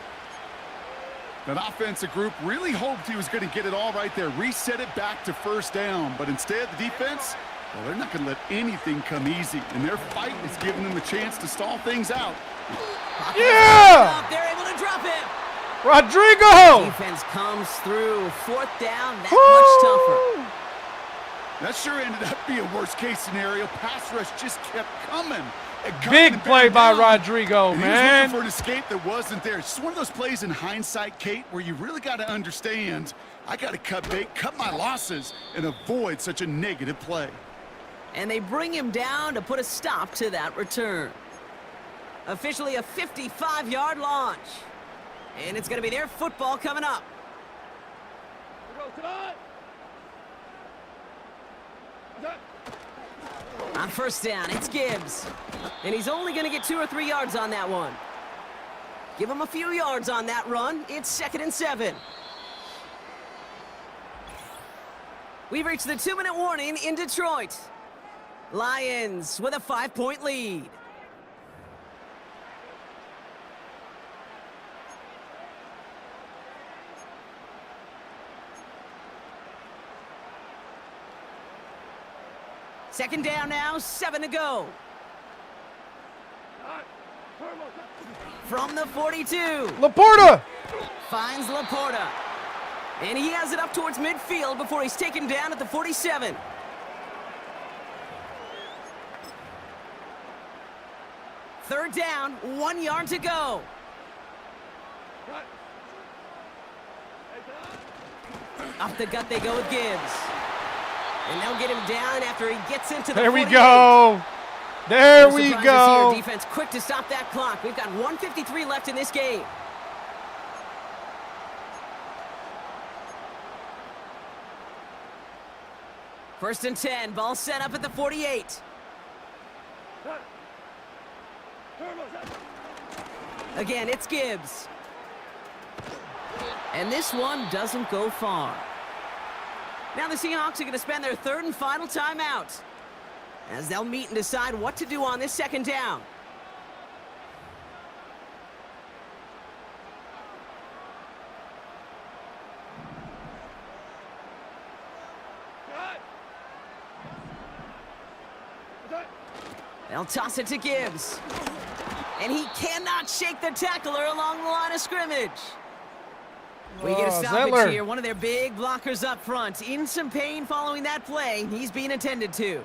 S4: That offensive group really hoped he was going to get it all right there, reset it back to first down. But instead, the defense, well, they're not going to let anything come easy. And their fight is giving them a chance to stall things out.
S1: Yeah!
S3: They're able to drop him.
S1: Rodrigo!
S3: Defense comes through. 4th down, that much tougher.
S4: That sure ended up being a worst-case scenario. Pass rush just kept coming.
S1: Big play by Rodrigo,
S4: and
S1: man.
S4: He was looking for an escape that wasn't there. It's just one of those plays in hindsight, Kate, where you really got to understand, I got to cut bait, cut my losses, and avoid such a negative play.
S3: And they bring him down to put a stop to that return. Officially a 55-yard launch. And it's going to be their football coming up. On first down, it's Gibbs. And he's only going to get 2 or 3 yards on that one. Give him a few yards on that run. It's 2nd and 7. We've reached the 2-minute warning in Detroit. Lions with a 5-point lead. Second down now, 7 to go. From the 42.
S1: Laporta!
S3: Finds Laporta. And he has it up towards midfield before he's taken down at the 47. Third down, 1 yard to go. Up the gut they go with Gibbs. And they'll get him down after he gets into the 48.
S1: There we go. There we go.
S3: Here. Defense quick to stop that clock. We've got 1:53 left in this game. First and 10. Ball set up at the 48. Again, it's Gibbs. And this one doesn't go far. Now the Seahawks are going to spend their 3rd and final timeout as they'll meet and decide what to do on this 2nd down. They'll toss it to Gibbs. And he cannot shake the tackler along the line of scrimmage. We get a stoppage here. One of their big blockers up front. In some pain following that play. He's being attended to.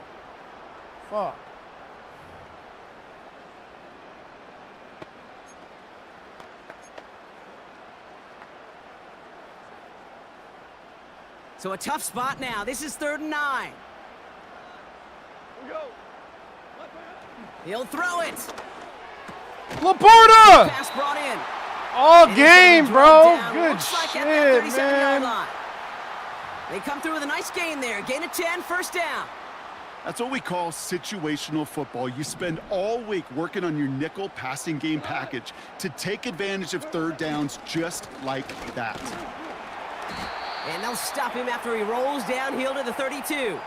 S1: Fuck.
S3: So a tough spot now. This is 3rd and 9. He'll throw it.
S1: Laporta!
S3: Pass brought in.
S1: All game, bro. Good
S3: like
S1: shit,
S3: man. They come through with a nice gain there. Gain of 10, first down.
S4: That's what we call situational football. You spend all week working on your nickel passing game package to take advantage of 3rd downs just like that.
S3: And they'll stop him after he rolls downhill to the 32.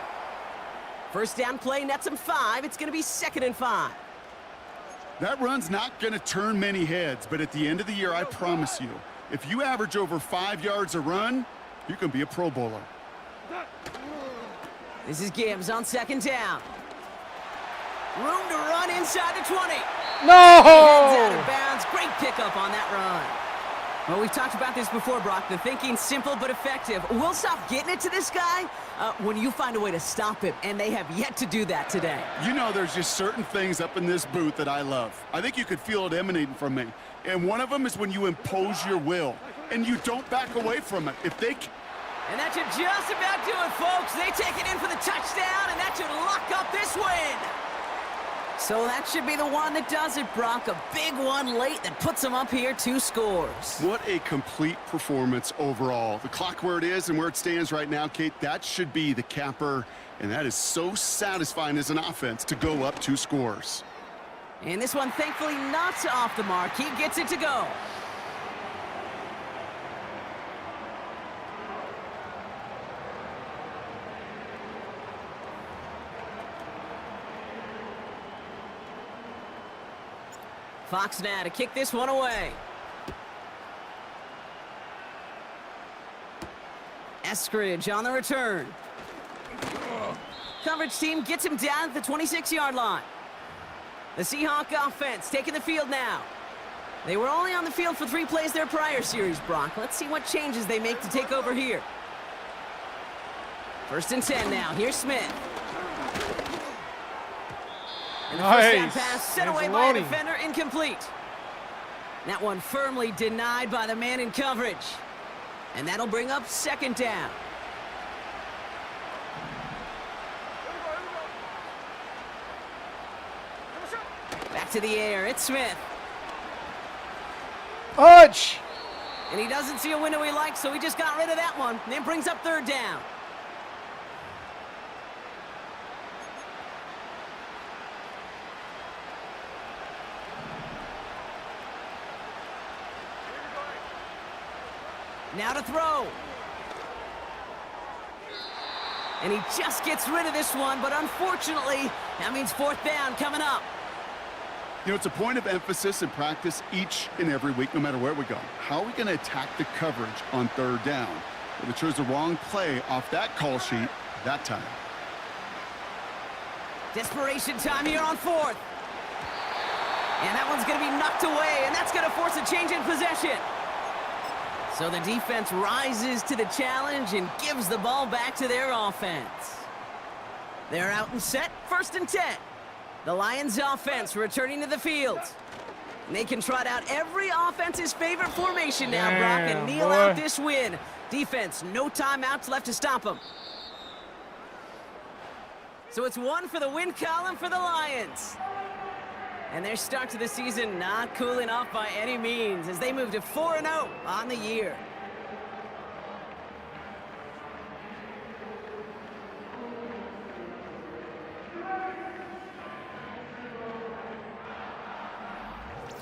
S3: First down play nets him 5. It's going to be 2nd and 5.
S4: That run's not going to turn many heads, but at the end of the year, I promise you, if you average over 5 yards a run, you can be a Pro Bowler.
S3: This is Gibbs on 2nd down. Room to run inside the 20. Heads out
S1: No!
S3: of bounds. Great pickup on that run. Well, we've talked about this before, Brock. The thinking's simple but effective. We'll stop getting it to this guy when you find a way to stop him, and they have yet to do that today.
S4: You know, there's just certain things up in this booth that I love. I think you could feel it emanating from me. And one of them is when you impose your will, and you don't back away from it.
S3: And that should just about do it, folks. They take it in for the touchdown, and that should lock up this win. So that should be the one that does it, Brock. A big one late that puts them up here 2 scores.
S4: What a complete performance overall. The clock where it is and where it stands right now, Kate, that should be the capper. And that is so satisfying as an offense to go up 2 scores.
S3: And this one, thankfully, not off the mark. He gets it to go. Fox now to kick this one away. Eskridge on the return. Coverage team gets him down at the 26-yard line. The Seahawk offense taking the field now. They were only on the field for 3 plays their prior series, Brock. Let's see what changes they make to take over here. 1st and 10 now. Here's Smith. And the first down pass set away by a defender, incomplete. That one firmly denied by the man in coverage. And that'll bring up 2nd down. Back to the air, it's Smith.
S1: Hutch!
S3: And he doesn't see a window he likes, so he just got rid of that one. And then brings up 3rd down. Now to throw. And he just gets rid of this one, but unfortunately, that means 4th down coming up.
S4: You know, it's a point of emphasis in practice each and every week, no matter where we go. How are we going to attack the coverage on 3rd down? Well, they chose the wrong play off that call sheet that time.
S3: Desperation time here on 4th. And that one's going to be knocked away, and that's going to force a change in possession. So the defense rises to the challenge and gives the ball back to their offense. They're out and set, 1st and 10. The Lions offense returning to the field. And they can trot out every offense's favorite formation now, Brock, and kneel out this win. Defense, no timeouts left to stop them. So it's 1 for the win column for the Lions. And their start to the season not cooling off by any means as they move to 4-0 on the year.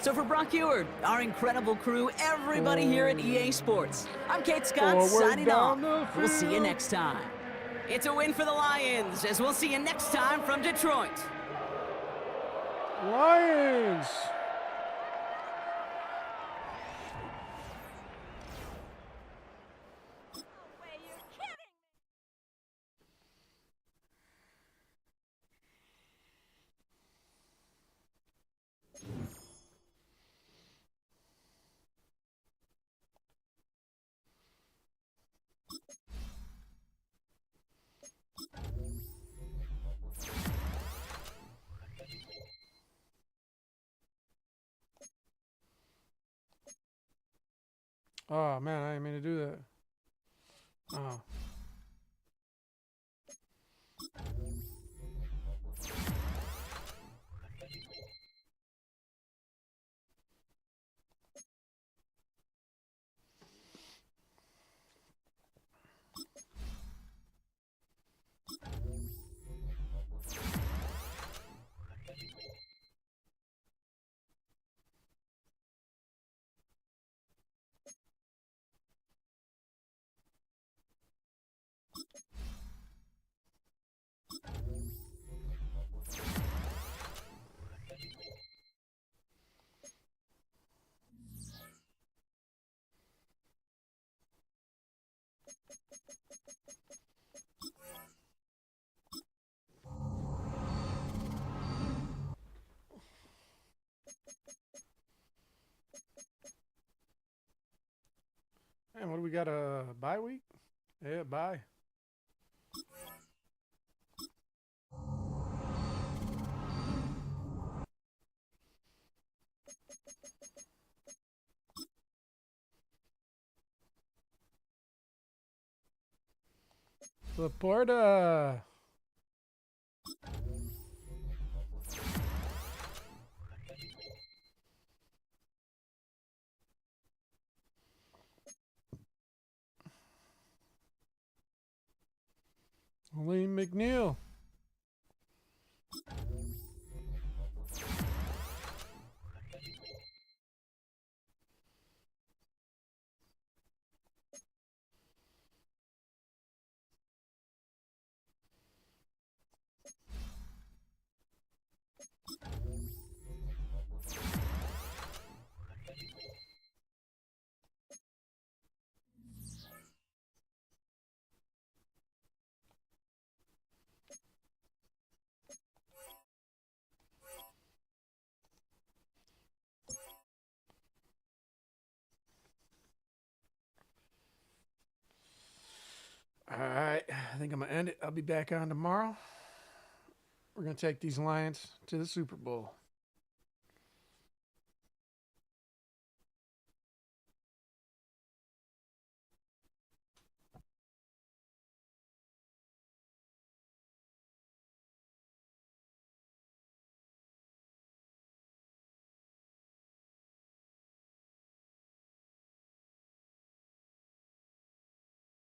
S3: So for Brock Eward, our incredible crew, everybody here at EA Sports, I'm Kate Scott signing off. We'll see you next time. It's a win for the Lions as we'll see you next time from Detroit.
S1: Lions! Oh man, I didn't mean to do that. Oh. Man, what do we got? A bye week? Yeah, bye. Laporta. Lee McNeil. All right, I think I'm going to end it. I'll be back on tomorrow. We're going to take these Lions to the Super Bowl.